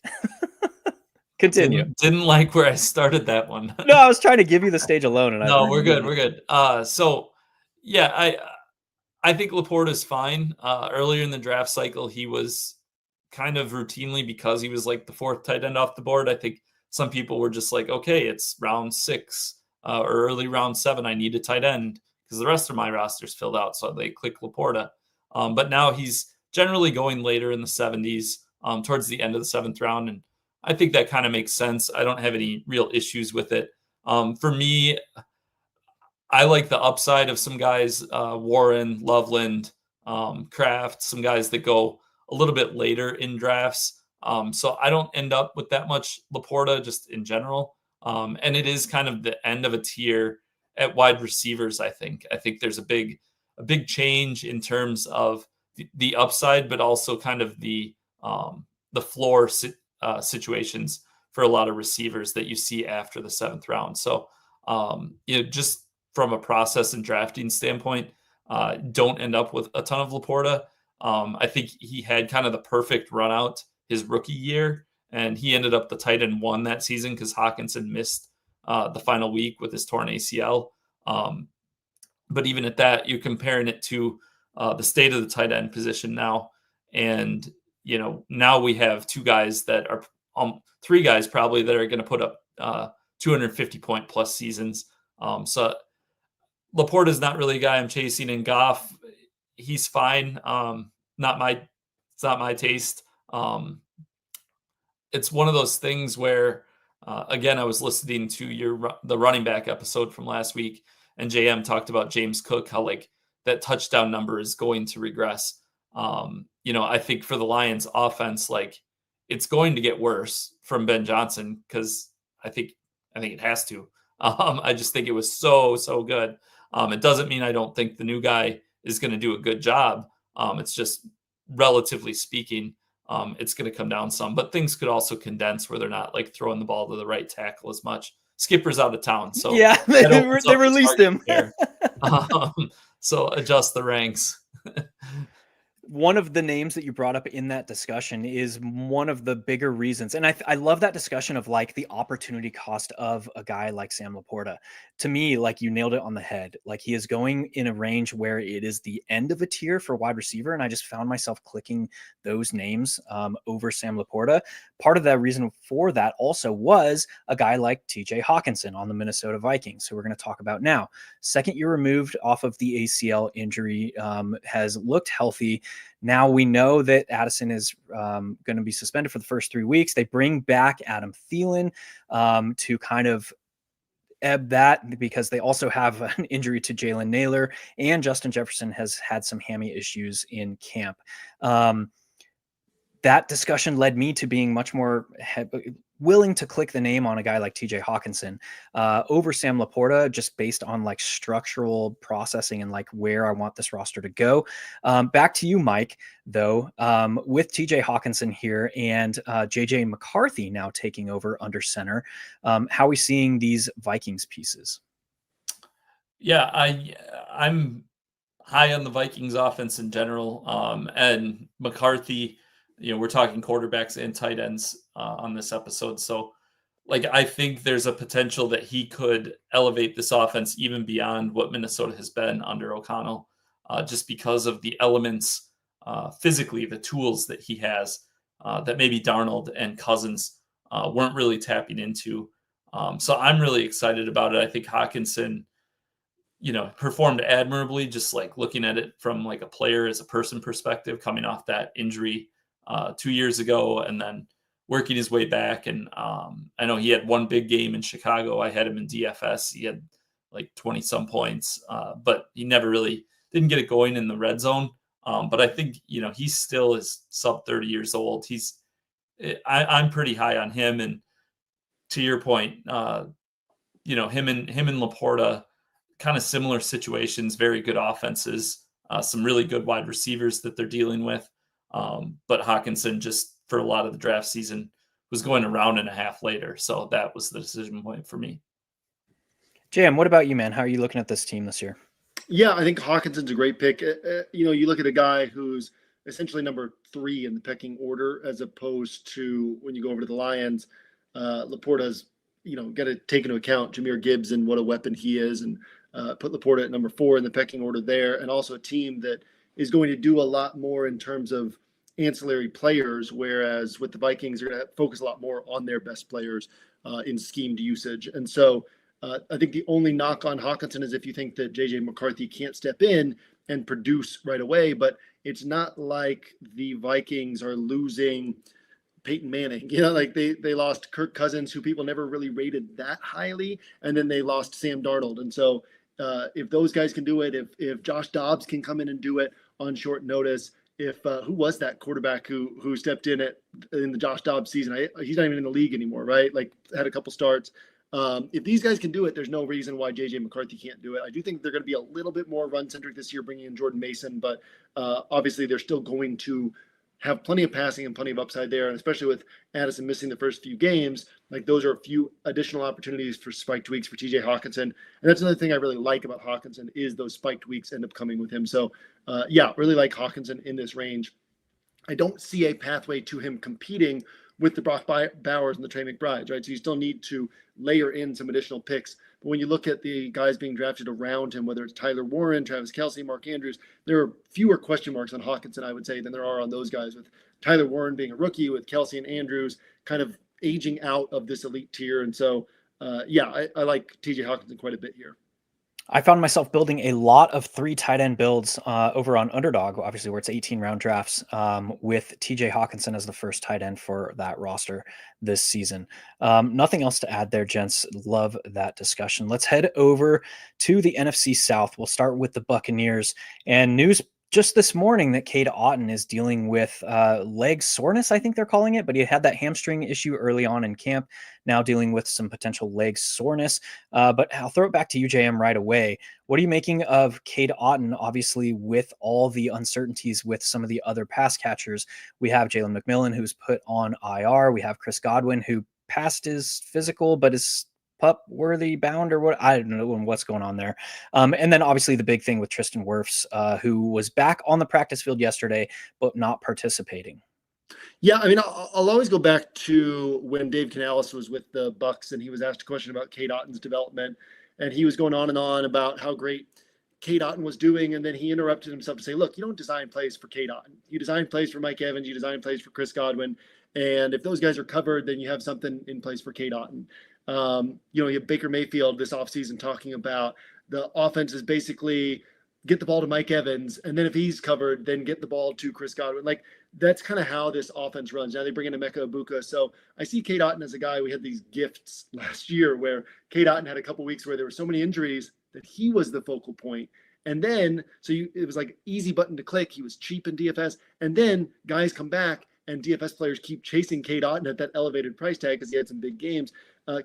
Continue. Didn't like where I started that one. No, I was trying to give you the stage alone. And no, we're good. We're good. So yeah, I think Laporta is fine. Earlier in the draft cycle, he was kind of routinely, because he was like the 4th tight end off the board. I think some people were just like, okay, it's round 6 or early round 7. I need a tight end because the rest of my roster's filled out. So they click Laporta. But now he's generally going later in the 70s, towards the end of the 7th round. And I think that kind of makes sense. I don't have any real issues with it. For me, I like the upside of some guys, Warren, Loveland, Kraft, some guys that go a little bit later in drafts. So I don't end up with that much Laporta just in general. And it is kind of the end of a tier at wide receivers. I think there's a big change in terms of the upside, but also kind of the floor situations for a lot of receivers that you see after the 7th round. So just from a process and drafting standpoint, don't end up with a ton of Laporta. I think he had kind of the perfect run out his rookie year, and he ended up the tight end 1 that season because Hawkinson missed the final week with his torn ACL. But even at that, you're comparing it to the state of the tight end position now. And, now we have 2 guys that are 3 guys probably that are going to put up 250 point plus seasons. So Laporta is not really a guy I'm chasing. And Goff, he's fine. It's not my taste. It's one of those things where, again, I was listening to the running back episode from last week, and JM talked about James Cook, how like that touchdown number is going to regress. I think for the Lions offense, like it's going to get worse from Ben Johnson, because I think it has to. I just think it was so good. It doesn't mean I don't think the new guy is going to do a good job. It's just relatively speaking, it's going to come down some, but things could also condense where they're not like throwing the ball to the right tackle as much. Skipper's out of town, so yeah, they they released him. So adjust the ranks. One of the names that you brought up in that discussion is one of the bigger reasons. And I love that discussion of like the opportunity cost of a guy like Sam Laporta. To me, like you nailed it on the head. Like he is going in a range where it is the end of a tier for wide receiver. And I just found myself clicking those names over Sam Laporta. Part of the reason for that also was a guy like TJ Hawkinson on the Minnesota Vikings, who we're going to talk about now. Second year removed off of the ACL injury, has looked healthy. Now we know that Addison is going to be suspended for the first 3 weeks. They bring back Adam Thielen to kind of ebb that because they also have an injury to Jalen Naylor, and Justin Jefferson has had some hammy issues in camp. That discussion led me to being much more willing to click the name on a guy like TJ Hawkinson over Sam Laporta, just based on like structural processing and like where I want this roster to go. Back to you, Mike, though, with TJ Hawkinson here and JJ McCarthy now taking over under center. How are we seeing these Vikings pieces? Yeah, I'm high on the Vikings offense in general. And McCarthy, we're talking quarterbacks and tight ends on this episode. So like, I think there's a potential that he could elevate this offense even beyond what Minnesota has been under O'Connell, just because of the elements physically, the tools that he has that maybe Darnold and Cousins weren't really tapping into. So I'm really excited about it. I think Hawkinson, performed admirably, just like looking at it from like a player as a person perspective, coming off that injury 2 years ago and then working his way back. And I know he had one big game in Chicago. I had him in DFS. He had like 20 some points, but he never really didn't get it going in the red zone. But I think, he still is sub 30 years old. I'm pretty high on him. And to your point, him and Laporta, kind of similar situations, very good offenses, some really good wide receivers that they're dealing with. But Hawkinson, just for a lot of the draft season, was going a round and a half later. So that was the decision point for me. Jam, what about you, man? How are you looking at this team this year? Yeah, I think Hawkinson's a great pick. You look at a guy who's essentially number 3 in the pecking order, as opposed to when you go over to the Lions, Laporta's, got to take into account Jahmyr Gibbs and what a weapon he is, and put Laporta at number 4 in the pecking order there. And also a team that is going to do a lot more in terms of ancillary players, whereas with the Vikings, they're going to focus a lot more on their best players in schemed usage. And so I think the only knock on Hawkinson is if you think that JJ McCarthy can't step in and produce right away, but it's not like the Vikings are losing Peyton Manning. Like they lost Kirk Cousins, who people never really rated that highly, and then they lost Sam Darnold. And so if those guys can do it, if Josh Dobbs can come in and do it on short notice, if who was that quarterback who stepped in the Josh Dobbs season? He's not even in the league anymore, right? Like had a couple starts. If these guys can do it, there's no reason why JJ McCarthy can't do it. I do think they're going to be a little bit more run-centric this year, bringing in Jordan Mason, but obviously they're still going to have plenty of passing and plenty of upside there, and especially with Addison missing the first few games, like those are a few additional opportunities for spiked weeks for TJ Hawkinson. And that's another thing I really like about Hawkinson is those spiked weeks end up coming with him. So really like Hawkinson in this range. I don't see a pathway to him competing with the Brock Bowers and the Trey McBrides, right? So you still need to layer in some additional picks. But when you look at the guys being drafted around him, whether it's Tyler Warren, Travis Kelce, Mark Andrews, there are fewer question marks on Hawkinson, I would say, than there are on those guys, with Tyler Warren being a rookie, with Kelce and Andrews kind of aging out of this elite tier. And so, I like TJ Hawkinson quite a bit here. I found myself building a lot of 3 tight end builds over on Underdog, obviously where it's 18 round drafts, with TJ Hawkinson as the first tight end for that roster this season. Nothing else to add there, gents. Love that discussion. Let's head over to the NFC South. We'll start with the Buccaneers, and news just this morning that Cade Otton is dealing with leg soreness, I think they're calling it, but he had that hamstring issue early on in camp, now dealing with some potential leg soreness. But I'll throw it back to you, JM, right away. What are you making of Cade Otton, obviously, with all the uncertainties with some of the other pass catchers? We have Jalen McMillan, who's put on IR. We have Chris Godwin, who passed his physical, but is pup worthy bound or what? I don't know what's going on there. And then obviously the big thing with Tristan Wirfs, who was back on the practice field yesterday, but not participating. Yeah, I mean, I'll always go back to when Dave Canales was with the Bucs, and he was asked a question about Cade Otton's development, and he was going on and on about how great Cade Otton was doing, and then he interrupted himself to say, "Look, you don't design plays for Cade Otton. You design plays for Mike Evans. You design plays for Chris Godwin, and if those guys are covered, then you have something in place for Cade Otton." You have Baker Mayfield this offseason talking about the offense is basically get the ball to Mike Evans, and then if he's covered, then get the ball to Chris Godwin. Like, that's kind of how this offense runs. Now they bring in Emeka Ibuka. So I see Cade Otton as a guy. We had these gifts last year where Cade Otton had a couple weeks where there were so many injuries that he was the focal point. And then, it was like easy button to click. He was cheap in DFS. And then guys come back and DFS players keep chasing Cade Otton at that elevated price tag because he had some big games.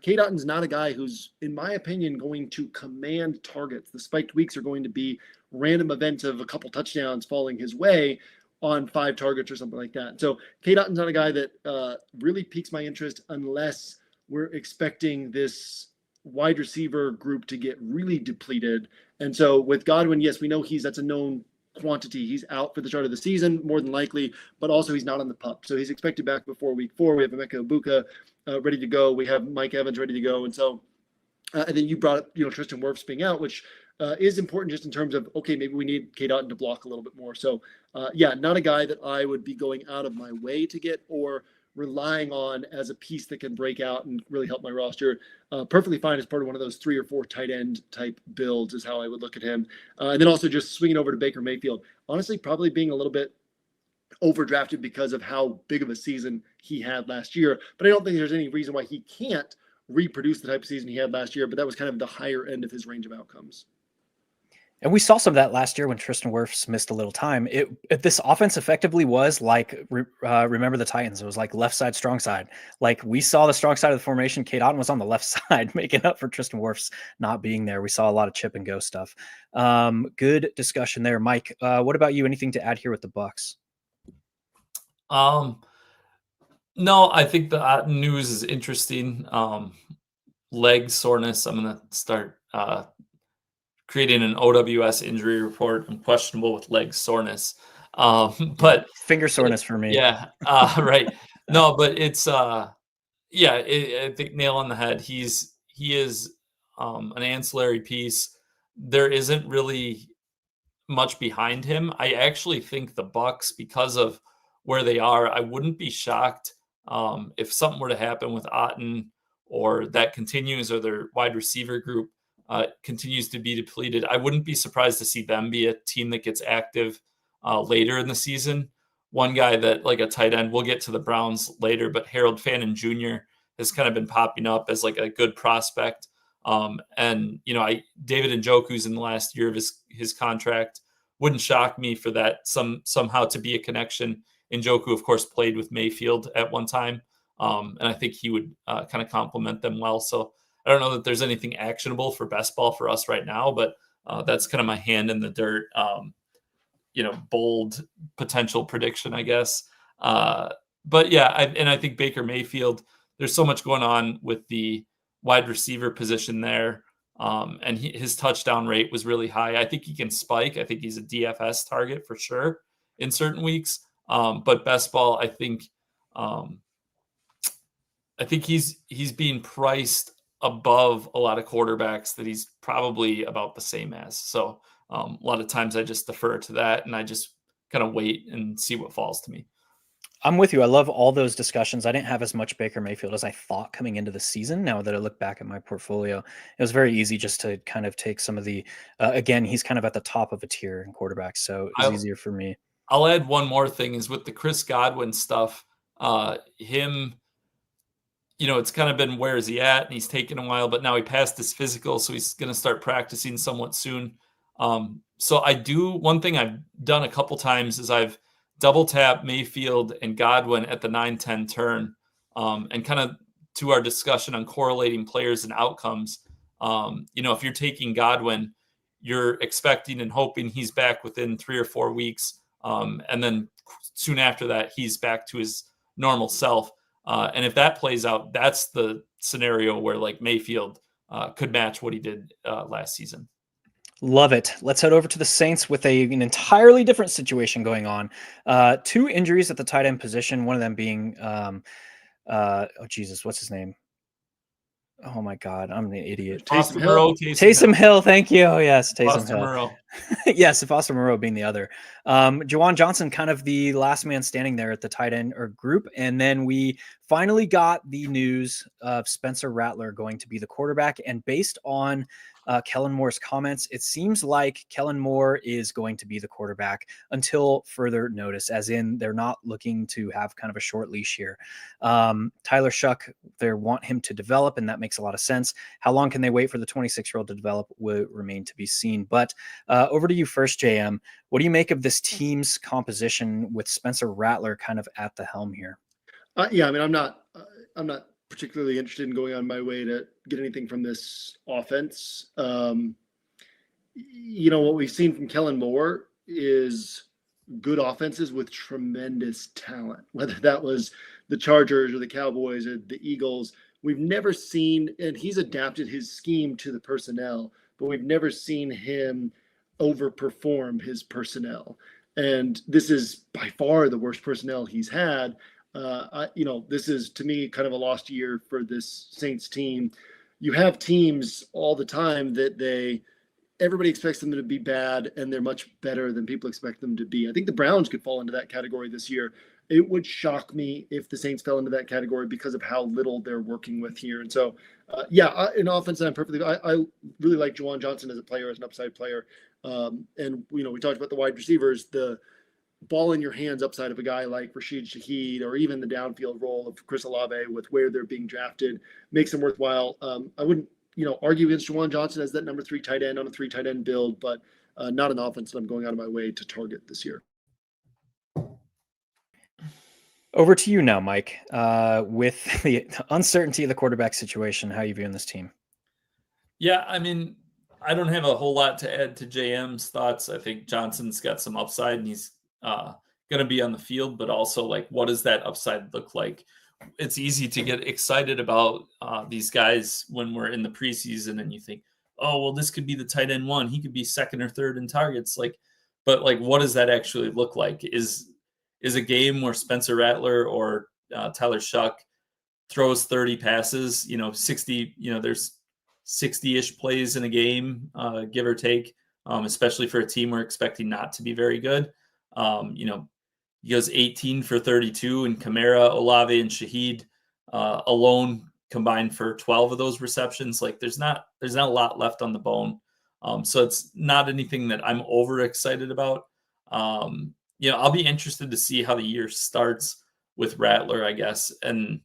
Cade Otton's not a guy who's, in my opinion, going to command targets. The spiked weeks are going to be random events of a couple touchdowns falling his way on 5 targets or something like that. So Cade Otton's not a guy that really piques my interest unless we're expecting this wide receiver group to get really depleted. And so with Godwin, yes, we know that's a known quantity. He's out for the start of the season, more than likely, but also he's not on the pup. So he's expected back before week 4. We have Emeka Ibuka ready to go. We have Mike Evans ready to go. And so, and then you brought up, Tristan Wirfs being out, which is important just in terms of, okay, maybe we need Cade Otton to block a little bit more. So not a guy that I would be going out of my way to get or relying on as a piece that can break out and really help my roster. Perfectly fine as part of one of those 3 or 4 tight end type builds is how I would look at him. And then also just swinging over to Baker Mayfield. Honestly, probably being a little bit overdrafted because of how big of a season he had last year. But I don't think there's any reason why he can't reproduce the type of season he had last year. But that was kind of the higher end of his range of outcomes. And we saw some of that last year when Tristan Wirfs missed a little time. This offense effectively was like, remember the Titans. It was like left side, strong side. Like we saw the strong side of the formation. Cade Otton was on the left side, making up for Tristan Wirfs not being there. We saw a lot of chip and go stuff. Good discussion there. Mike, what about you? Anything to add here with the Bucs? No, I think the Otton news is interesting. Leg soreness. I'm going to start creating an OWS injury report. I'm questionable with leg soreness. But finger soreness for me. Yeah. Right. No, but it's I think nail on the head. He is an ancillary piece. There isn't really much behind him. I actually think the Bucs, because of where they are, I wouldn't be shocked if something were to happen with Otton, or that continues, or their wide receiver group continues to be depleted. I wouldn't be surprised to see them be a team that gets active later in the season. One guy that, like a tight end, we'll get to the Browns later, but Harold Fannin Jr. has kind of been popping up as like a good prospect. And David Njoku's in the last year of his contract. Wouldn't shock me for that somehow to be a connection. Njoku, of course, played with Mayfield at one time. And I think he would kind of complement them well. So I don't know that there's anything actionable for best ball for us right now, but that's kind of my hand in the dirt, bold potential prediction, I guess. But yeah, I think Baker Mayfield, there's so much going on with the wide receiver position there. And his touchdown rate was really high. I think he can spike. I think he's a DFS target for sure in certain weeks. But best ball, I think he's being priced above a lot of quarterbacks that he's probably about the same as. So a lot of times I just defer to that, and I just kind of wait and see what falls to me. I'm with you. I love all those discussions. I didn't have as much Baker Mayfield as I thought coming into the season. Now that I look back at my portfolio, it was very easy just to kind of take some of the, again, he's kind of at the top of a tier in quarterbacks. So it was easier for me. I'll add one more thing is with the Chris Godwin stuff, it's kind of been, where is he at? And he's taken a while, but now he passed his physical, so he's going to start practicing somewhat soon. So one thing I've done a couple times is I've double tap Mayfield and Godwin at the 9-10 turn, and kind of to our discussion on correlating players and outcomes. If you're taking Godwin, you're expecting and hoping he's back within 3 or 4 weeks. And then soon after that, he's back to his normal self. And if that plays out, that's the scenario where like Mayfield could match what he did last season. Love it. Let's head over to the Saints with an entirely different situation going on. 2 injuries at the tight end position, one of them being, what's his name? Oh my God, I'm an idiot. Taysom Hill, thank you. Oh, yes, Taysom Foster Hill. Moreau. Yes, Foster Moreau being the other. Juwan Johnson, kind of the last man standing there at the tight end or group. And then we finally got the news of Spencer Rattler going to be the quarterback. And based on Kellen Moore's comments, it seems like Kellen Moore is going to be the quarterback until further notice, as in they're not looking to have kind of a short leash here. Tyler Shuck, they want him to develop, and that makes a lot of sense. How long can they wait for the 26-year-old to develop will remain to be seen. But over to you first, JM. What do you make of this team's composition with Spencer Rattler kind of at the helm here? Yeah, I mean, I'm not particularly interested in going on my way to get anything from this offense. What we've seen from Kellen Moore is good offenses with tremendous talent, whether that was the Chargers or the Cowboys or the Eagles. We've never seen, and he's adapted his scheme to the personnel, but we've never seen him overperform his personnel. And this is by far the worst personnel he's had. This is to me kind of a lost year for this Saints team. You have teams all the time that everybody expects them to be bad, and they're much better than people expect them to be. I think the Browns could fall into that category this year. It would shock me if the Saints fell into that category because of how little they're working with here. And so, in offense, I really like Juwan Johnson as a player, as an upside player. We talked about the wide receivers, the ball in your hands upside of a guy like Rashid Shaheed, or even the downfield role of Chris Olave with where they're being drafted makes them worthwhile. I wouldn't, argue against Juwan Johnson as that number 3 tight end on a 3 tight end build, but not an offense that I'm going out of my way to target this year. Over to you now, Mike. With the uncertainty of the quarterback situation, how are you viewing this team? Yeah, I mean, I don't have a whole lot to add to JM's thoughts. I think Johnson's got some upside, and he's going to be on the field, but also like, what does that upside look like? It's easy to get excited about these guys when we're in the preseason and you think, oh, well, this could be the tight end 1. He could be 2nd or 3rd in targets. But what does that actually look like? Is a game where Spencer Rattler or Tyler Shuck throws 30 passes, 60, there's 60-ish plays in a game, give or take, especially for a team we're expecting not to be very good. He goes 18 for 32, and Kamara, Olave, and Shaheed alone combined for 12 of those receptions. There's not a lot left on the bone. So it's not anything that I'm over excited about. I'll be interested to see how the year starts with Rattler, I guess. And,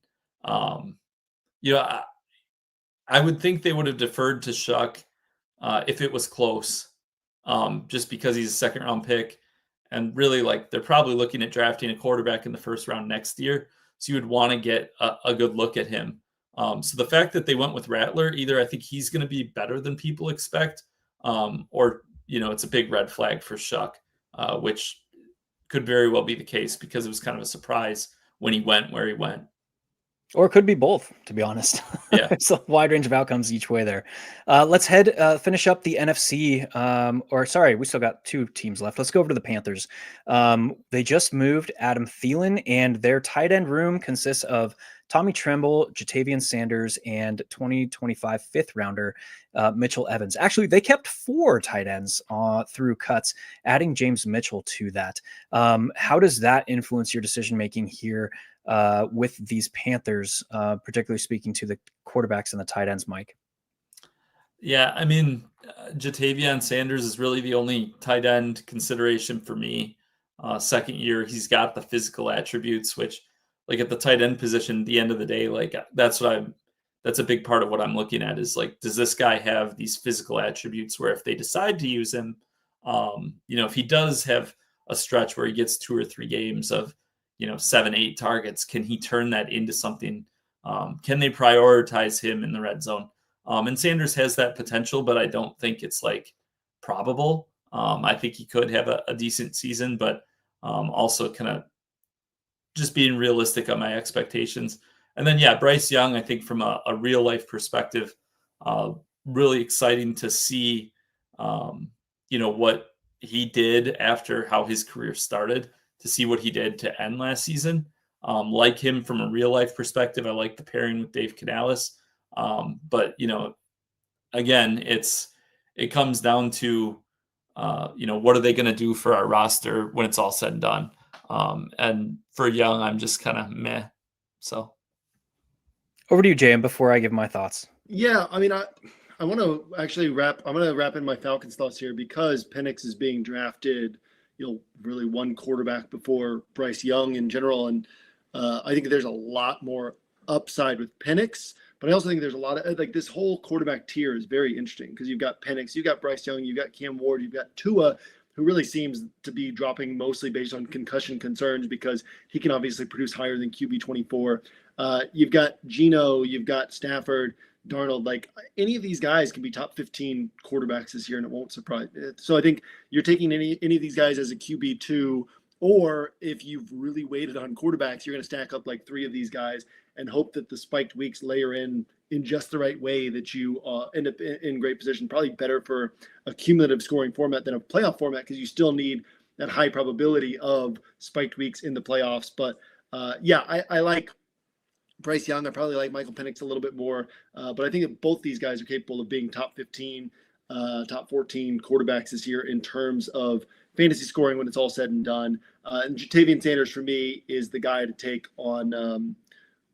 I would think they would have deferred to Shuck if it was close, just because he's a 2nd-round pick. And really, they're probably looking at drafting a quarterback in the 1st round next year. So you would want to get a good look at him. So the fact that they went with Rattler, either I think he's going to be better than people expect, or, it's a big red flag for Shuck, which could very well be the case because it was kind of a surprise when he went where he went. Or it could be both, to be honest. Yeah. It's a wide range of outcomes each way there. Let's finish up the NFC. We still got 2 teams left. Let's go over to the Panthers. They just moved Adam Thielen, and their tight end room consists of Tommy Tremble, Jatavian Sanders, and 2025 5th rounder Mitchell Evans. Actually, they kept 4 tight ends through cuts, adding James Mitchell to that. How does that influence your decision-making here with these Panthers, particularly speaking to the quarterbacks and the tight ends, Mike? Yeah, I mean, Jatavian Sanders is really the only tight end consideration for me. 2nd year, he's got the physical attributes, which, at the tight end position, at the end of the day, that's what I'm that's a big part of what I'm looking at is like, does this guy have these physical attributes where if they decide to use him, if he does have a stretch where he gets 2 or 3 games of, 7, 8 targets, can he turn that into something? Can they prioritize him in the red zone? And Sanders has that potential, but I don't think it's like probable. I think he could have a decent season, but also kind of just being realistic on my expectations. And then, Bryce Young, I think from a real life perspective, really exciting to see, what he did after how his career started, to see what he did to end last season. Like him from a real life perspective, I like the pairing with Dave Canales. But, again, it comes down to, what are they going to do for our roster when it's all said and done? And for Young, I'm just kind of meh. So over to you, JM, before I give my thoughts. Yeah, I mean, I want to actually I'm going to wrap in my Falcons thoughts here because Penix is being drafted, really one quarterback before Bryce Young in general. And I think there's a lot more upside with Penix, but I also think there's a lot of like this whole quarterback tier is very interesting because you've got Penix, you've got Bryce Young, you've got Cam Ward, you've got Tua, who really seems to be dropping mostly based on concussion concerns because he can obviously produce higher than QB 24. You've got Geno, you've got Stafford, Darnold. Like any of these guys can be top 15 quarterbacks this year, and it won't surprise me. So I think you're taking any of these guys as a QB2, or if you've really waited on quarterbacks, you're going to stack up like 3 of these guys and hope that the spiked weeks layer in just the right way that you end up in great position. Probably better for a cumulative scoring format than a playoff format because you still need that high probability of spiked weeks in the playoffs. But I like Bryce Young. I probably like Michael Penix a little bit more. But I think that both these guys are capable of being top 15, top 14 quarterbacks this year in terms of fantasy scoring when it's all said and done. And Jatavian Sanders for me is the guy to take on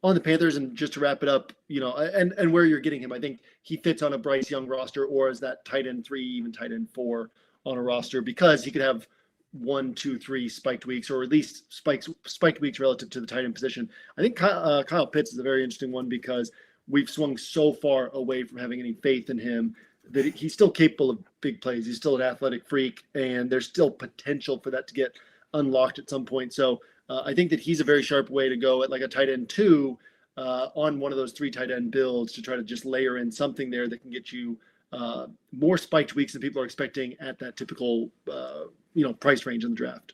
the Panthers. And just to wrap it up, and where you're getting him, I think he fits on a Bryce Young roster or as that tight end 3, even tight end 4 on a roster because he could have 1, 2, 3 spiked weeks, or at least spiked weeks relative to the tight end position. I think Kyle Pitts is a very interesting one because we've swung so far away from having any faith in him that he's still capable of big plays. He's still an athletic freak, and there's still potential for that to get unlocked at some point. So I think that he's a very sharp way to go at like a tight end 2 on one of those 3 tight end builds to try to just layer in something there that can get you more spiked weeks than people are expecting at that typical price range in the draft.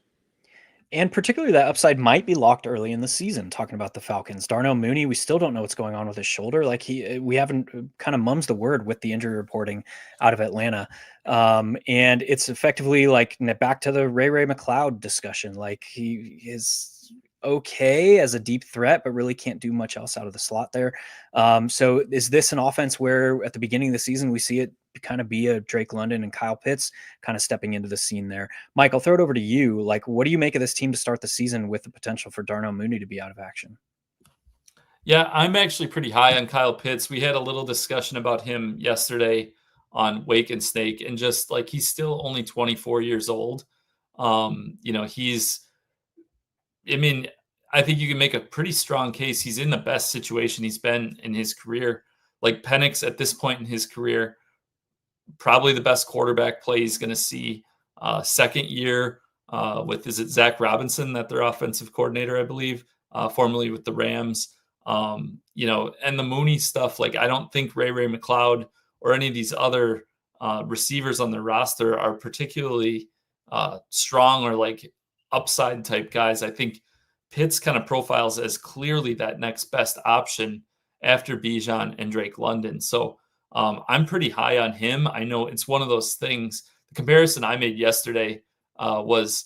And particularly that upside might be locked early in the season. Talking about the Falcons, Darnell Mooney, we still don't know what's going on with his shoulder. Like we haven't kind of mum's the word with the injury reporting out of Atlanta. And it's effectively like back to the Ray McLeod discussion. Like he is okay as a deep threat, but really can't do much else out of the slot there. So is this an offense where at the beginning of the season, we see it kind of be a Drake London and Kyle Pitts kind of stepping into the scene there? Mike, I'll throw it over to you. Like, what do you make of this team to start the season with the potential for Darnell Mooney to be out of action? Yeah, I'm actually pretty high on Kyle Pitts. We had a little discussion about him yesterday on Wake and Snake, and just like he's still only 24 years old. I think you can make a pretty strong case. He's in the best situation he's been in his career. Like Penix at this point in his career, probably the best quarterback play he's going to see. Second year with, is it Zach Robinson, that their offensive coordinator, I believe, formerly with the Rams. And the Mooney stuff, like I don't think Ray McLeod or any of these other receivers on their roster are particularly strong or like upside type guys. I think Pitts kind of profiles as clearly that next best option after Bijan and Drake London. So I'm pretty high on him. I know it's one of those things. The comparison I made yesterday was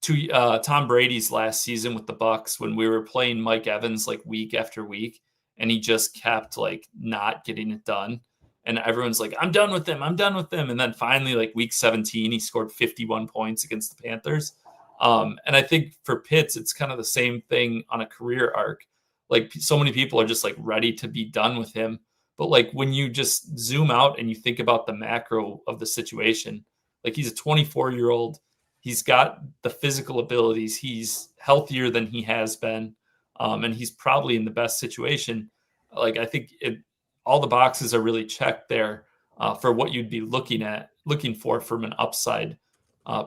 to Tom Brady's last season with the Bucs when we were playing Mike Evans like week after week, and he just kept like not getting it done. And everyone's like, I'm done with him. And then finally, like week 17, he scored 51 points against the Panthers. And I think for Pitts, it's kind of the same thing on a career arc. Like so many people are just like ready to be done with him. But like when you just zoom out and you think about the macro of the situation, like he's a 24-year-old, he's got the physical abilities, he's healthier than he has been, and he's probably in the best situation. Like I think all the boxes are really checked there for what you'd be looking for from an upside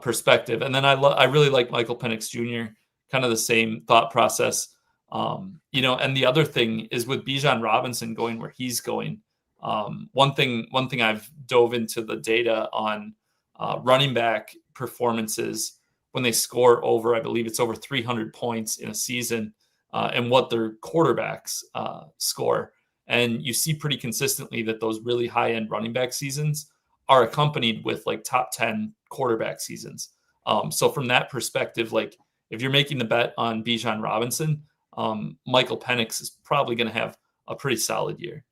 perspective. And then I really like Michael Penix Jr., kind of the same thought process. And the other thing is with Bijan Robinson going where he's going. One thing I've dove into the data on running back performances when they score over, I believe it's over 300 points in a season, and what their quarterbacks score. And you see pretty consistently that those really high-end running back seasons are accompanied with like top 10 quarterback seasons. So from that perspective, like if you're making the bet on Bijan Robinson, Michael Penix is probably going to have a pretty solid year.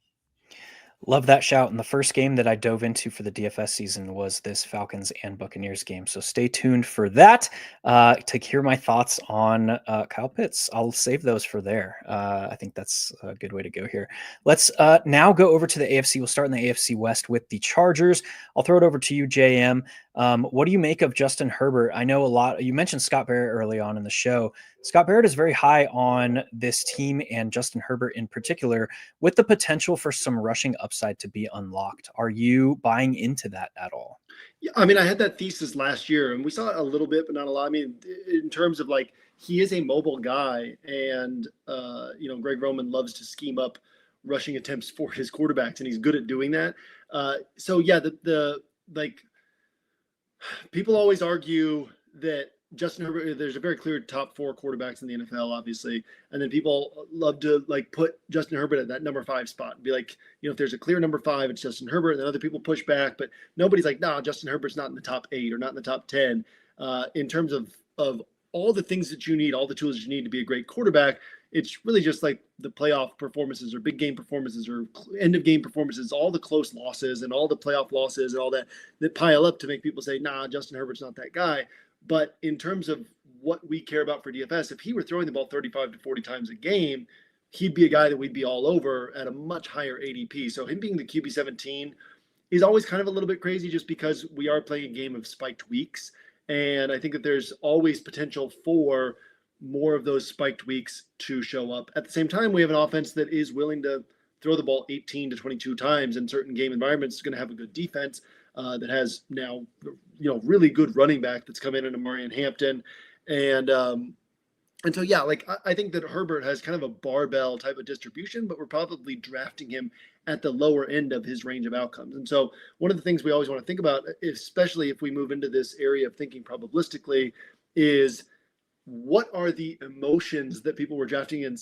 Love that shout. And the first game that I dove into for the DFS season was this Falcons and Buccaneers game. So stay tuned for that to hear my thoughts on Kyle Pitts. I'll save those for there. I think that's a good way to go here. Let's now go over to the AFC. We'll start in the AFC West with the Chargers. I'll throw it over to you, JM. What do you make of Justin Herbert? I know a lot. You mentioned Scott Barrett early on in the show. Scott Barrett is very high on this team and Justin Herbert in particular, with the potential for some rushing upside to be unlocked. Are you buying into that at all? Yeah, I mean, I had that thesis last year, and we saw it a little bit, but not a lot. I mean, in terms of like, he is a mobile guy, and Greg Roman loves to scheme up rushing attempts for his quarterbacks, and he's good at doing that. So yeah, people always argue that Justin Herbert, there's a very clear top 4 quarterbacks in the NFL, obviously. And then people love to like put Justin Herbert at that number 5 spot and be like, if there's a clear number 5, it's Justin Herbert. And then other people push back, but nobody's like, nah, Justin Herbert's not in the top 8 or not in the top 10. In terms of all the things that you need, all the tools that you need to be a great quarterback, it's really just like the playoff performances or big game performances or end of game performances, all the close losses and all the playoff losses and all that pile up to make people say, nah, Justin Herbert's not that guy. But in terms of what we care about for DFS, if he were throwing the ball 35 to 40 times a game, he'd be a guy that we'd be all over at a much higher ADP. So him being the QB 17 is always kind of a little bit crazy just because we are playing a game of spiked weeks. And I think that there's always potential for more of those spiked weeks to show up. At the same time, we have an offense that is willing to throw the ball 18 to 22 times in certain game environments. It's going to have a good defense that has now, really good running back that's come in Marion Hampton. And so, yeah, like I think that Herbert has kind of a barbell type of distribution, but we're probably drafting him at the lower end of his range of outcomes. And so one of the things we always want to think about, especially if we move into this area of thinking probabilistically, is what are the emotions that people were drafting in,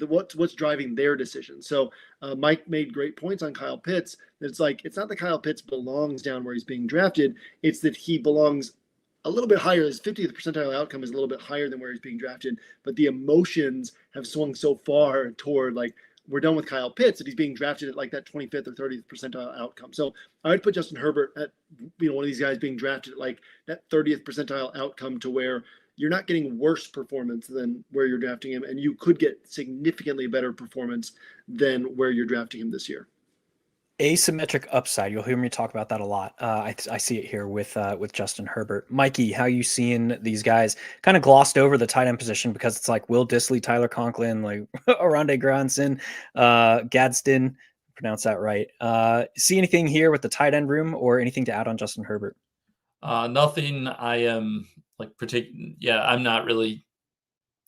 what's driving their decisions. So Mike made great points on Kyle Pitts. It's like, it's not that Kyle Pitts belongs down where he's being drafted. It's that he belongs a little bit higher. His 50th percentile outcome is a little bit higher than where he's being drafted, but the emotions have swung so far toward like, we're done with Kyle Pitts that he's being drafted at like that 25th or 30th percentile outcome. So I would put Justin Herbert at, one of these guys being drafted at like that 30th percentile outcome to where you're not getting worse performance than where you're drafting him, and you could get significantly better performance than where you're drafting him this year. Asymmetric upside. You'll hear me talk about that a lot. I see it here with Justin Herbert. Mikey, how you seeing these guys? Kind of glossed over the tight end position because it's like Will Dissly, Tyler Conklin, like Aronde Granson, Gadsden, pronounce that right. See anything here with the tight end room or anything to add on Justin Herbert? Nothing. I am I'm not really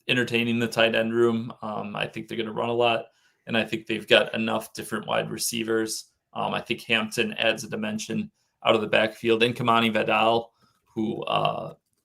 entertaining the tight end room. I think they're going to run a lot, and I think they've got enough different wide receivers. I think Hampton adds a dimension out of the backfield, and Kamani Vidal, who,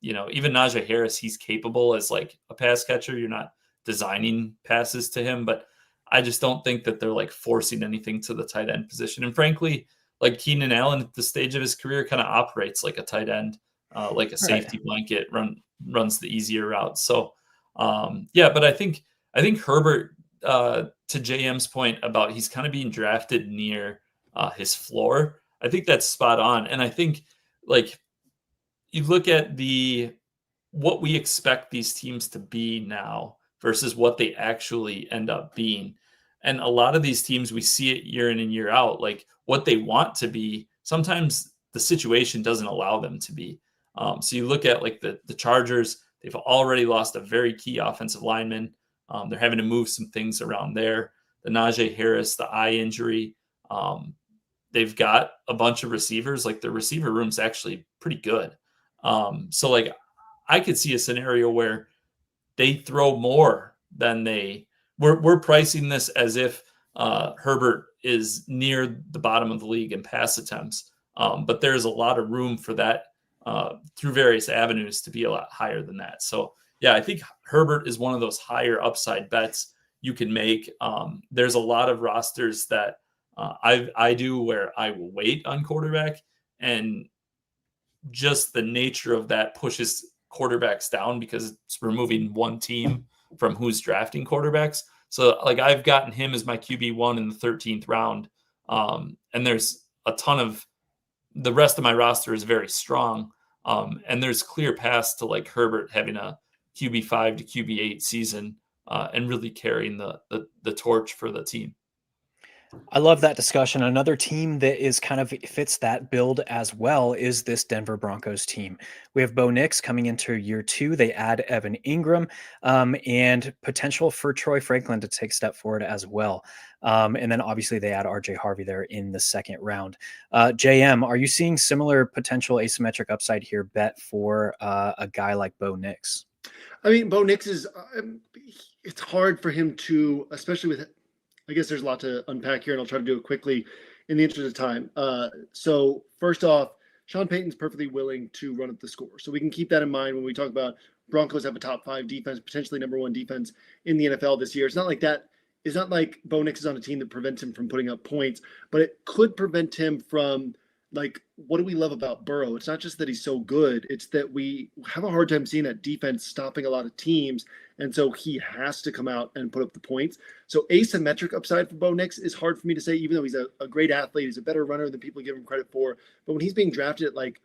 even Najee Harris, he's capable as like a pass catcher. You're not designing passes to him, but I just don't think that they're like forcing anything to the tight end position. And frankly, like Keenan Allen at the stage of his career kind of operates like a tight end. Like a safety blanket, runs the easier route. So, but I think Herbert, to JM's point about he's kind of being drafted near his floor, I think that's spot on. And I think like you look at what we expect these teams to be now versus what they actually end up being. And a lot of these teams, we see it year in and year out, like what they want to be. Sometimes the situation doesn't allow them to be. So you look at like the Chargers, they've already lost a very key offensive lineman. They're having to move some things around there. The Najee Harris, the eye injury, They've got a bunch of receivers. Like, their receiver room's actually pretty good. So like, I could see a scenario where they throw more than we're pricing this as if Herbert is near the bottom of the league in pass attempts. But there's a lot of room for that through various avenues to be a lot higher than that. So yeah, I think Herbert is one of those higher upside bets you can make. There's a lot of rosters that I do where I will wait on quarterback, and just the nature of that pushes quarterbacks down because it's removing one team from who's drafting quarterbacks. So like, I've gotten him as my QB1 in the 13th round. And there's a ton of the rest of my roster is very strong. And there's clear paths to like Herbert having a QB5 to QB8 season and really carrying the torch for the team. I love that discussion. Another team that is kind of fits that build as well is this Denver Broncos team. We have Bo Nix coming into year 2. They add Evan Ingram and potential for Troy Franklin to take a step forward as well. And then obviously they add RJ Harvey there in the second round. JM, are you seeing similar potential asymmetric upside here bet for a guy like Bo Nix? I mean, Bo Nix is, it's hard for him to, especially with, I guess there's a lot to unpack here, and I'll try to do it quickly in the interest of time. So first off, Sean Payton's perfectly willing to run up the score. So we can keep that in mind when we talk about Broncos have a top 5 defense, potentially number 1 defense in the NFL this year. It's not like that. It's not like Bo Nix is on a team that prevents him from putting up points, but it could prevent him from, like, what do we love about Burrow? It's not just that he's so good. It's that we have a hard time seeing that defense stopping a lot of teams. And so he has to come out and put up the points. So asymmetric upside for Bo Nix is hard for me to say, even though he's a great athlete. He's a better runner than people give him credit for. But when he's being drafted at like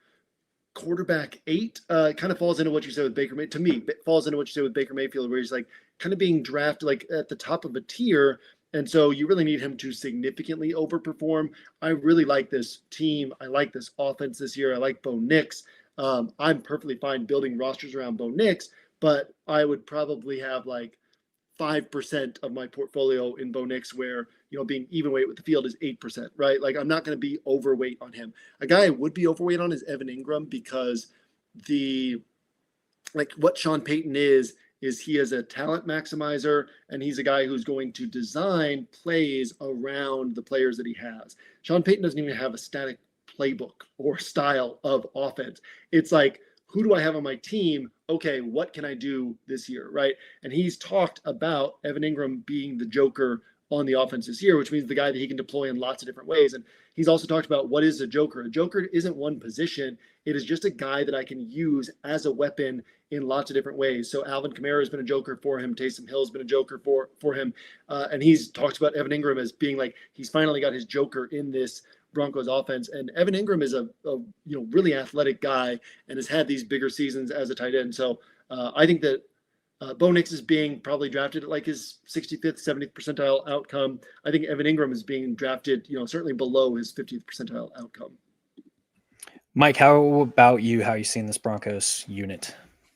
quarterback 8, kind of falls into what you said with Baker Mayfield. To me, it falls into what you said with Baker Mayfield, where he's like kind of being drafted like at the top of a tier. And so you really need him to significantly overperform. I really like this team. I like this offense this year. I like Bo Nix. I'm perfectly fine building rosters around Bo Nix, but I would probably have like 5% of my portfolio in Bo Nix where, you know, being even weight with the field is 8%, right? Like, I'm not going to be overweight on him. A guy I would be overweight on is Evan Ingram, because what Sean Payton is he is a talent maximizer, and he's a guy who's going to design plays around the players that he has. Sean Payton doesn't even have a static playbook or style of offense. It's like, who do I have on my team? Okay, what can I do this year, right? And he's talked about Evan Ingram being the joker on the offense this year, which means the guy that he can deploy in lots of different ways. And he's also talked about what is a joker. A joker isn't one position. It is just a guy that I can use as a weapon in lots of different ways. So Alvin Kamara has been a joker for him. Taysom Hill has been a joker for him. And he's talked about Evan Ingram as being like, he's finally got his joker in this Broncos offense. And Evan Ingram is a really athletic guy and has had these bigger seasons as a tight end. So I think that Bo Nix is being probably drafted at like his 65th, 70th percentile outcome. I think Evan Ingram is being drafted, certainly below his 50th percentile outcome. Mike, how about you? How are you seeing this Broncos unit?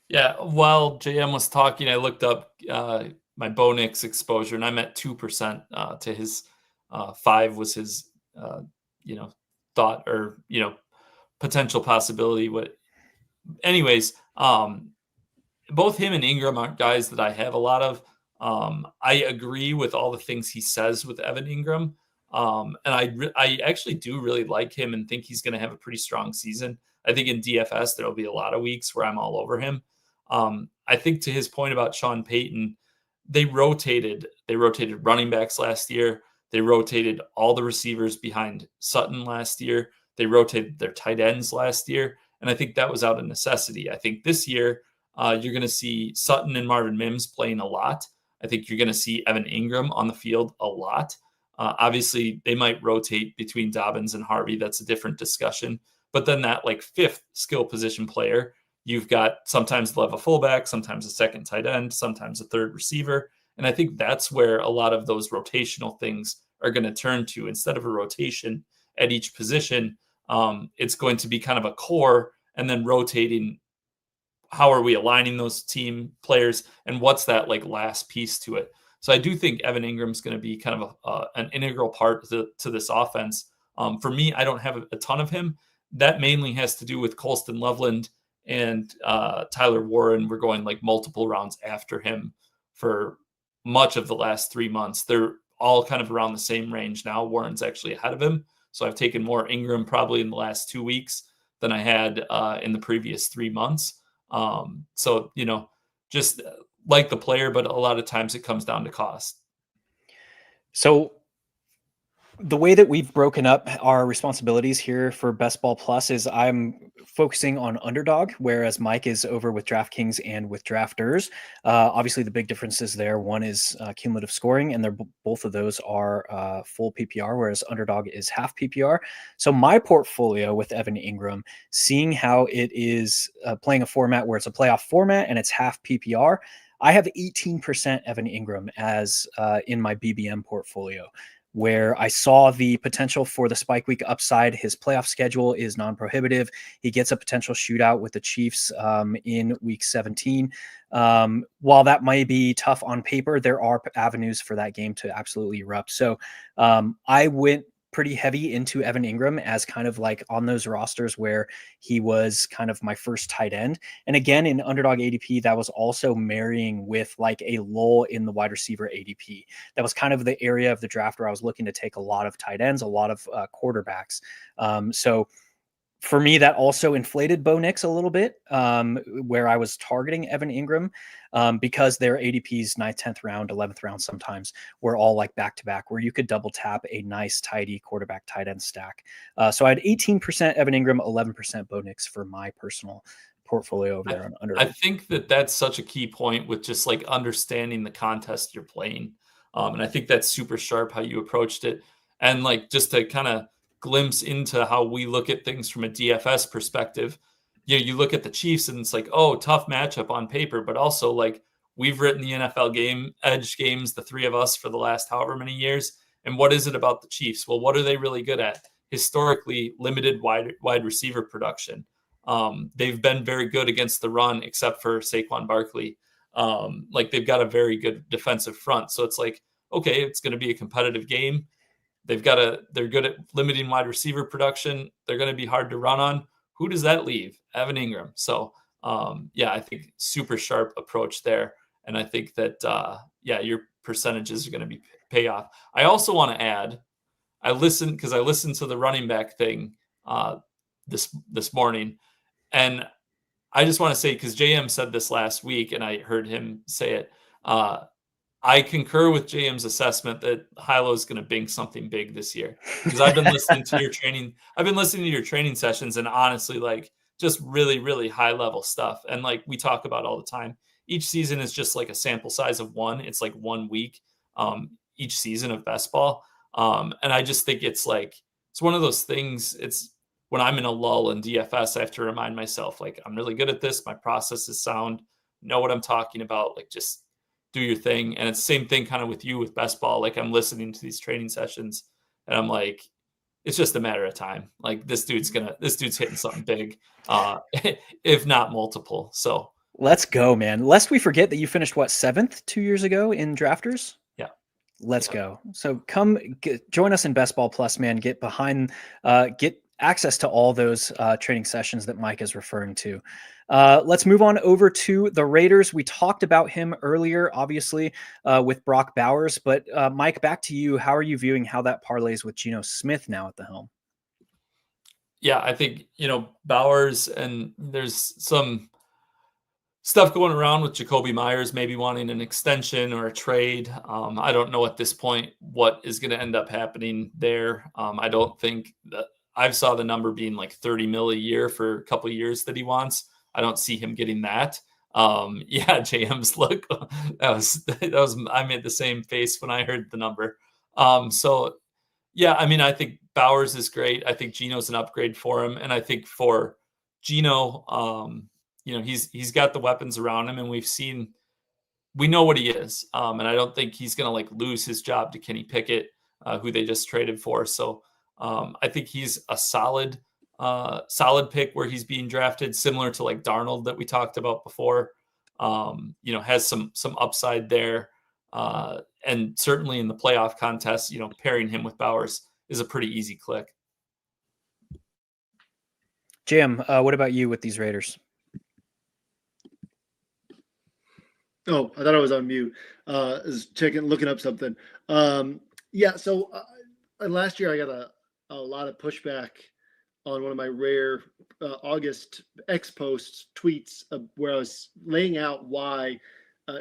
Yeah, while JM was talking, I looked up my Bo Nix exposure, and I'm at 2% to his 5 was his thought or potential possibility. Anyways, both him and Ingram aren't guys that I have a lot of. I agree with all the things he says with Evan Ingram. And I actually do really like him and think he's going to have a pretty strong season. I think in DFS, there'll be a lot of weeks where I'm all over him. I think to his point about Sean Payton, they rotated running backs last year. They rotated all the receivers behind Sutton last year. They rotated their tight ends last year. And I think that was out of necessity. I think this year, you're going to see Sutton and Marvin Mims playing a lot. I think you're going to see Evan Ingram on the field a lot. Obviously, they might rotate between Dobbins and Harvey. That's a different discussion. But then that like 5th skill position player, you've got sometimes they'll have a fullback, sometimes a second tight end, sometimes a 3rd receiver. And I think that's where a lot of those rotational things are going to turn to. Instead of a rotation at each position, it's going to be kind of a core and then rotating. How are we aligning those team players, and what's that like last piece to it? So I do think Evan Ingram's going to be kind of an integral part to this offense. For me, I don't have a ton of him. That mainly has to do with Colston Loveland and Tyler Warren. We're going like multiple rounds after him for much of the last 3 months. They're all kind of around the same range now. Warren's actually ahead of him. So I've taken more Ingram probably in the last 2 weeks than I had in the previous 3 months. So, just like the player, but a lot of times it comes down to cost. So the way that we've broken up our responsibilities here for Best Ball Plus is I'm focusing on Underdog, whereas Mike is over with DraftKings and with Drafters. Obviously, the big differences there. One is cumulative scoring, and both of those are full PPR, whereas Underdog is half PPR. So my portfolio with Evan Ingram, seeing how it is playing a format where it's a playoff format and it's half PPR, I have 18% Evan Ingram as in my BBM portfolio, where I saw the potential for the spike week upside. His playoff schedule is non-prohibitive. He gets a potential shootout with the Chiefs in week 17. While that might be tough on paper, there are avenues for that game to absolutely erupt. So I went pretty heavy into Evan Ingram as kind of like on those rosters where he was kind of my first tight end. And again, in Underdog ADP, that was also marrying with like a lull in the wide receiver ADP. That was kind of the area of the draft where I was looking to take a lot of tight ends, a lot of quarterbacks. So for me, that also inflated Bo Nix a little bit, where I was targeting Evan Ingram because their ADPs 9th, 10th round, 11th round sometimes were all like back-to-back, where you could double tap a nice, tidy quarterback tight end stack. So I had 18% Evan Ingram, 11% Bo Nix for my personal portfolio over there on under. I think that's such a key point with just like understanding the contest you're playing. And I think that's super sharp how you approached it. And like just to kind of glimpse into how we look at things from a DFS perspective. You look at the Chiefs and it's like, oh, tough matchup on paper, but also like we've written the NFL edge games, the three of us, for the last however many years. And what is it about the Chiefs? Well, what are they really good at? Historically, limited wide receiver production. They've been very good against the run, except for Saquon Barkley. Like they've got a very good defensive front. So it's like, okay, it's going to be a competitive game. They're good at limiting wide receiver production. They're going to be hard to run on. Who does that leave? Evan Ingram. So, I think super sharp approach there. And I think that, your percentages are going to be pay off. I also want to add, I listened to the running back thing this morning. And I just want to say, because JM said this last week and I heard him say it, I concur with JM's assessment that Hilow is going to bing something big this year, because I've been listening to your training. I've been listening to your training sessions, and honestly, like just really, really high level stuff. And like we talk about all the time, each season is just like a sample size of one. It's like 1 week each season of best ball. And I just think it's one of those things. It's when I'm in a lull in DFS, I have to remind myself, like, I'm really good at this. My process is sound. Know what I'm talking about. Like, just do your thing. And it's the same thing kind of with you with best ball. Like I'm listening to these training sessions and I'm like, it's just a matter of time. Like this dude's hitting something big, if not multiple. So let's go, man. Lest we forget that you finished 7th 2 years ago in Drafters. Yeah. Let's go. So come join us in Best Ball Plus, man. Get access to all those training sessions that Mike is referring to. Let's move on over to the Raiders. We talked about him earlier, obviously, with Brock Bowers. But Mike, back to you. How are you viewing how that parlays with Geno Smith now at the helm? Yeah, I think, Bowers, and there's some stuff going around with Jacoby Myers maybe wanting an extension or a trade. I don't know at this point what is going to end up happening there. I don't think that I've saw the number being like 30 mil a year for a couple of years that he wants. I don't see him getting that. JM's look, that was, I made the same face when I heard the number. I think Bowers is great. I think Geno's an upgrade for him. And I think for Geno, he's got the weapons around him, and we know what he is. And I don't think he's going to lose his job to Kenny Pickett, who they just traded for. So I think he's a solid pick where he's being drafted, similar to like Darnold that we talked about before. Has some upside there. And certainly in the playoff contest, pairing him with Bowers is a pretty easy click. Jim, what about you with these Raiders? Oh, I thought I was on mute. Is looking up something. Yeah. So last year I got a lot of pushback on one of my rare August X posts tweets where I was laying out why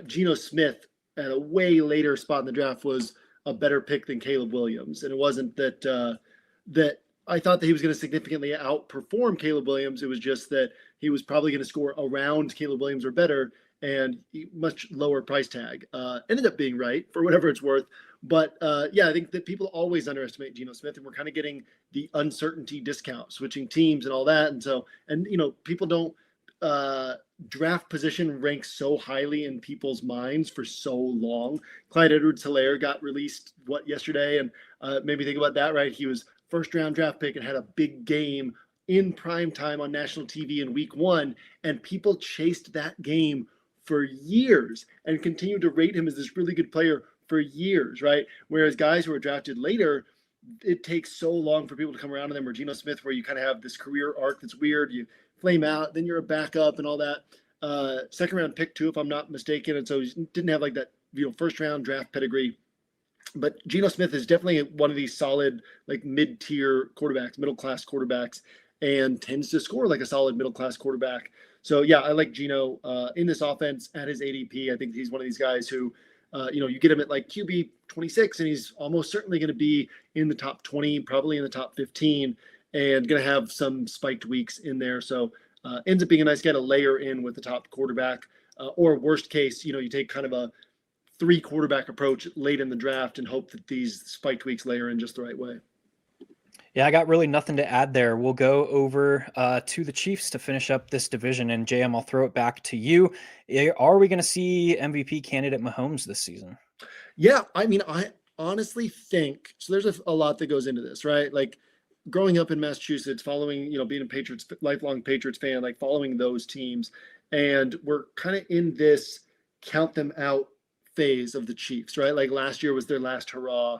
Geno Smith at a way later spot in the draft was a better pick than Caleb Williams, and it wasn't that I thought that he was going to significantly outperform Caleb Williams. It was just that he was probably going to score around Caleb Williams or better, and much lower price tag. Ended up being right for whatever it's worth. But yeah, I think that people always underestimate Geno Smith, and we're kind of getting the uncertainty discount, switching teams and all that. And people don't draft position ranks so highly in people's minds for so long. Clyde Edwards-Helaire got released yesterday, and made me think about that. Right, he was first round draft pick and had a big game in prime time on national TV in week 1, and people chased that game for years and continued to rate him as this really good player for years, right? Whereas guys who are drafted later, it takes so long for people to come around to them, or Geno Smith, where you kind of have this career arc that's weird. You flame out, then you're a backup and all that. Second round pick too, if I'm not mistaken. And so he didn't have like that, first round draft pedigree. But Geno Smith is definitely one of these solid, like mid-tier quarterbacks, middle-class quarterbacks, and tends to score like a solid middle-class quarterback. So yeah, I like Geno in this offense at his ADP. I think he's one of these guys who, you get him at like QB 26, and he's almost certainly going to be in the top 20, probably in the top 15, and going to have some spiked weeks in there. So ends up being a nice guy to layer in with the top quarterback, or worst case, you take kind of a 3 quarterback approach late in the draft and hope that these spiked weeks layer in just the right way. Yeah, I got really nothing to add there. We'll go over to the Chiefs to finish up this division. And JM, I'll throw it back to you. Are we going to see MVP candidate Mahomes this season? Yeah, I mean, I honestly think so. There's a lot that goes into this, right? Like growing up in Massachusetts, following, being a lifelong Patriots fan, like following those teams, and we're kind of in this count them out phase of the Chiefs, right? Like last year was their last hurrah.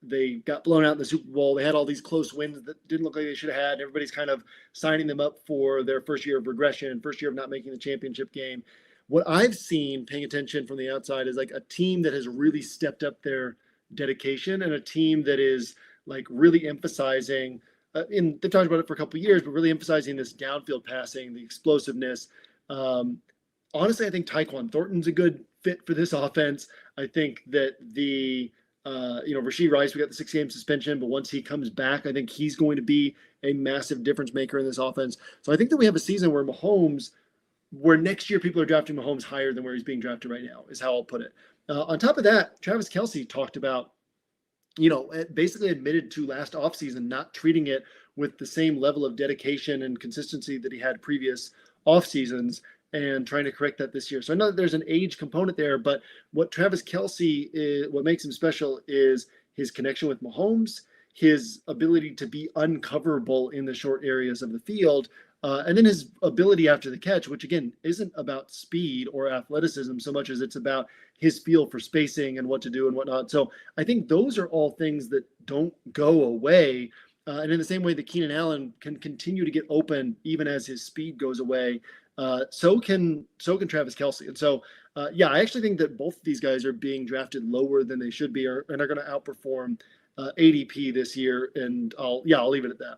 They got blown out in the Super Bowl. They had all these close wins that didn't look like they should have had. Everybody's kind of signing them up for their first year of regression, first year of not making the championship game. What I've seen, paying attention from the outside, is like a team that has really stepped up their dedication, and a team that is like really emphasizing, they've talked about it for a couple of years, but really emphasizing this downfield passing, the explosiveness. Honestly, I think Tyquan Thornton's a good fit for this offense. I think that Rashee Rice, we got the 6-game suspension, but once he comes back, I think he's going to be a massive difference maker in this offense. So I think that we have a season where next year people are drafting Mahomes higher than where he's being drafted right now, is how I'll put it. On top of that, Travis Kelce talked about, basically admitted to last offseason not treating it with the same level of dedication and consistency that he had previous off seasons, and trying to correct that this year. So I know that there's an age component there, but what Travis Kelce is, what makes him special is his connection with Mahomes, his ability to be uncoverable in the short areas of the field, and then his ability after the catch, which again isn't about speed or athleticism so much as it's about his feel for spacing and what to do and whatnot. So I think those are all things that don't go away. And in the same way that Keenan Allen can continue to get open even as his speed goes away, so can Travis Kelce. And so, yeah, I actually think that both of these guys are being drafted lower than they should be, and are going to outperform ADP this year. And I'll leave it at that.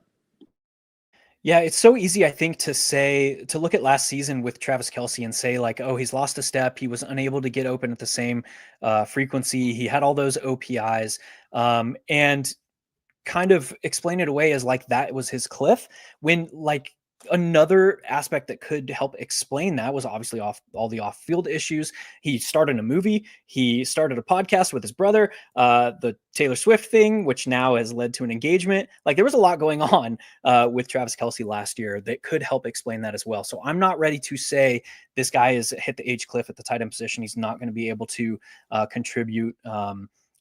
Yeah, it's so easy, I think, to look at last season with Travis Kelce and say like, oh, he's lost a step. He was unable to get open at the same frequency. He had all those OPIs, and kind of explain it away as like that was his cliff, when like another aspect that could help explain that was obviously all the off-field issues. He started a movie. He started a podcast with his brother, the Taylor Swift thing, which now has led to an engagement. Like there was a lot going on with Travis Kelce last year that could help explain that as well. So I'm not ready to say this guy has hit the age cliff at the tight end position. He's not going to be able to contribute.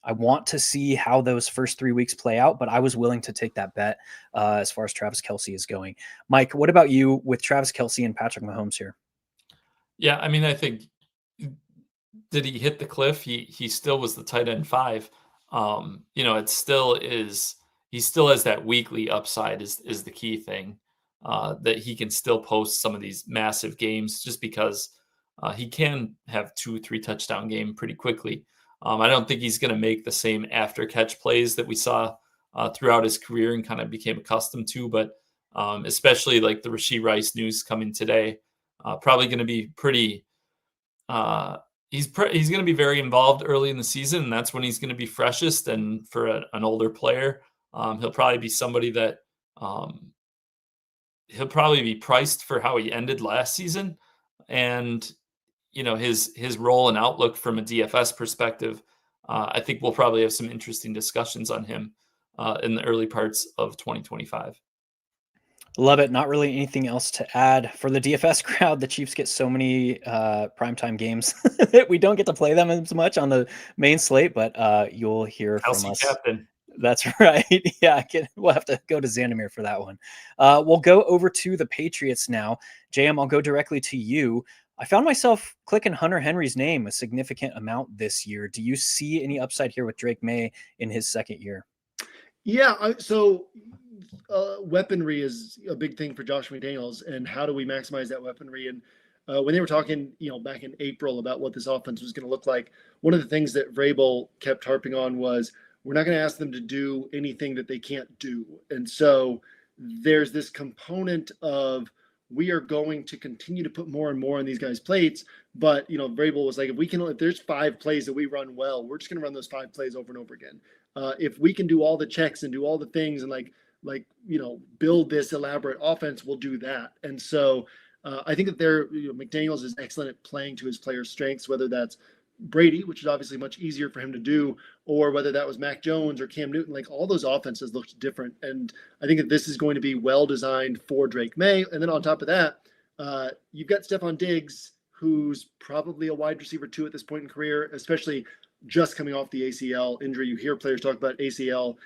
I want to see how those first 3 weeks play out, but I was willing to take that bet as far as Travis Kelce is going. Mike, what about you with Travis Kelce and Patrick Mahomes here? Yeah, I mean, I think did he hit the cliff? He still was the tight end 5. It still is. He still has that weekly upside is the key thing, that he can still post some of these massive games just because he can have 2-3 touchdown game pretty quickly. I don't think he's going to make the same after catch plays that we saw throughout his career and kind of became accustomed to, but especially like the Rashee Rice news coming today, probably going to be pretty. He's going to be very involved early in the season, and that's when he's going to be freshest. And for an older player, he'll probably be somebody that he'll probably be priced for how he ended last season, and his role and outlook from a DFS perspective. I think we'll probably have some interesting discussions on him in the early parts of 2025. Love it. Not really anything else to add. For the DFS crowd, the Chiefs get so many primetime games that we don't get to play them as much on the main slate, but you'll hear Kelsey from us. Captain. That's right. Yeah, we'll have to go to Zandermeer for that one. We'll go over to the Patriots now. JM, I'll go directly to you. I found myself clicking Hunter Henry's name a significant amount this year. Do you see any upside here with Drake May in his second year? Yeah, so weaponry is a big thing for Josh McDaniels, and how do we maximize that weaponry? And when they were talking, back in April about what this offense was going to look like, one of the things that Vrabel kept harping on was we're not going to ask them to do anything that they can't do. And so there's this component of we are going to continue to put more and more on these guys' plates. But, Vrabel was like, if there's 5 plays that we run well, we're just going to run those 5 plays over and over again. If we can do all the checks and do all the things and build this elaborate offense, we'll do that. And so I think that McDaniels is excellent at playing to his players' strengths, whether that's Brady, which is obviously much easier for him to do, or whether that was Mac Jones or Cam Newton. Like, all those offenses looked different. And I think that this is going to be well designed for Drake May. And then on top of that, you've got Stephon Diggs, who's probably a wide receiver 2 at this point in career, especially just coming off the ACL injury. You hear players talk about ACL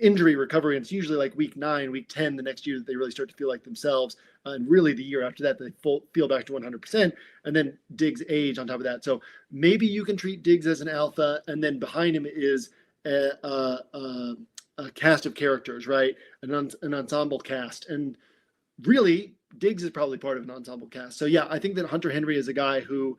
injury recovery, and it's usually like week 9, week 10 the next year that they really start to feel like themselves, and really the year after that they feel back to 100%, and then Diggs' age on top of that. So maybe you can treat Diggs as an alpha, and then behind him is a cast of characters, right? An ensemble cast, and really Diggs is probably part of an ensemble cast. So yeah, I think that Hunter Henry is a guy who,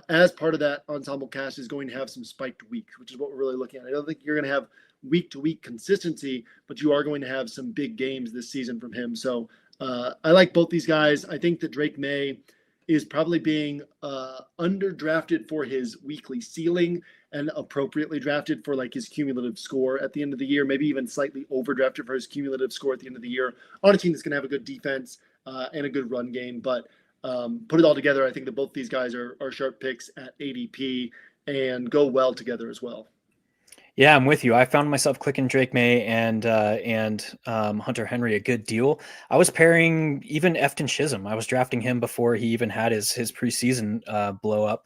as part of that ensemble cast, is going to have some spiked weeks, which is what we're really looking at. I don't think you're going to have week-to-week consistency, but you are going to have some big games this season from him. So I like both these guys. I think that Drake May is probably being underdrafted for his weekly ceiling and appropriately drafted for like his cumulative score at the end of the year, maybe even slightly overdrafted for his cumulative score at the end of the year on a team that's going to have a good defense and a good run game. But put it all together, I think that both these guys are sharp picks at ADP and go well together as well. Yeah, I'm with you. I found myself clicking Drake May and Hunter Henry a good deal. I was pairing even Efton Chisholm. I was drafting him before he even had his preseason blow up.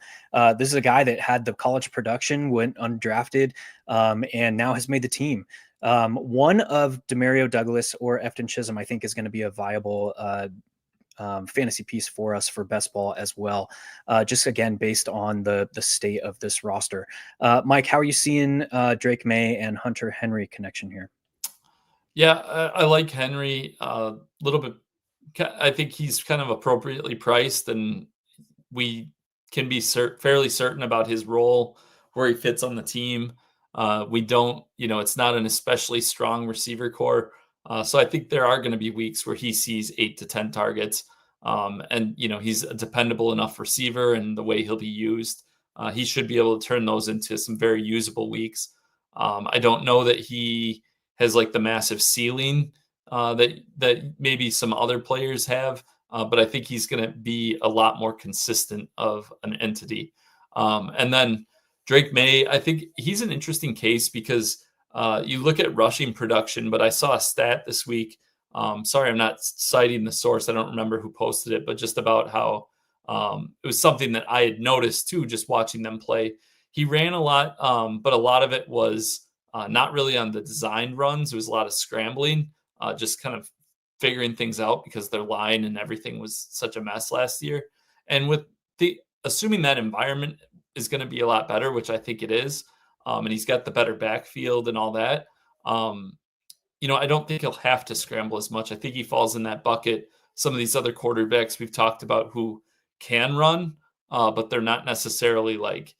This is a guy that had the college production, went undrafted, and now has made the team. One of Demario Douglas or Efton Chisholm, I think, is going to be a viable fantasy piece for us for best ball as well. Just again, based on the state of this roster. Mike, how are you seeing Drake May and Hunter Henry connection here? Yeah, I like Henry a little bit. I think he's kind of appropriately priced, and we can be fairly certain about his role, where he fits on the team. We don't, it's not an especially strong receiver core. So I think there are going to be weeks where he sees 8 to 10 targets. And, he's a dependable enough receiver, and the way he'll be used, he should be able to turn those into some very usable weeks. I don't know that he has like the massive ceiling that maybe some other players have, but I think he's going to be a lot more consistent of an entity. And then Drake May, I think he's an interesting case because you look at rushing production, but I saw a stat this week. Sorry, I'm not citing the source. I don't remember who posted it, but just about how it was something that I had noticed too, just watching them play. He ran a lot, but a lot of it was not really on the designed runs. It was a lot of scrambling, just kind of figuring things out because their line and everything was such a mess last year. And with assuming that environment is going to be a lot better, which I think it is. And he's got the better backfield and all that. I don't think he'll have to scramble as much. I think he falls in that bucket. Some of these other quarterbacks we've talked about who can run, but they're not necessarily like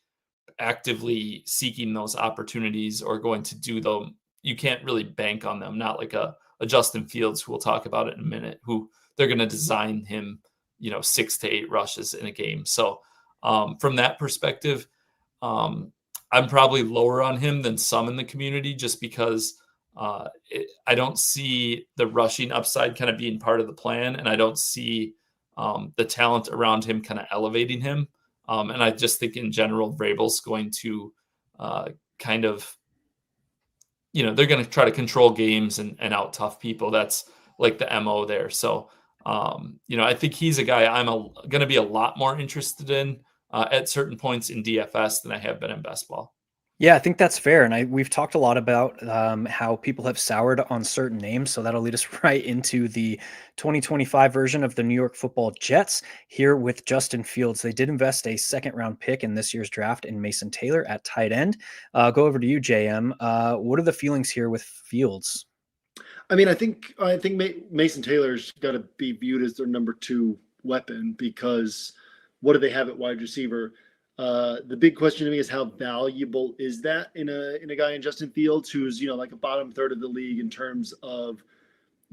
actively seeking those opportunities or going to do them. You can't really bank on them. Not like a Justin Fields, who we'll talk about it in a minute, who they're going to design him, 6 to 8 rushes in a game. So from that perspective, I'm probably lower on him than some in the community, just because I don't see the rushing upside kind of being part of the plan, and I don't see the talent around him kind of elevating him. And I just think in general, Vrabel's going to kind of, they're going to try to control games and out tough people. That's like the MO there. So, I think he's a guy I'm going to be a lot more interested in at certain points in DFS than I have been in best ball. Yeah, I think that's fair. And we've talked a lot about how people have soured on certain names. So that'll lead us right into the 2025 version of the New York Football Jets here with Justin Fields. They did invest a second-round pick in this year's draft in Mason Taylor at tight end. Go over to you, JM. What are the feelings here with Fields? I mean, I think Mason Taylor's got to be viewed as their number 2 weapon, because what do they have at wide receiver? The big question to me is, how valuable is that in a guy in Justin Fields, who's, like a bottom third of the league in terms of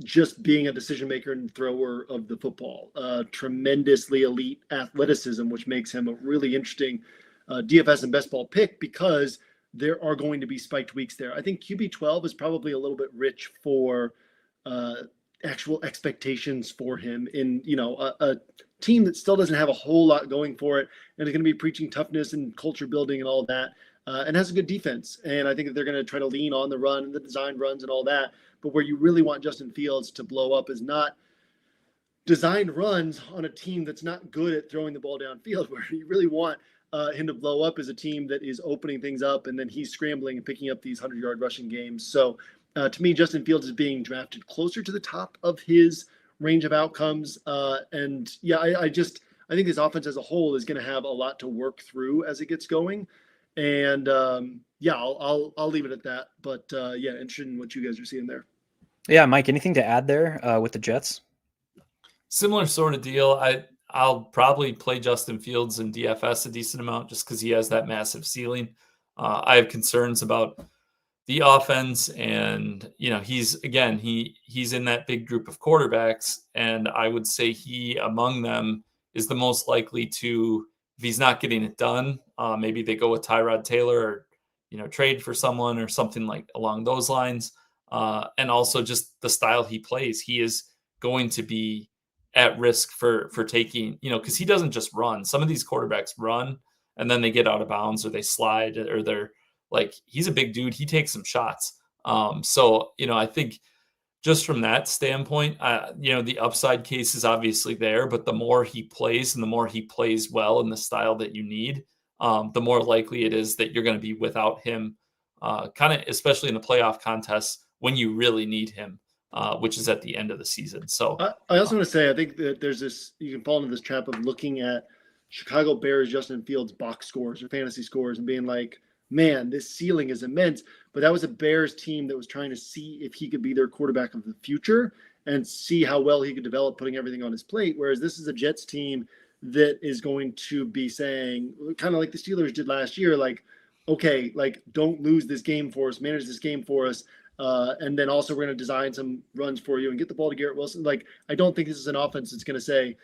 just being a decision maker and thrower of the football, tremendously elite athleticism, which makes him a really interesting DFS and best ball pick, because there are going to be spiked weeks there. I think QB12 is probably a little bit rich for actual expectations for him in, a team that still doesn't have a whole lot going for it, and is going to be preaching toughness and culture building and all that, and has a good defense. And I think that they're going to try to lean on the run and the designed runs and all that. But where you really want Justin Fields to blow up is not designed runs on a team that's not good at throwing the ball downfield. Where you really want him to blow up is a team that is opening things up, and then he's scrambling and picking up these 100-yard rushing games. So to me, Justin Fields is being drafted closer to the top of his range of outcomes. And yeah, I think this offense as a whole is going to have a lot to work through as it gets going. And I'll leave it at that. But interested in what you guys are seeing there. Yeah, Mike, anything to add there with the Jets? Similar sort of deal. I'll probably play Justin Fields in DFS a decent amount, just because he has that massive ceiling. I have concerns about the offense, and he's in that big group of quarterbacks, and I would say he among them is the most likely to, if he's not getting it done, maybe they go with Tyrod Taylor, or trade for someone or something like along those lines. And also just the style he plays, he is going to be at risk for taking, because he doesn't just run. Some of these quarterbacks run and then they get out of bounds, or they slide, or they're like, he's a big dude. He takes some shots. So, I think just from that standpoint, the upside case is obviously there, but the more he plays and the more he plays well in the style that you need, the more likely it is that you're going to be without him, kind of, especially in the playoff contests when you really need him, which is at the end of the season. So I also want to say, I think that there's this, you can fall into this trap of looking at Chicago Bears Justin Fields box scores or fantasy scores and being like, man, this ceiling is immense. But that was a Bears team that was trying to see if he could be their quarterback of the future and see how well he could develop putting everything on his plate. Whereas this is a Jets team that is going to be saying, kind of like the Steelers did last year, like, okay, like, don't lose this game for us, manage this game for us. And then also we're going to design some runs for you and get the ball to Garrett Wilson. Like, I don't think this is an offense that's going to say,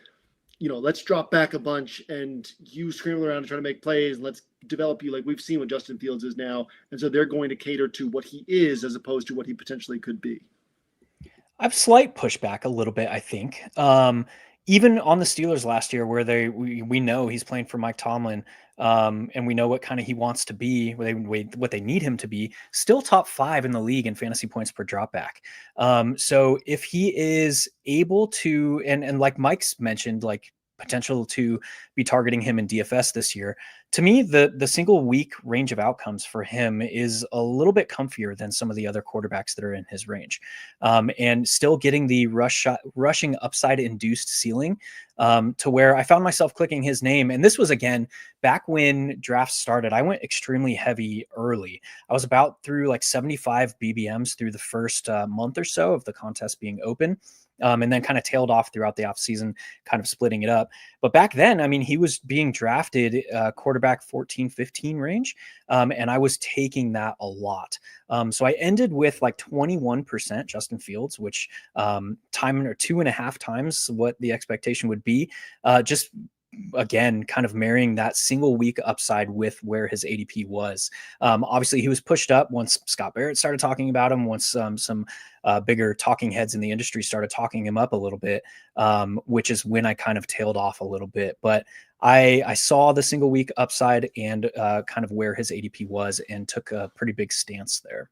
let's drop back a bunch and you scramble around and try to make plays, and let's develop you like we've seen what Justin Fields is now. And so they're going to cater to what he is as opposed to what he potentially could be. I have slight pushback a little bit, I think. Even on the Steelers last year, where we know he's playing for Mike Tomlin, and we know what kind of he wants to be, what they need him to be, still top 5 in the league in fantasy points per dropback. So if he is able to, and like Mike's mentioned, like potential to be targeting him in DFS this year. To me, the single week range of outcomes for him is a little bit comfier than some of the other quarterbacks that are in his range, and still getting the rushing upside induced ceiling, to where I found myself clicking his name. And this was, again, back when drafts started. I went extremely heavy early. I was about through like 75 BBMs through the first month or so of the contest being open. And then kind of tailed off throughout the offseason, kind of splitting it up. But back then, I mean, he was being drafted quarterback 14, 15 range. And I was taking that a lot. So I ended with like 21% Justin Fields, which time or 2.5 times what the expectation would be. Just again, kind of marrying that single week upside with where his ADP was. Obviously, he was pushed up once Scott Barrett started talking about him, once some bigger talking heads in the industry started talking him up a little bit, which is when I kind of tailed off a little bit. But I saw the single week upside and kind of where his ADP was and took a pretty big stance there.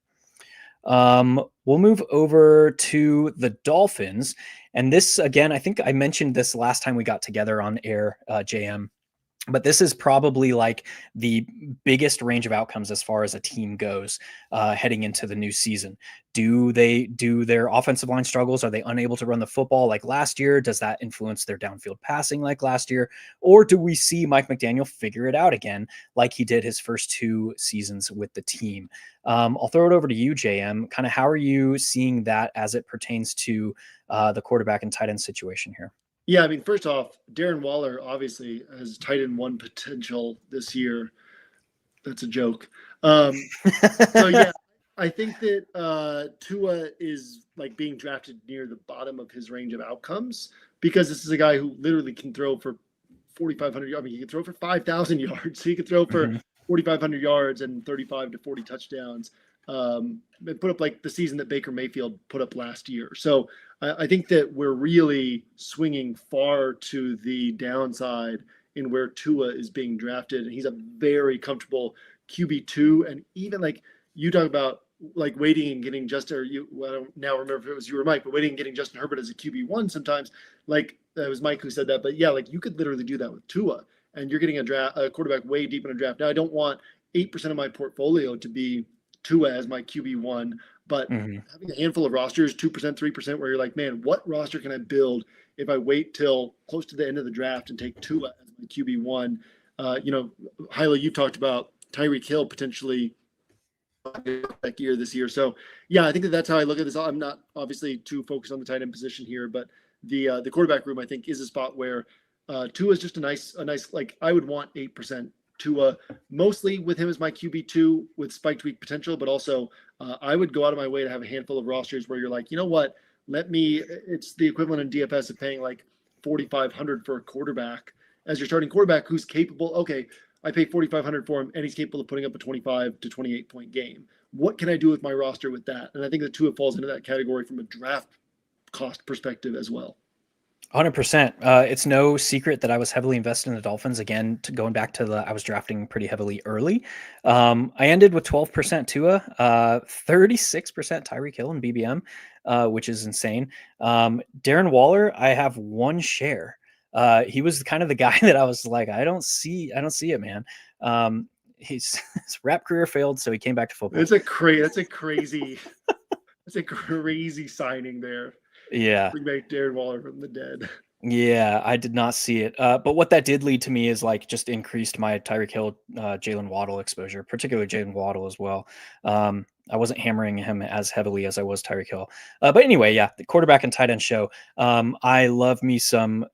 We'll move over to the Dolphins. And this, again, I think I mentioned this last time we got together on air, JM, but this is probably like the biggest range of outcomes as far as a team goes heading into the new season. Do their offensive line struggles? Are they unable to run the football like last year? Does that influence their downfield passing like last year? Or do we see Mike McDaniel figure it out again like he did his first 2 seasons with the team? I'll throw it over to you, JM. Kind of how are you seeing that as it pertains to the quarterback and tight end situation here? Yeah, I mean, first off, Darren Waller obviously has tight end 1 potential this year. That's a joke. So yeah, I think that Tua is like being drafted near the bottom of his range of outcomes, because this is a guy who literally can throw for 4,500 yards. I mean, he can throw for 5,000 yards. He can throw for 4,500 yards and 35 to 40 touchdowns. It put up like the season that Baker Mayfield put up last year. So I think that we're really swinging far to the downside in where Tua is being drafted. And he's a very comfortable QB2. And even like you talk about like waiting and getting Justin, or you, well, I don't now remember if it was you or Mike, but waiting and getting Justin Herbert as a QB1 sometimes, like it was Mike who said that. But yeah, like you could literally do that with Tua, and you're getting a quarterback way deep in a draft. Now, I don't want 8% of my portfolio to be Tua as my QB1, but having a handful of rosters, 2%, 3%, where you're like, man, what roster can I build if I wait till close to the end of the draft and take Tua as my QB1? Hilow, you talked about Tyreek Hill potentially that year this year. So yeah, I think that's how I look at this. I'm not obviously too focused on the tight end position here, but the quarterback room, I think, is a spot where Tua is just a nice, like I would want 8% Tua, mostly with him as my QB2 with spiked week potential, but also I would go out of my way to have a handful of rosters where you're like, you know what, it's the equivalent in DFS of paying like $4,500 for a quarterback as your starting quarterback who's capable. Okay, I pay $4,500 for him and he's capable of putting up a 25 to 28 point game. What can I do with my roster with that? And I think that Tua falls into that category from a draft cost perspective as well. 100%. It's no secret that I was heavily invested in the Dolphins. Again, going back to I was drafting pretty heavily early. I ended with 12% Tua, 36% Tyreek Hill and BBM, which is insane. Darren Waller, I have 1 share. He was kind of the guy that I was like, I don't see it, man. His rap career failed, so he came back to football. That's a crazy signing there. Yeah. Bring back Darren Waller from the dead. Yeah, I did not see it. But what that did lead to me is like just increased my Tyreek Hill, Jalen Waddle exposure, particularly Jalen Waddle as well. I wasn't hammering him as heavily as I was Tyreek Hill. But anyway, yeah, the quarterback and tight end show. I love me some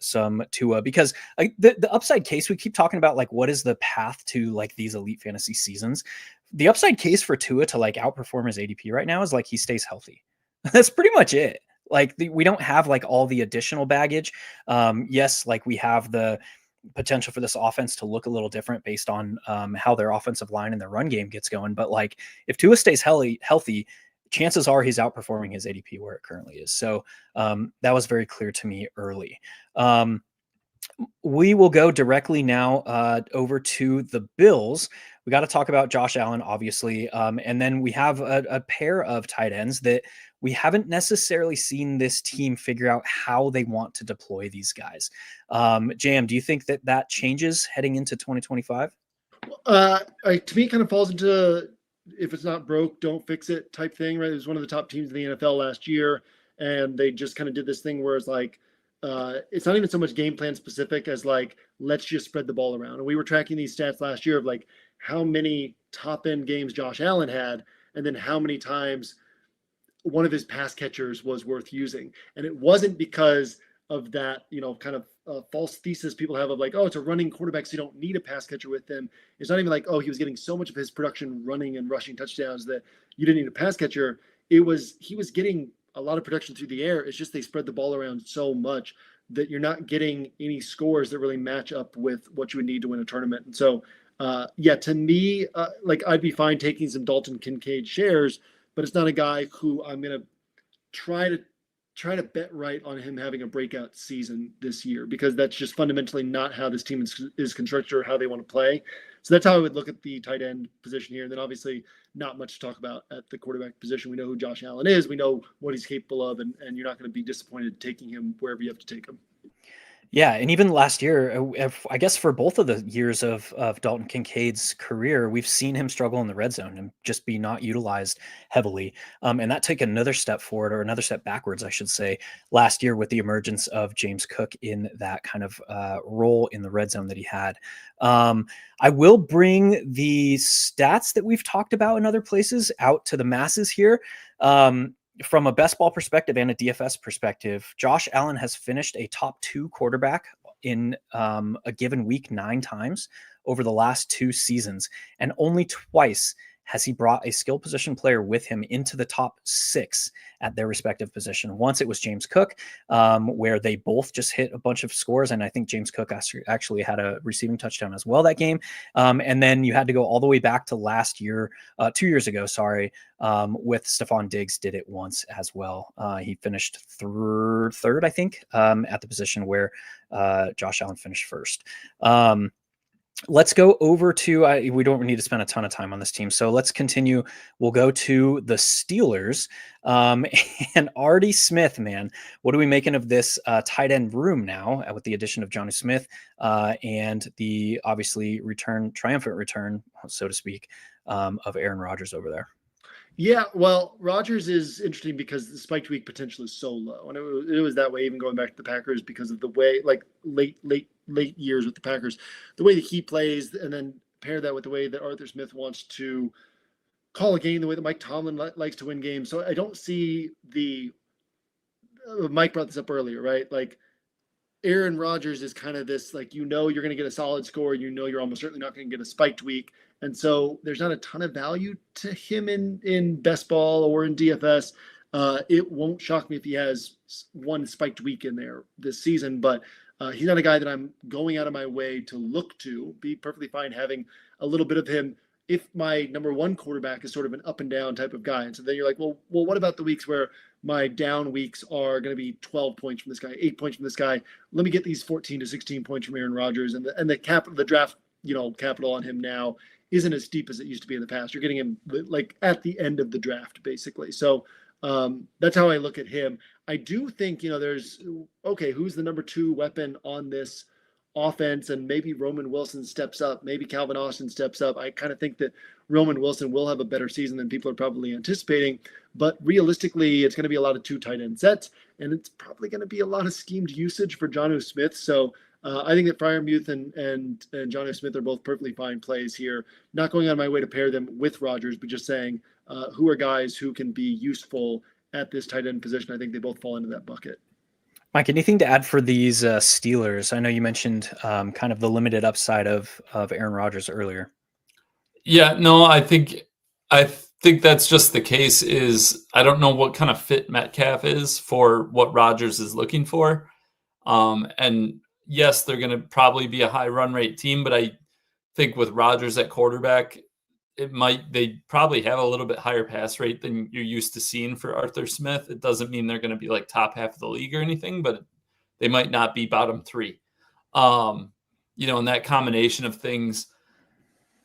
Tua because the upside case, we keep talking about like what is the path to like these elite fantasy seasons. The upside case for Tua to like outperform his ADP right now is like he stays healthy. That's pretty much it. Like we don't have like all the additional baggage. Yes, like we have the potential for this offense to look a little different based on how their offensive line and their run game gets going. But like if Tua stays healthy, chances are he's outperforming his ADP where it currently is. So that was very clear to me early. We will go directly now over to the Bills. We got to talk about Josh Allen, obviously. And then we have a pair of tight ends that we haven't necessarily seen this team figure out how they want to deploy these guys. JM, do you think that changes heading into 2025? To me, it kind of falls into if it's not broke, don't fix it type thing, right? It was one of the top teams in the NFL last year, and they just kind of did this thing where it's like, it's not even so much game plan specific as like, let's just spread the ball around. And we were tracking these stats last year of like how many top end games Josh Allen had, and then how many times one of his pass catchers was worth using. And it wasn't because of that, kind of false thesis people have of like, oh, it's a running quarterback, so you don't need a pass catcher with him. It's not even like, oh, he was getting so much of his production running and rushing touchdowns that you didn't need a pass catcher. He was getting a lot of production through the air. It's just they spread the ball around so much that you're not getting any scores that really match up with what you would need to win a tournament. And so, to me, like I'd be fine taking some Dalton Kincaid shares, but it's not a guy who I'm going to try to bet right on him having a breakout season this year, because that's just fundamentally not how this team is constructed or how they want to play. So that's how I would look at the tight end position here. And then obviously not much to talk about at the quarterback position. We know who Josh Allen is. We know what he's capable of, and you're not going to be disappointed taking him wherever you have to take him. Yeah, and even last year, I guess for both of the years of Dalton Kincaid's career, we've seen him struggle in the red zone and just be not utilized heavily. And that took another step forward, or another step backwards, I should say, last year with the emergence of James Cook in that kind of role in the red zone that he had. I will bring the stats that we've talked about in other places out to the masses here. From a best ball perspective and a DFS perspective, Josh Allen has finished a top 2 quarterback in a given week 9 times over the last 2 seasons. And only twice has he brought a skill position player with him into the top 6 at their respective position. Once it was James Cook, where they both just hit a bunch of scores. And I think James Cook actually had a receiving touchdown as well that game. And then you had to go all the way back to last year, 2 years ago, with Stephon Diggs did it once as well. He finished third, I think, at the position where Josh Allen finished first. Let's go over to, we don't need to spend a ton of time on this team, so let's continue. We'll go to the Steelers, and Artie Smith, man. What are we making of this tight end room now with the addition of Jonnu Smith and the obviously triumphant return, so to speak, of Aaron Rodgers over there? Yeah, well, Rodgers is interesting because the spiked week potential is so low, and it was that way even going back to the Packers because of the way, like late years with the Packers, the way that he plays, and then pair that with the way that Arthur Smith wants to call a game, the way that Mike Tomlin likes to win games. So I don't see Mike brought this up earlier, right? Like Aaron Rodgers is kind of this, like, you're going to get a solid score, you're almost certainly not going to get a spiked week. And so there's not a ton of value to him in best ball or in DFS. It won't shock me if he has one spiked week in there this season, but he's not a guy that I'm going out of my way to look to. Be perfectly fine having a little bit of him if my number one quarterback is sort of an up and down type of guy. And so then you're like, well, what about the weeks where my down weeks are going to be 12 points from this guy, 8 points from this guy? Let me get these 14 to 16 points from Aaron Rodgers, and the draft, capital on him now isn't as steep as it used to be in the past. You're getting him like at the end of the draft, basically. So that's how I look at him. I do think, who's the number 2 weapon on this offense, and maybe Roman Wilson steps up, maybe Calvin Austin steps up. I kind of think that Roman Wilson will have a better season than people are probably anticipating, but realistically, it's going to be a lot of 2 tight end sets, and it's probably going to be a lot of schemed usage for Jonnu Smith. So I think that Freiermuth and Jonnu Smith are both perfectly fine plays here. Not going out of my way to pair them with Rodgers, but just saying who are guys who can be useful at this tight end position. I think they both fall into that bucket. Mike, anything to add for these Steelers? I know you mentioned kind of the limited upside of Aaron Rodgers earlier. Yeah, no, I think that's just the case. Is I don't know what kind of fit Metcalf is for what Rodgers is looking for. And yes, they're going to probably be a high run rate team, but I think with Rodgers at quarterback, they probably have a little bit higher pass rate than you're used to seeing for Arthur Smith. It doesn't mean they're going to be like top half of the league or anything, but they might not be bottom 3. And that combination of things,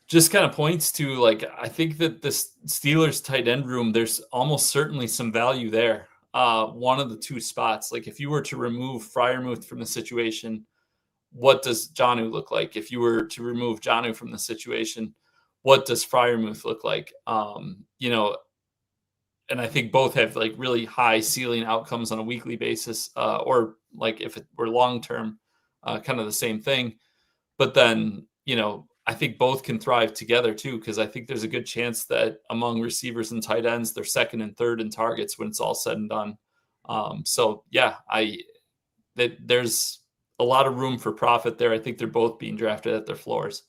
just kind of points to, like, I think that the Steelers tight end room, there's almost certainly some value there. One of the two spots, like if you were to remove Freiermuth from the situation, what does Jonnu look like? If you were to remove Jonnu from the situation, what does Freiermuth look like? And I think both have like really high ceiling outcomes on a weekly basis, or like if it were long-term, kind of the same thing. But then, I think both can thrive together too, because I think there's a good chance that among receivers and tight ends, they're second and third in targets when it's all said and done. There's a lot of room for profit there. I think they're both being drafted at their floors.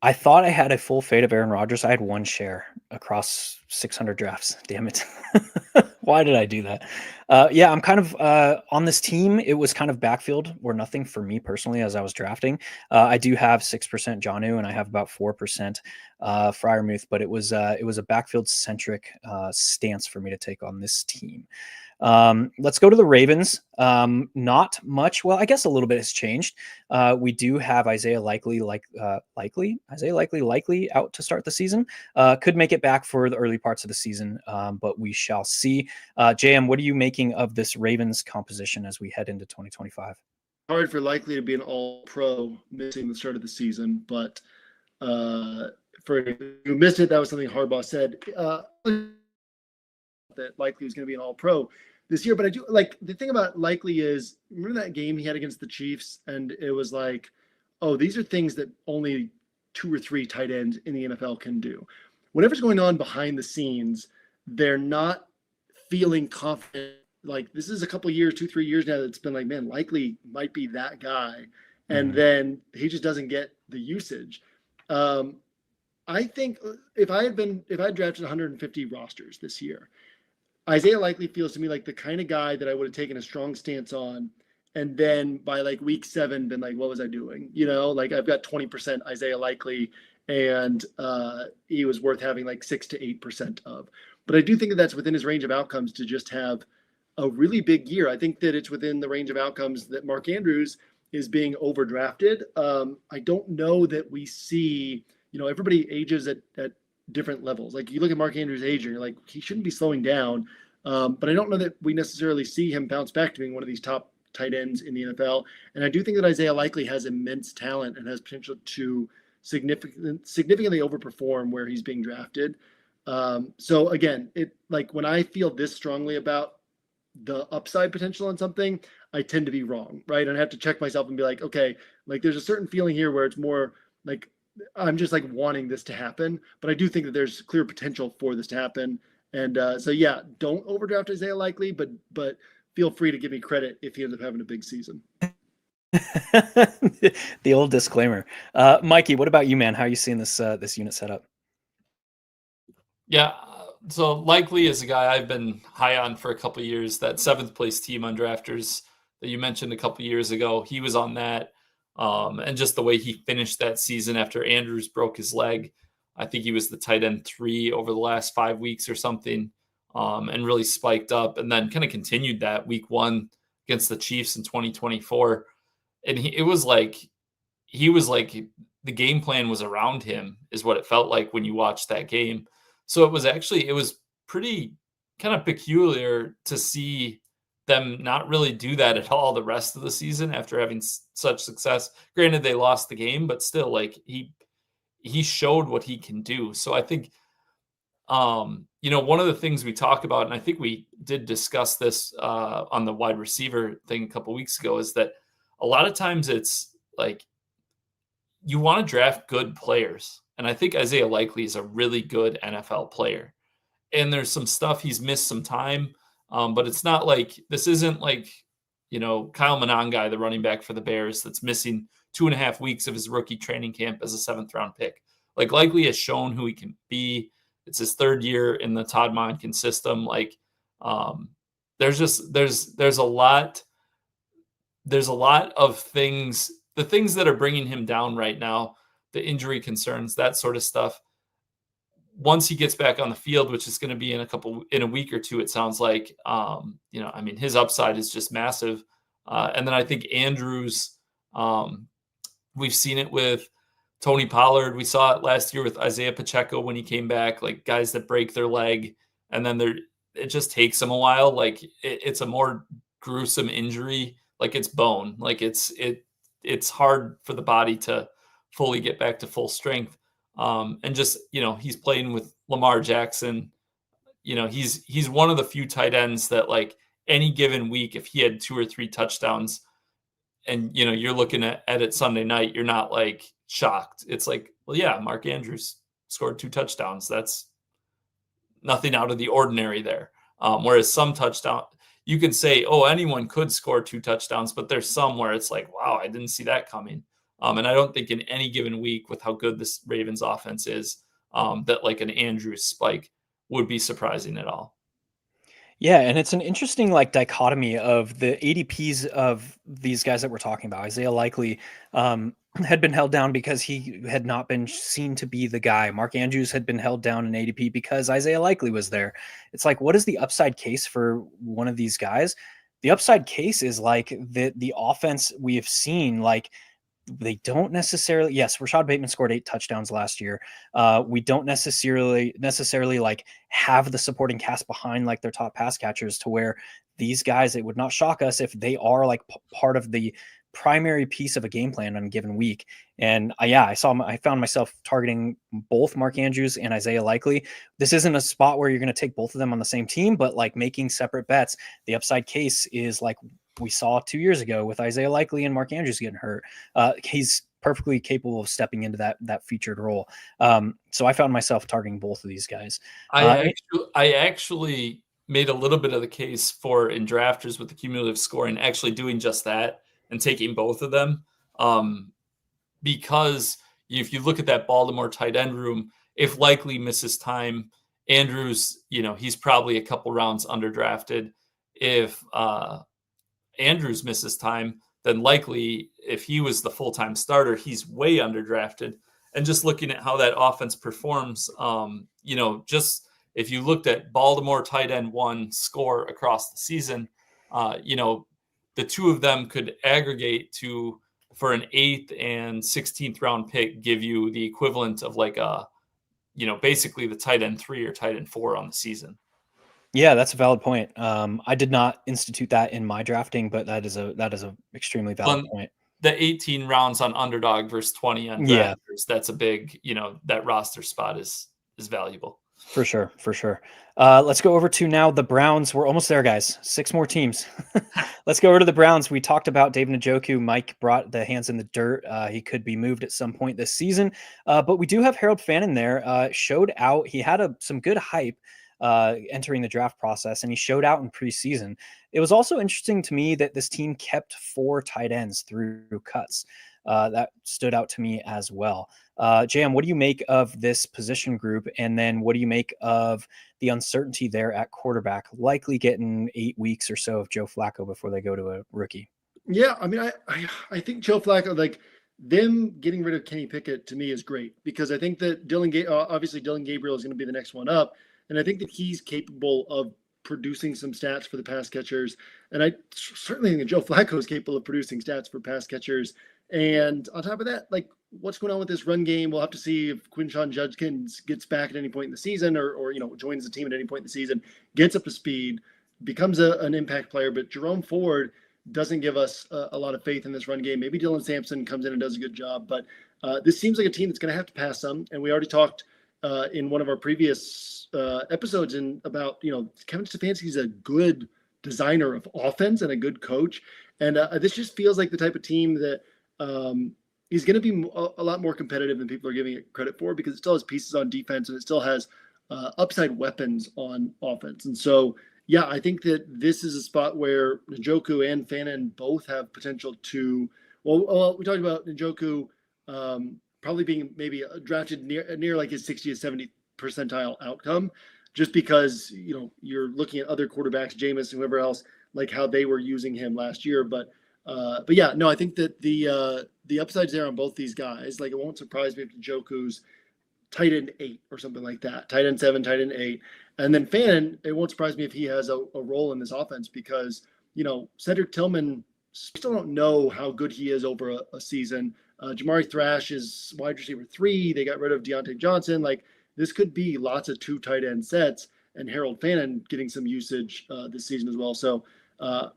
I thought I had a full fade of Aaron Rodgers. I had one share across 600 drafts. Damn it. Why did I do that? I'm kind of on this team. It was kind of backfield or nothing for me personally as I was drafting. I do have 6% Jonnu and I have about 4% Freiermuth, but it was a backfield centric stance for me to take on this team. Let's go to the Ravens. Not much. Well, I guess a little bit has changed. We do have Isaiah likely out to start the season. Could make it back for the early parts of the season, but we shall see. JM, what are you making of this Ravens composition as we head into 2025? Hard for likely to be an all-pro missing the start of the season, but for who missed it, that was something Harbaugh said. That likely was going to be an all-pro this year. But I do like the thing about likely is, remember that game he had against the Chiefs, and it was like, oh, these are things that only 2 or 3 tight ends in the NFL can do. Whatever's going on behind the scenes, they're not feeling confident. Like, this is a couple years, 2-3 years now, that's been like, man, likely might be that guy, and then he just doesn't get the usage. I think if I had drafted 150 rosters this year, Isaiah likely feels to me like the kind of guy that I would have taken a strong stance on, and then by like week 7 been like, what was I doing? Like I've got 20% Isaiah likely, and he was worth having like 6 to 8% of. But I do think that that's within his range of outcomes to just have a really big year. I think that it's within the range of outcomes that Mark Andrews is being overdrafted. I don't know that we see, everybody ages at different levels. Like you look at Mark Andrews' age and you're like, he shouldn't be slowing down. But I don't know that we necessarily see him bounce back to being one of these top tight ends in the NFL. And I do think that Isaiah likely has immense talent and has potential to significantly overperform where he's being drafted. So again, it like when I feel this strongly about the upside potential on something, I tend to be wrong, right? And I have to check myself and be like, okay, like there's a certain feeling here where it's more like I'm just like wanting this to happen, but I do think that there's clear potential for this to happen. And don't overdraft Isaiah likely, but feel free to give me credit if he ends up having a big season. The old disclaimer. Mikey, what about you, man? How are you seeing this unit set up? Yeah, so likely is a guy I've been high on for a couple of years. That 7th place team on Drafters that you mentioned a couple of years ago, he was on that. And just the way he finished that season after Andrews broke his leg, I think he was the tight end 3 over the last 5 weeks or something, and really spiked up, and then kind of continued that week 1 against the Chiefs in 2024. And it was like the game plan was around him, is what it felt like when you watched that game. So it was pretty kind of peculiar to see them not really do that at all the rest of the season after having such success. Granted, they lost the game, but still, like he showed what he can do. So I think, one of the things we talk about, and I think we did discuss this on the wide receiver thing a couple weeks ago, is that a lot of times it's like you want to draft good players. And I think Isaiah likely is a really good NFL player. And there's some stuff he's missed some time. But it's not like, this isn't like, Kyle Monangai, the running back for the Bears, that's missing 2.5 weeks of his rookie training camp as a 7th round pick. Like likely has shown who he can be. It's his 3rd year in the Todd Monken system. Like there's a lot of things, the things that are bringing him down right now, the injury concerns, that sort of stuff. Once he gets back on the field, which is going to be in a week or 2, it sounds like, his upside is just massive. And then I think Andrews, we've seen it with Tony Pollard, we saw it last year with Isaiah Pacheco when he came back, like guys that break their leg and then it just takes them a while. Like it's a more gruesome injury. Like it's bone, like it's hard for the body to fully get back to full strength. And just, he's playing with Lamar Jackson. He's one of the few tight ends that like any given week, if he had 2 or 3 touchdowns and, you're looking at it Sunday night, you're not like shocked. It's like, well, yeah, Mark Andrews scored 2 touchdowns. That's nothing out of the ordinary there. Whereas some touchdown, you can say, oh, anyone could score 2 touchdowns, but there's some where it's like, wow, I didn't see that coming. And I don't think in any given week with how good this Ravens offense is, that like an Andrews spike would be surprising at all. Yeah, and it's an interesting like dichotomy of the ADPs of these guys that we're talking about. Isaiah Likely had been held down because he had not been seen to be the guy. Mark Andrews had been held down in ADP because Isaiah Likely was there. It's like, what is the upside case for one of these guys? The upside case is like the offense we have seen, like they don't necessarily, yes, Rashad Bateman scored 8 touchdowns last year. We don't necessarily like have the supporting cast behind like their top pass catchers to where these guys, it would not shock us if they are like part of the primary piece of a game plan on a given week. And I found myself targeting both Mark Andrews and Isaiah Likely. This isn't a spot where you're going to take both of them on the same team, but like making separate bets. The upside case is like we saw 2 years ago with Isaiah Likely and Mark Andrews getting hurt. He's perfectly capable of stepping into that featured role. So I found myself targeting both of these guys. I actually made a little bit of the case for in drafters with the cumulative scoring, actually doing just that and taking both of them. Because if you look at that Baltimore tight end room, if Likely misses time, Andrews, he's probably a couple rounds underdrafted. If Andrews misses time, then Likely, if he was the full-time starter, he's way underdrafted. And just looking at how that offense performs, just if you looked at Baltimore tight end 1 score across the season, the 2 of them could aggregate to, for an 8th and 16th round pick, give you the equivalent of like basically the tight end 3 or tight end 4 on the season. Yeah, that's a valid point. I did not institute that in my drafting, but that is a extremely valid point. The 18 rounds on underdog versus 20 on drafters, that's a big, that roster spot is valuable. For sure. Let's go over to now the Browns. We're almost there, guys. 6 more teams. Let's go over to the Browns. We talked about David Njoku. Mike brought the hands in the dirt. He could be moved at some point this season. But we do have Harold Fannin there. Showed out. He had some good hype entering the draft process, and he showed out in preseason. It was also interesting to me that this team kept 4 tight ends through cuts. That stood out to me as well. JM, what do you make of this position group? And then what do you make of the uncertainty there at quarterback, likely getting 8 weeks or so of Joe Flacco before they go to a rookie? Yeah, I mean, I think Joe Flacco, like them getting rid of Kenny Pickett to me is great, because I think that obviously Dylan Gabriel is going to be the next one up. And I think that he's capable of producing some stats for the pass catchers. And I certainly think that Joe Flacco is capable of producing stats for pass catchers. And on top of that, like what's going on with this run game, we'll have to see if Quinshon Judkins gets back at any point in the season or joins the team at any point in the season, gets up to speed, becomes an impact player. But Jerome Ford doesn't give us a lot of faith in this run game. Maybe Dylan Sampson comes in and does a good job. But this seems like a team that's going to have to pass some. And we already talked in one of our previous episodes about, Kevin Stefanski is a good designer of offense and a good coach. And this just feels like the type of team that is going to be a lot more competitive than people are giving it credit for, because it still has pieces on defense and it still has upside weapons on offense. And so, yeah, I think that this is a spot where Njoku and Fannin both have potential to, well, we talked about Njoku probably being maybe drafted near like his 60 to 70 percentile outcome, just because, you're looking at other quarterbacks, Jameis, whoever else, like how they were using him last year. But yeah, no, I think that the upside's there on both these guys. Like, it won't surprise me if Njoku's tight end 8 or something like that, tight end 7, tight end 8. And then Fannin, it won't surprise me if he has a role in this offense, because, Cedric Tillman, still don't know how good he is over a season. Jamari Thrash is wide receiver 3. They got rid of Deontay Johnson. Like, this could be lots of 2 tight end sets, and Harold Fannin getting some usage this season as well. So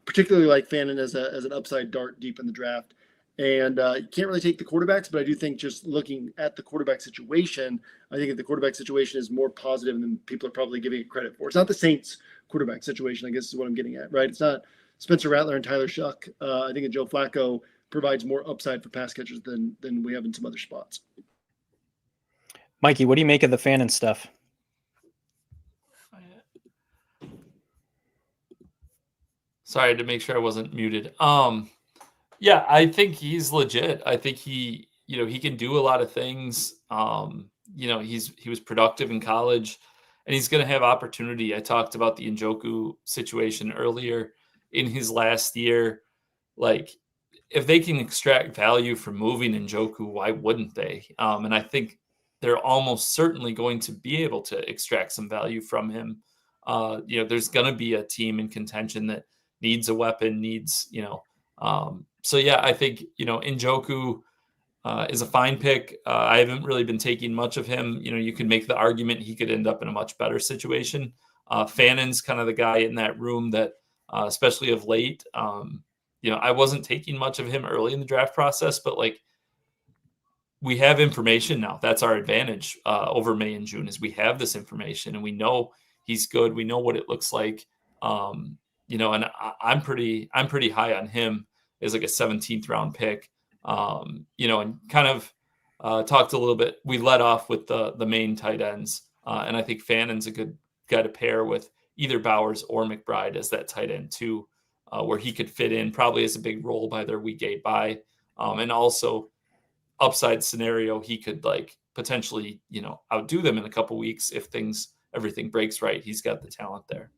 particularly like Fannin as an upside dart deep in the draft. And you can't really take the quarterbacks, but I do think just looking at the quarterback situation, I think if the quarterback situation is more positive than people are probably giving it credit for. It's not the Saints quarterback situation, I guess is what I'm getting at, right? It's not Spencer Rattler and Tyler Shuck. I think that Joe Flacco provides more upside for pass catchers than we have in some other spots. Mikey, what do you make of the Fannin stuff? Sorry, to make sure I wasn't muted. Yeah, I think he's legit. I think he can do a lot of things. He was productive in college, and he's going to have opportunity. I talked about the Njoku situation earlier in his last year. Like, if they can extract value from moving Njoku, why wouldn't they? And I think they're almost certainly going to be able to extract some value from him. There's going to be a team in contention that needs a weapon, so yeah, I think, Njoku is a fine pick. I haven't really been taking much of him. You can make the argument he could end up in a much better situation. Fannin's kind of the guy in that room that, especially of late, I wasn't taking much of him early in the draft process, but like, we have information now. That's our advantage over May and June, is we have this information and we know he's good. We know what it looks like. And I'm pretty high on him as like a 17th round pick. And kind of talked a little bit. We led off with the main tight ends. And I think Fannin's a good guy to pair with either Bowers or McBride as that tight end too, where he could fit in probably as a big role by their week 8 bye. And also upside scenario, he could like potentially, outdo them in a couple weeks if everything breaks right. He's got the talent there.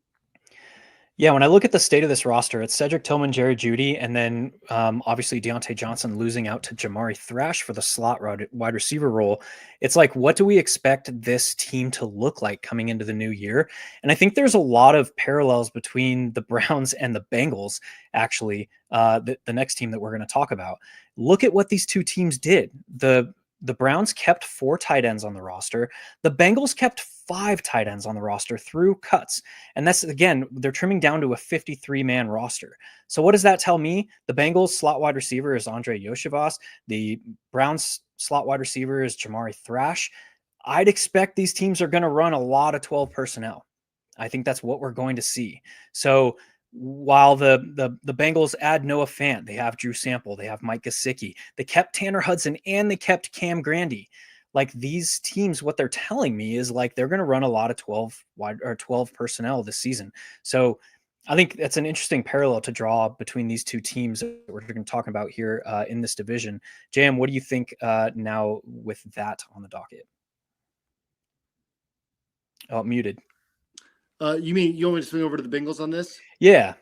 Yeah, when I look at the state of this roster, it's Cedric Tillman, Jerry Jeudy, and then obviously Deontay Johnson losing out to Jamari Thrash for the slot wide receiver role. It's like, what do we expect this team to look like coming into the new year? And I think there's a lot of parallels between the Browns and the Bengals, actually, the next team that we're going to talk about. Look at what these two teams did. The Browns kept 4 tight ends on the roster. The Bengals kept 5 tight ends on the roster through cuts. And that's, again, they're trimming down to a 53-man roster. So what does that tell me? The Bengals slot wide receiver is Andre Yoshivas. The Browns slot wide receiver is Jamari Thrash. I'd expect these teams are going to run a lot of 12 personnel. I think that's what we're going to see. So while the Bengals add Noah Fant, they have Drew Sample, they have Mike Gesicki, they kept Tanner Hudson, and they kept Cam Grandy. Like, these teams, what they're telling me is like they're going to run a lot of 12 personnel this season. So I think that's an interesting parallel to draw between these two teams that we're going to talk about here in this division. JM, what do you think now with that on the docket? Oh, muted. You mean you want me to swing over to the Bengals on this? Yeah.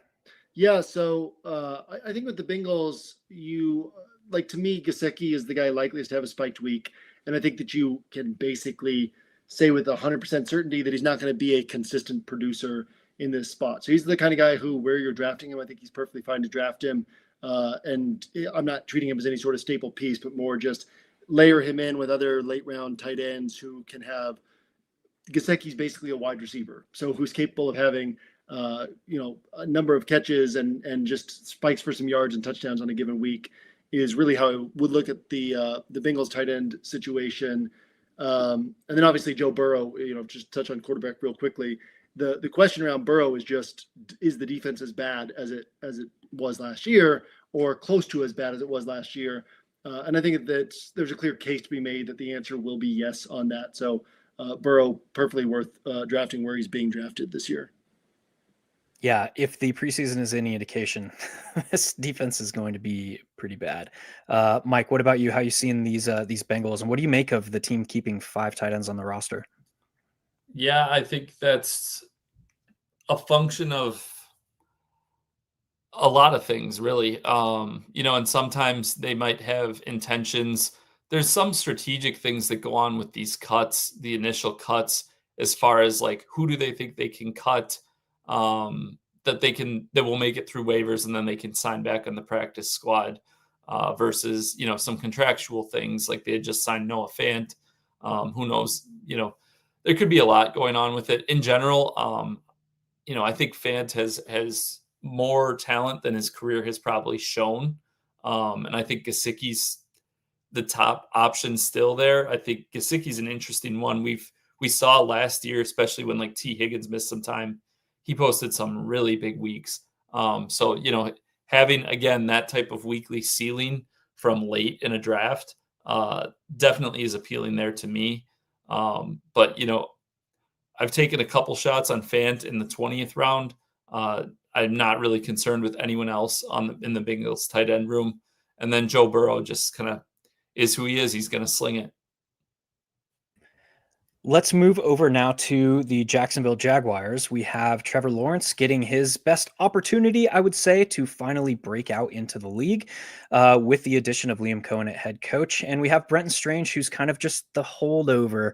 Yeah. So I think with the Bengals, to me, Gesicki is the guy likeliest to have a spiked week. And I think that you can basically say with 100% certainty that he's not going to be a consistent producer in this spot. So he's the kind of guy who, where you're drafting him, I think he's perfectly fine to draft him. And I'm not treating him as any sort of staple piece, but more just layer him in with other late round tight ends who can have. Gesicki's basically a wide receiver, so who's capable of having a number of catches and just spikes for some yards and touchdowns on a given week is really how I would look at the Bengals tight end situation. And then obviously Joe Burrow, just touch on quarterback real quickly. The question around Burrow is just, is the defense as bad as it was last year, or close to as bad as it was last year? And I think that there's a clear case to be made that the answer will be yes on that. So Burrow perfectly worth drafting where he's being drafted this year. Yeah, if the preseason is any indication, this defense is going to be pretty bad. Mike, what about you? How are you seeing these Bengals, and what do you make of the team keeping 5 tight ends on the roster? Yeah, I think that's a function of a lot of things, really. And sometimes they might have intentions. There's some strategic things that go on with these cuts, the initial cuts, as far as like, who do they think they can cut, that will make it through waivers, and then they can sign back on the practice squad. versus, some contractual things like they had just signed Noah Fant. Who knows, there could be a lot going on with it in general. I think Fant has more talent than his career has probably shown. And I think Gesicki's the top option still there. I think Gesicki's an interesting one. We saw last year, especially when like T. Higgins missed some time, he posted some really big weeks. So, having, again, that type of weekly ceiling from late in a draft definitely is appealing there to me. But, I've taken a couple shots on Fant in the 20th round. I'm not really concerned with anyone else in the Bengals tight end room. And then Joe Burrow just kind of is who he is. He's going to sling it. Let's move over now to the Jacksonville Jaguars. We have Trevor Lawrence getting his best opportunity, I would say, to finally break out into the league with the addition of Liam Cohen at head coach. And we have Brenton Strange, who's kind of just the holdover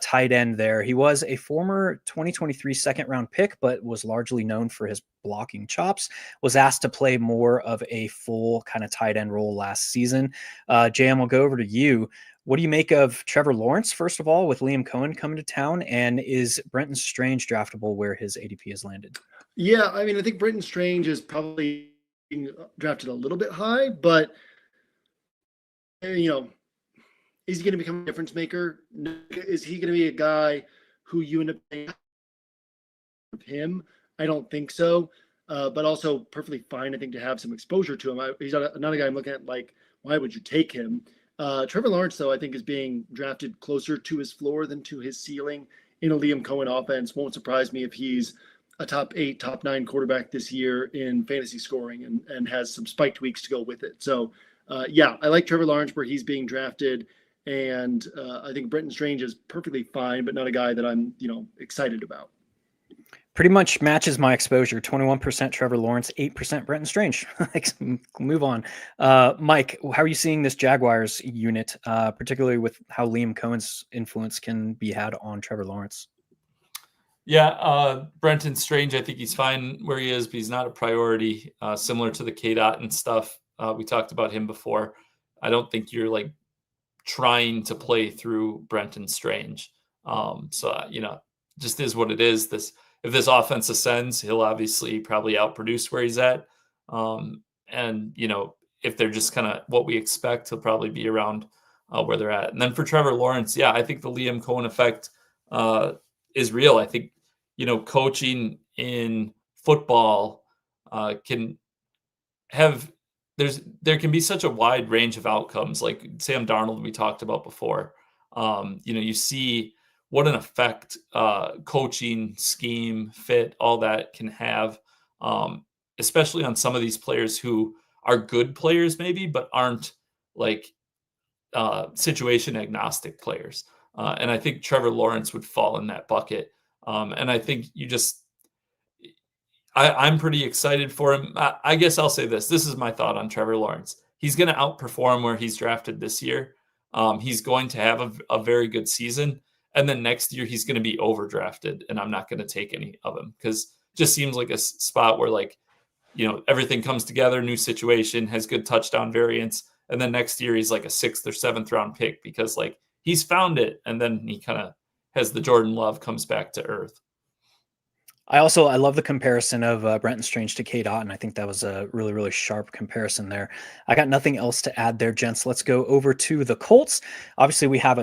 tight end there. He was a former 2023 second-round pick, but was largely known for his blocking chops, was asked to play more of a full kind of tight end role last season. JM, I'll go over to you. What do you make of Trevor Lawrence, first of all, with Liam Cohen coming to town? And is Brenton Strange draftable where his ADP has landed? Yeah, I mean, I think Brenton Strange is probably being drafted a little bit high, but, is he going to become a difference maker? Is he going to be a guy who you end up paying with him? I don't think so, but also perfectly fine, I think, to have some exposure to him. He's not a guy I'm looking at like, why would you take him? Trevor Lawrence, though, I think is being drafted closer to his floor than to his ceiling in a Liam Cohen offense. Won't surprise me if he's a top 8, top 9 quarterback this year in fantasy scoring and has some spiked weeks to go with it. So, I like Trevor Lawrence where he's being drafted. And I think Brenton Strange is perfectly fine, but not a guy that I'm, excited about. Pretty much matches my exposure. 21% Trevor Lawrence, 8% Brenton Strange. Move on. Mike, how are you seeing this Jaguars unit, particularly with how Liam Cohen's influence can be had on Trevor Lawrence? Yeah, Brenton Strange, I think he's fine where he is, but he's not a priority, similar to the K-Dot and stuff. We talked about him before. I don't think you're like trying to play through Brenton Strange. Just is what it is. If this offense ascends, he'll obviously probably outproduce where he's at. If they're just kind of what we expect, he'll probably be around where they're at. And then for Trevor Lawrence, I think the Liam Cohen effect is real. I think, coaching in football can have, there can be such a wide range of outcomes. Like Sam Darnold, we talked about before. You see what an effect coaching, scheme, fit, all that can have, especially on some of these players who are good players maybe, but aren't like situation agnostic players. And I think Trevor Lawrence would fall in that bucket. And I think I'm pretty excited for him. I guess I'll say this. This is my thought on Trevor Lawrence. He's going to outperform where he's drafted this year. He's going to have a very good season. And then next year he's going to be overdrafted, and I'm not going to take any of him because it just seems like a spot where everything comes together, new situation, has good touchdown variance. And then next year he's like a 6th or 7th round pick because he's found it. And then he kind of has the Jordan Love comes back to earth. I love the comparison of Brenton Strange to K-Dot, and I think that was a really, really sharp comparison there. I got nothing else to add there, gents. Let's go over to the Colts. Obviously, we have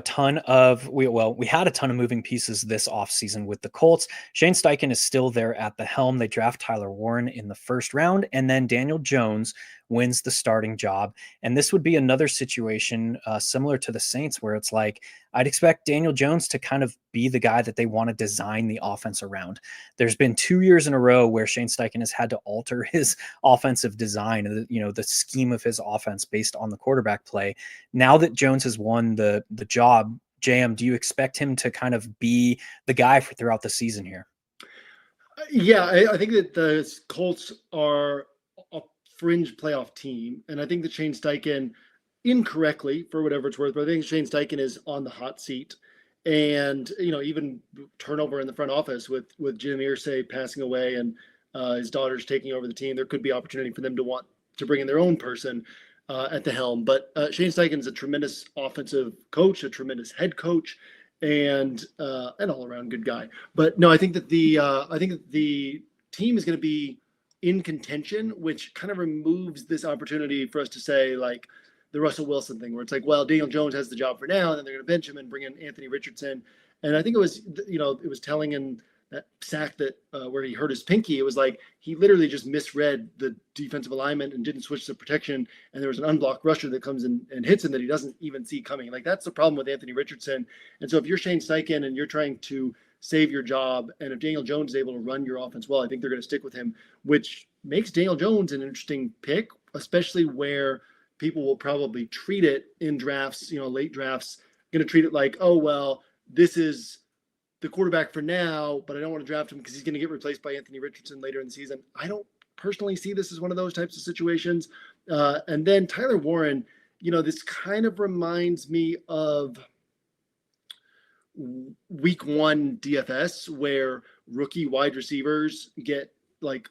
we had a ton of moving pieces this offseason with the Colts. Shane Steichen is still there at the helm. They draft Tyler Warren in the first round, and then Daniel Jones wins the starting job. And this would be another situation similar to the Saints where it's like, I'd expect Daniel Jones to kind of be the guy that they want to design the offense around. There's been 2 years in a row where Shane Steichen has had to alter his offensive design, the scheme of his offense based on the quarterback play. Now that Jones has won the job, JM, do you expect him to kind of be the guy throughout the season here? Yeah, I think that the Colts are a fringe playoff team, and I think that Shane Steichen, incorrectly for whatever it's worth, but I think Shane Steichen is on the hot seat. And even turnover in the front office with Jim Irsay passing away and his daughter's taking over the team, there could be opportunity for them to want to bring in their own person. at the helm. But Shane Steichen's a tremendous offensive coach, a tremendous head coach, and an all-around good guy. But no, I think that the team is going to be in contention, which kind of removes this opportunity for us to say like the Russell Wilson thing, where it's like, well, Daniel Jones has the job for now, and then they're going to bench him and bring in Anthony Richardson. And I think it was telling in that sack that where he hurt his pinky, it was like he literally just misread the defensive alignment and didn't switch to protection, and there was an unblocked rusher that comes in and hits him that he doesn't even see coming. Like, that's the problem with Anthony Richardson. And so if you're Shane Steichen and you're trying to save your job, and if Daniel Jones is able to run your offense well, I think they're going to stick with him, which makes Daniel Jones an interesting pick, especially where people will probably treat it in drafts, late drafts, going to treat it like, oh, well, this is the quarterback for now, but I don't want to draft him because he's going to get replaced by Anthony Richardson later in the season. I don't personally see this as one of those types of situations. And then Tyler Warren, this kind of reminds me of week 1 DFS, where rookie wide receivers get like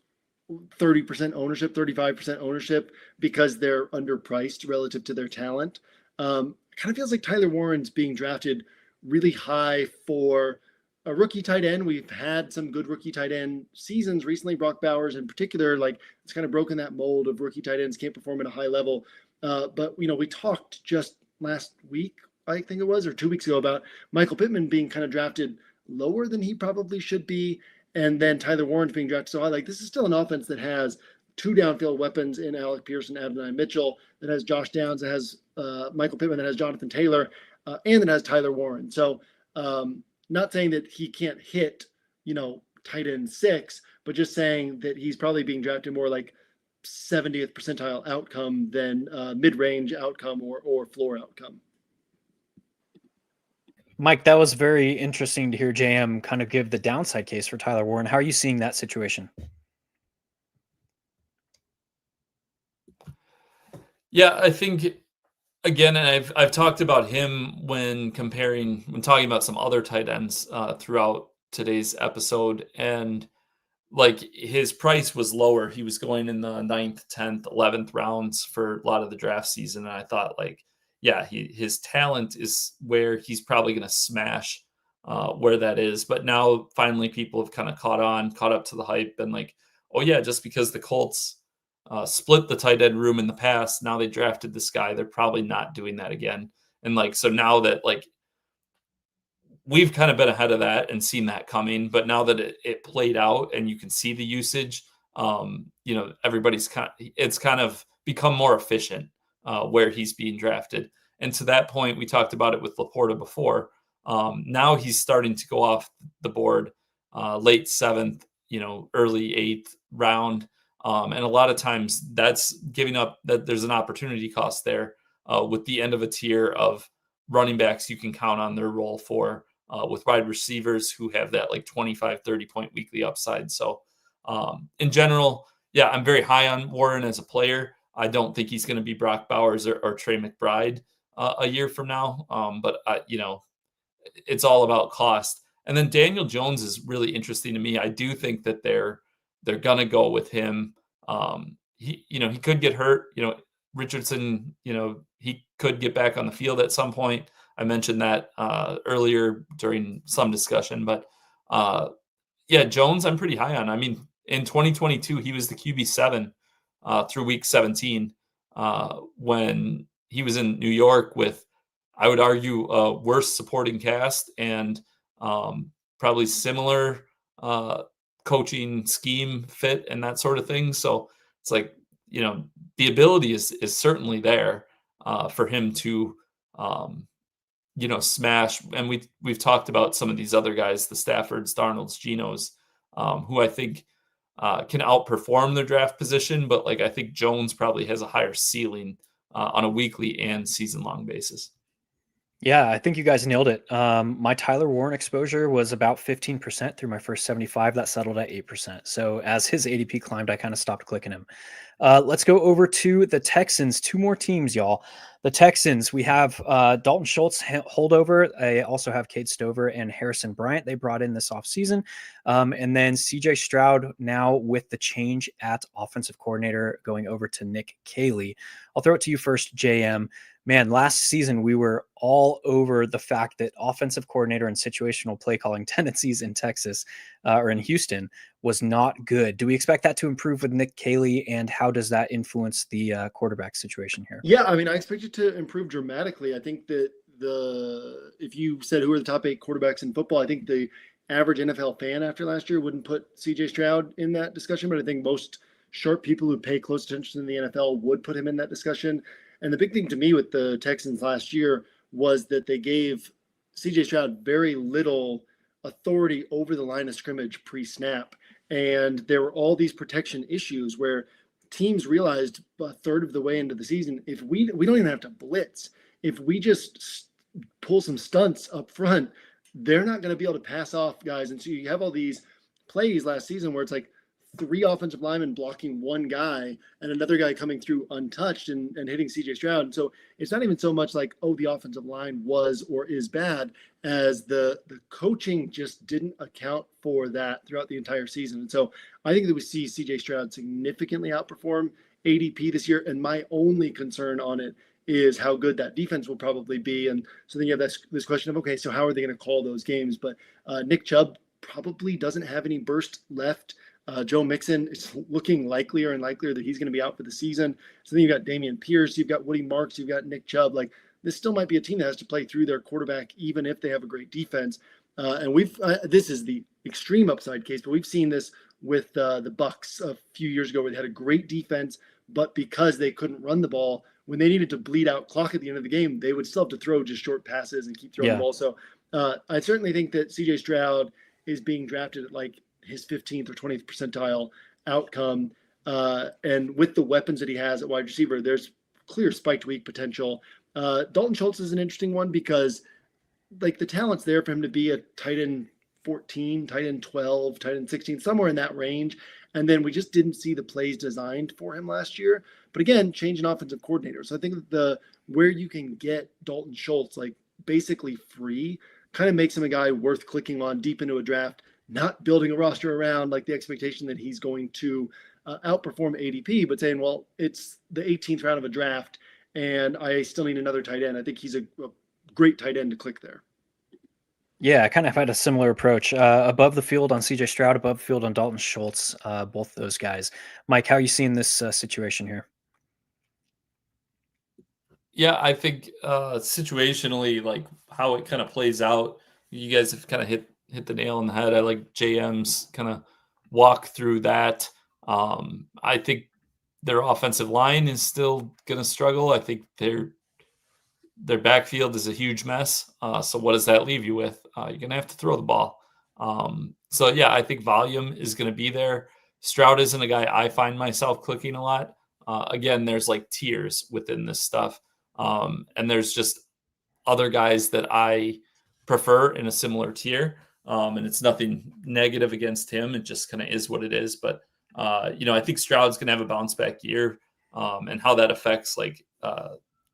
30% ownership, 35% ownership because they're underpriced relative to their talent. It kind of feels like Tyler Warren's being drafted really high for a rookie tight end. We've had some good rookie tight end seasons recently. Brock Bowers in particular, like, it's kind of broken that mold of rookie tight ends can't perform at a high level. But we talked just last week, I think it was, or 2 weeks ago, about Michael Pittman being kind of drafted lower than he probably should be. And then Tyler Warren's being drafted so high. Like, this is still an offense that has 2 downfield weapons in Alec Pierce and Adonai Mitchell, that has Josh Downs, that has Michael Pittman, that has Jonathan Taylor, and that has Tyler Warren. So not saying that he can't hit, tight end 6, but just saying that he's probably being drafted more like 70th percentile outcome than mid-range outcome or floor outcome. Mike, that was very interesting to hear JM kind of give the downside case for Tyler Warren. How are you seeing that situation? Yeah, I think, again, and I've talked about him when talking about some other tight ends throughout today's episode, and like, his price was lower. He was going in the 9th, 10th, 11th rounds for a lot of the draft season, and I thought, like, yeah, his talent is where he's probably going to smash where that is. But now finally people have kind of caught up to the hype, and like, oh yeah, just because the Colts split the tight end room in the past, now they drafted this guy, they're probably not doing that again. And like, so now that, like, we've kind of been ahead of that and seen that coming, but now that it played out and you can see the usage, everybody's it's kind of become more efficient where he's being drafted. And to that point, we talked about it with Laporta before. Now he's starting to go off the board late 7th, early 8th round. And a lot of times that's giving up that there's an opportunity cost there with the end of a tier of running backs you can count on their role for, with wide receivers who have that like 25, 30 point weekly upside. So in general, yeah, I'm very high on Warren as a player. I don't think he's going to be Brock Bowers or Trey McBride a year from now. But it's all about cost. And then Daniel Jones is really interesting to me. I do think that they're going to go with him. He could get hurt. Richardson, he could get back on the field at some point. I mentioned that earlier during some discussion, but Jones, I'm pretty high on. I mean, in 2022, he was the QB7 through week 17 when he was in New York with, I would argue, a worse supporting cast and probably similar coaching scheme fit and that sort of thing. So it's like, the ability is certainly there for him to, smash. And we've talked about some of these other guys, the Staffords, Darnolds, Genos, who I think can outperform their draft position. But like, I think Jones probably has a higher ceiling on a weekly and season long basis. Yeah, I think you guys nailed it. My Tyler Warren exposure was about 15% through my first 75. That settled at 8%. So as his ADP climbed, I kind of stopped clicking him. Let's go over to the Texans. Two more teams, y'all. The Texans, we have Dalton Schultz holdover. I also have Cade Stover and Harrison Bryant they brought in this offseason. And then CJ Stroud now with the change at offensive coordinator going over to Nick Caley. I'll throw it to you first, JM. Man, last season we were all over the fact that offensive coordinator and situational play calling tendencies in Texas or in Houston was not good. Do we expect that to improve with Nick Caley, and how does that influence the quarterback situation here? Yeah, I mean, I expect it to improve dramatically. I think that if you said who are the top 8 quarterbacks in football, I think the average NFL fan after last year wouldn't put CJ Stroud in that discussion, but I think most sharp people who pay close attention in the NFL would put him in that discussion. And the big thing to me with the Texans last year was that they gave CJ Stroud very little authority over the line of scrimmage pre-snap. And there were all these protection issues where teams realized a third of the way into the season, if we don't even have to blitz, if we just pull some stunts up front, they're not going to be able to pass off guys. And so you have all these plays last season where it's like 3 offensive linemen blocking one guy and another guy coming through untouched and hitting CJ Stroud. And so it's not even so much like, oh, the offensive line was or is bad, as the coaching just didn't account for that throughout the entire season. And so I think that we see CJ Stroud significantly outperform ADP this year. And my only concern on it is how good that defense will probably be. And so then you have this question of, okay, so how are they going to call those games? But Nick Chubb probably doesn't have any burst left. Joe Mixon, it's looking likelier and likelier that he's going to be out for the season. So then you've got Dameon Pierce, you've got Woody Marks, you've got Nick Chubb. Like, this still might be a team that has to play through their quarterback, even if they have a great defense. And this is the extreme upside case, but we've seen this with the Bucs a few years ago, where they had a great defense, but because they couldn't run the ball, when they needed to bleed out clock at the end of the game, they would still have to throw just short passes and keep throwing the ball. So I certainly think that CJ Stroud is being drafted at like his 15th or 20th percentile outcome. And with the weapons that he has at wide receiver, there's clear spiked week potential. Dalton Schultz is an interesting one because like the talent's there for him to be a tight end 14, tight end 12, tight end 16, somewhere in that range. And then we just didn't see the plays designed for him last year. But again, change an offensive coordinator. So I think that where you can get Dalton Schultz like basically free kind of makes him a guy worth clicking on deep into a draft, not building a roster around like the expectation that he's going to outperform ADP, but saying, well, it's the 18th round of a draft and I still need another tight end. I think he's a great tight end to click there. Yeah, I kind of had a similar approach. Above the field on CJ Stroud, above the field on Dalton Schultz, both those guys. Mike, how are you seeing this situation here? Yeah, I think situationally, like how it kind of plays out, you guys have kind of hit the nail on the head. I like JM's kind of walk through that. I think their offensive line is still going to struggle. I think their backfield is a huge mess. So what does that leave you with? You're going to have to throw the ball. So yeah, I think volume is going to be there. Stroud isn't a guy I find myself clicking a lot. Again, there's like tiers within this stuff. And there's just other guys that I prefer in a similar tier. And it's nothing negative against him. It just kind of is what it is. But, I think Stroud's going to have a bounce back year. And how that affects like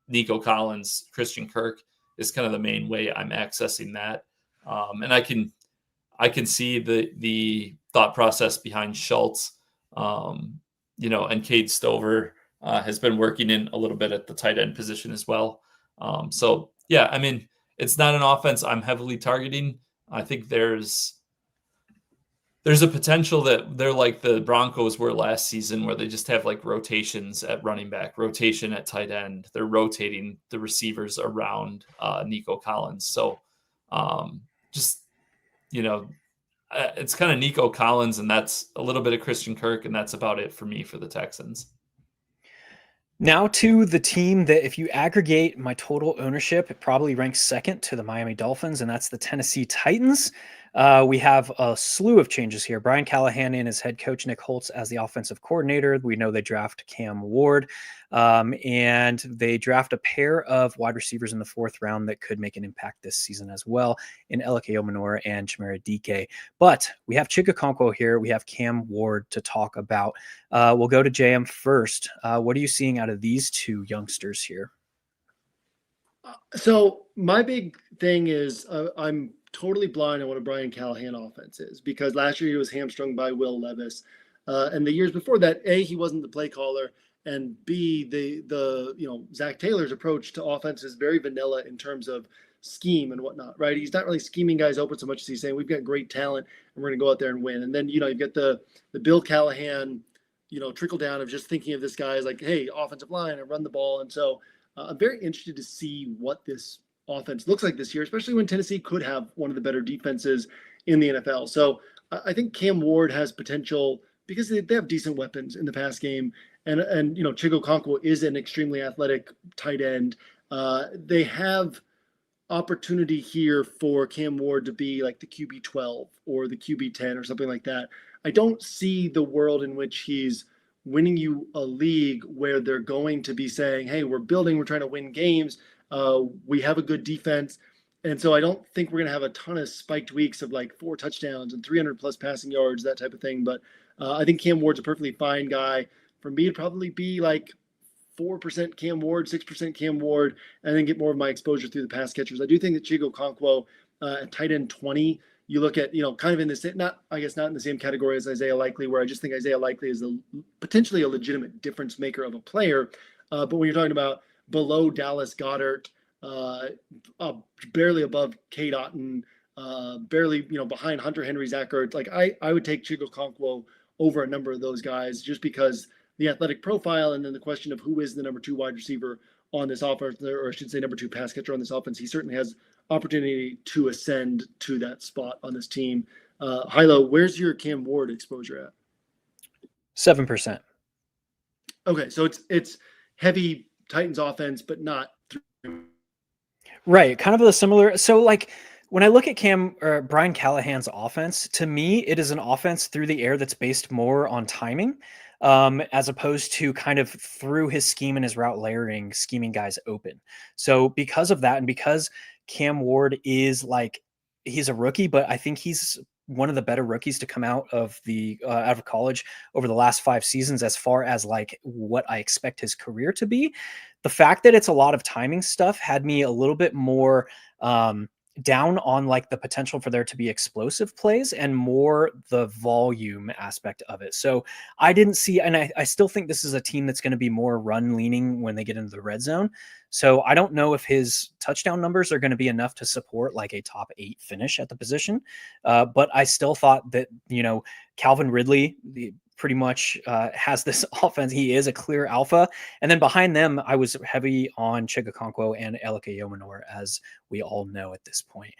Nico Collins, Christian Kirk is kind of the main way I'm accessing that. And I can see the thought process behind Schultz, and Cade Stover has been working in a little bit at the tight end position as well. So yeah, I mean, it's not an offense I'm heavily targeting. I think there's a potential that they're like the Broncos were last season, where they just have like rotations at running back, rotation at tight end. They're rotating the receivers around Nico Collins. So it's kind of Nico Collins, and that's a little bit of Christian Kirk, and that's about it for me for the Texans. Now to the team that, if you aggregate my total ownership, it probably ranks second to the Miami Dolphins, and that's the Tennessee Titans. We have a slew of changes here. Brian Callahan and his head coach, Nick Holtz, as the offensive coordinator. We know they draft Cam Ward, and they draft a pair of wide receivers in the 4th round that could make an impact this season as well, in Elike Omenor and Chimere Dike. But we have Chigakonkwo here. We have Cam Ward to talk about. We'll go to JM first. What are you seeing out of these two youngsters here? So my big thing is I'm totally blind on what a Brian Callahan offense is, because last year he was hamstrung by Will Levis, and the years before that, A, he wasn't the play caller, and B, the Zach Taylor's approach to offense is very vanilla in terms of scheme and whatnot, right? He's not really scheming guys open so much as he's saying we've got great talent and we're going to go out there and win. And then you've got the Bill Callahan trickle down of just thinking of this guy as like, hey, offensive line and run the ball. And so I'm very interested to see what this offense looks like this year, especially when Tennessee could have one of the better defenses in the NFL. So I think Cam Ward has potential because they have decent weapons in the pass game. And Chigakonkwo is an extremely athletic tight end. They have opportunity here for Cam Ward to be like the QB 12 or the QB 10 or something like that. I don't see the world in which he's winning you a league where they're going to be saying, hey, we're trying to win games. We have a good defense. And so I don't think we're going to have a ton of spiked weeks of like 4 touchdowns and 300 plus passing yards, that type of thing. But I think Cam Ward's a perfectly fine guy. For me, it'd probably be like 4% Cam Ward, 6% Cam Ward, and then get more of my exposure through the pass catchers. I do think that Chigakonkwo at tight end 20, you look at, kind of in the not in the same category as Isaiah Likely, where I just think Isaiah Likely is potentially a legitimate difference maker of a player. But when you're talking about below Dallas Goedert, barely above Cade Otton, barely, behind Hunter Henry, Zach Ertz, like I would take Chigakonkwo over a number of those guys just because the athletic profile, and then the question of who is the number 2 wide receiver on this offense, or I should say number 2 pass catcher on this offense. He certainly has opportunity to ascend to that spot on this team. Hilow, where's your Cam Ward exposure at? 7%. Okay, so it's heavy Titans offense, but not. Right, kind of a similar. So like when I look at Brian Callahan's offense, to me, it is an offense through the air that's based more on timing, as opposed to kind of through his scheme and his route layering, scheming guys open. So because of that, and because Cam Ward is he's a rookie, but I think he's one of the better rookies to come out of college over the last 5 seasons, as far as like what I expect his career to be. The fact that it's a lot of timing stuff had me a little bit more down on like the potential for there to be explosive plays and more the volume aspect of it. So I didn't see, and I still think this is a team that's going to be more run leaning when they get into the red zone. So I don't know if his touchdown numbers are going to be enough to support like a top 8 finish at the position. But I still thought that, Calvin Ridley, pretty much has this offense. He is a clear alpha. And then behind them, I was heavy on Chigakonkwo and Elike Omenor, as we all know at this point.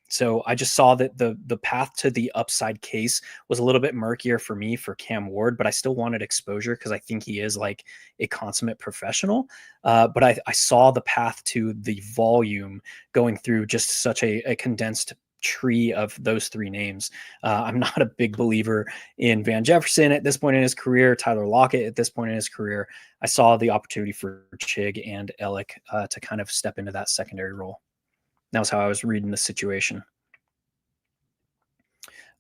So I just saw that the path to the upside case was a little bit murkier for me for Cam Ward, but I still wanted exposure because I think he is like a consummate professional. But I saw the path to the volume going through just such a condensed tree of those 3 names. I'm not a big believer in Van Jefferson at this point in his career, Tyler Lockett at this point in his career. I saw the opportunity for Chig and Ellick to kind of step into that secondary role. That was how I was reading the situation.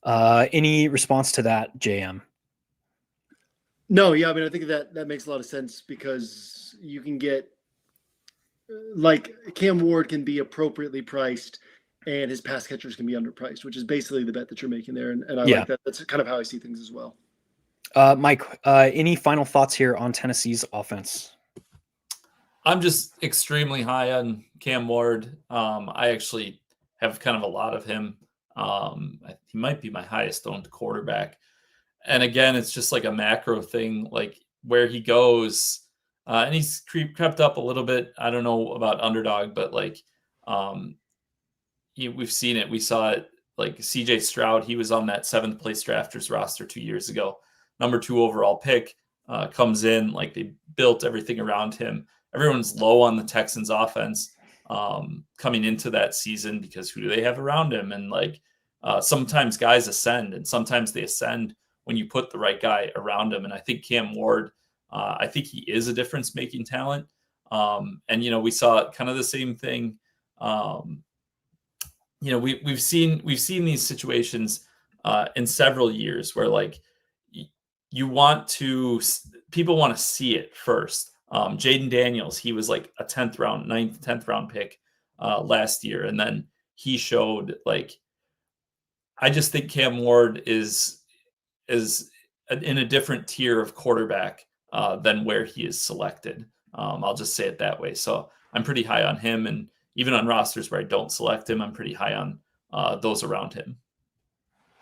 Any response to that, JM? No, yeah, I mean, I think that makes a lot of sense because you can get like Cam Ward can be appropriately priced and his pass catchers can be underpriced, which is basically the bet that you're making there. And I like that. That's kind of how I see things as well. Mike, any final thoughts here on Tennessee's offense? I'm just extremely high on Cam Ward. I actually have kind of a lot of him. He might be my highest owned quarterback. And again, it's just like a macro thing, like where he goes. And he's crept up a little bit. I don't know about underdog, but like, we've seen it. We saw it like CJ Stroud. He was on that 7th place drafters roster 2 years ago. Number 2 overall pick comes in. Like they built everything around him. Everyone's low on the Texans offense coming into that season because who do they have around him? And like sometimes guys ascend, and sometimes they ascend when you put the right guy around him. And I think Cam Ward, I think he is a difference-making talent. And, we saw kind of the same thing. We've seen these situations in several years where people want to see it first. Jaden Daniels, he was like a 10th round pick last year. And then he showed I just think Cam Ward is in a different tier of quarterback than where he is selected. I'll just say it that way. So I'm pretty high on him. And even on rosters where I don't select him, I'm pretty high on those around him.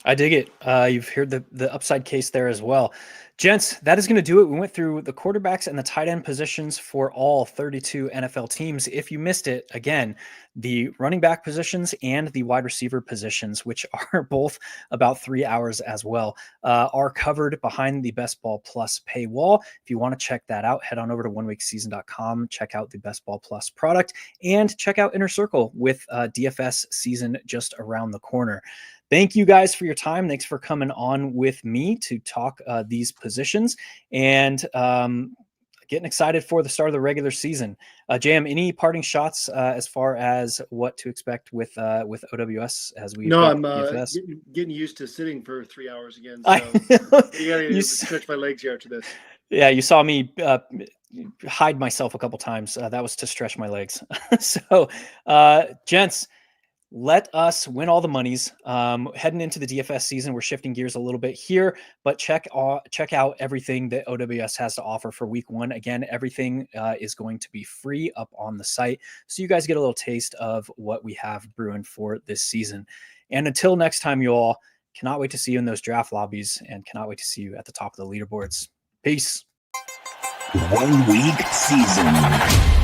I dig it. You've heard the upside case there as well. Gents, that is going to do it. We went through the quarterbacks and the tight end positions for all 32 NFL teams. If you missed it, again, the running back positions and the wide receiver positions, which are both about 3 hours as well, are covered behind the Best Ball Plus paywall. If you want to check that out, head on over to oneweekseason.com, check out the Best Ball Plus product, and check out Inner Circle with DFS season just around the corner. Thank you guys for your time. Thanks for coming on with me to talk these positions and getting excited for the start of the regular season. JM, any parting shots as far as what to expect with OWS as we? No, I'm getting used to sitting for 3 hours again. So you gotta stretch my legs here after this. Yeah, you saw me hide myself a couple times. That was to stretch my legs. So, gents, let us win all the monies. Heading into the DFS season, we're shifting gears a little bit here, but check out everything that OWS has to offer for week 1. Again, everything is going to be free up on the site, so you guys get a little taste of what we have brewing for this season. And until next time, you all, cannot wait to see you in those draft lobbies and cannot wait to see you at the top of the leaderboards. Peace. 1 week season.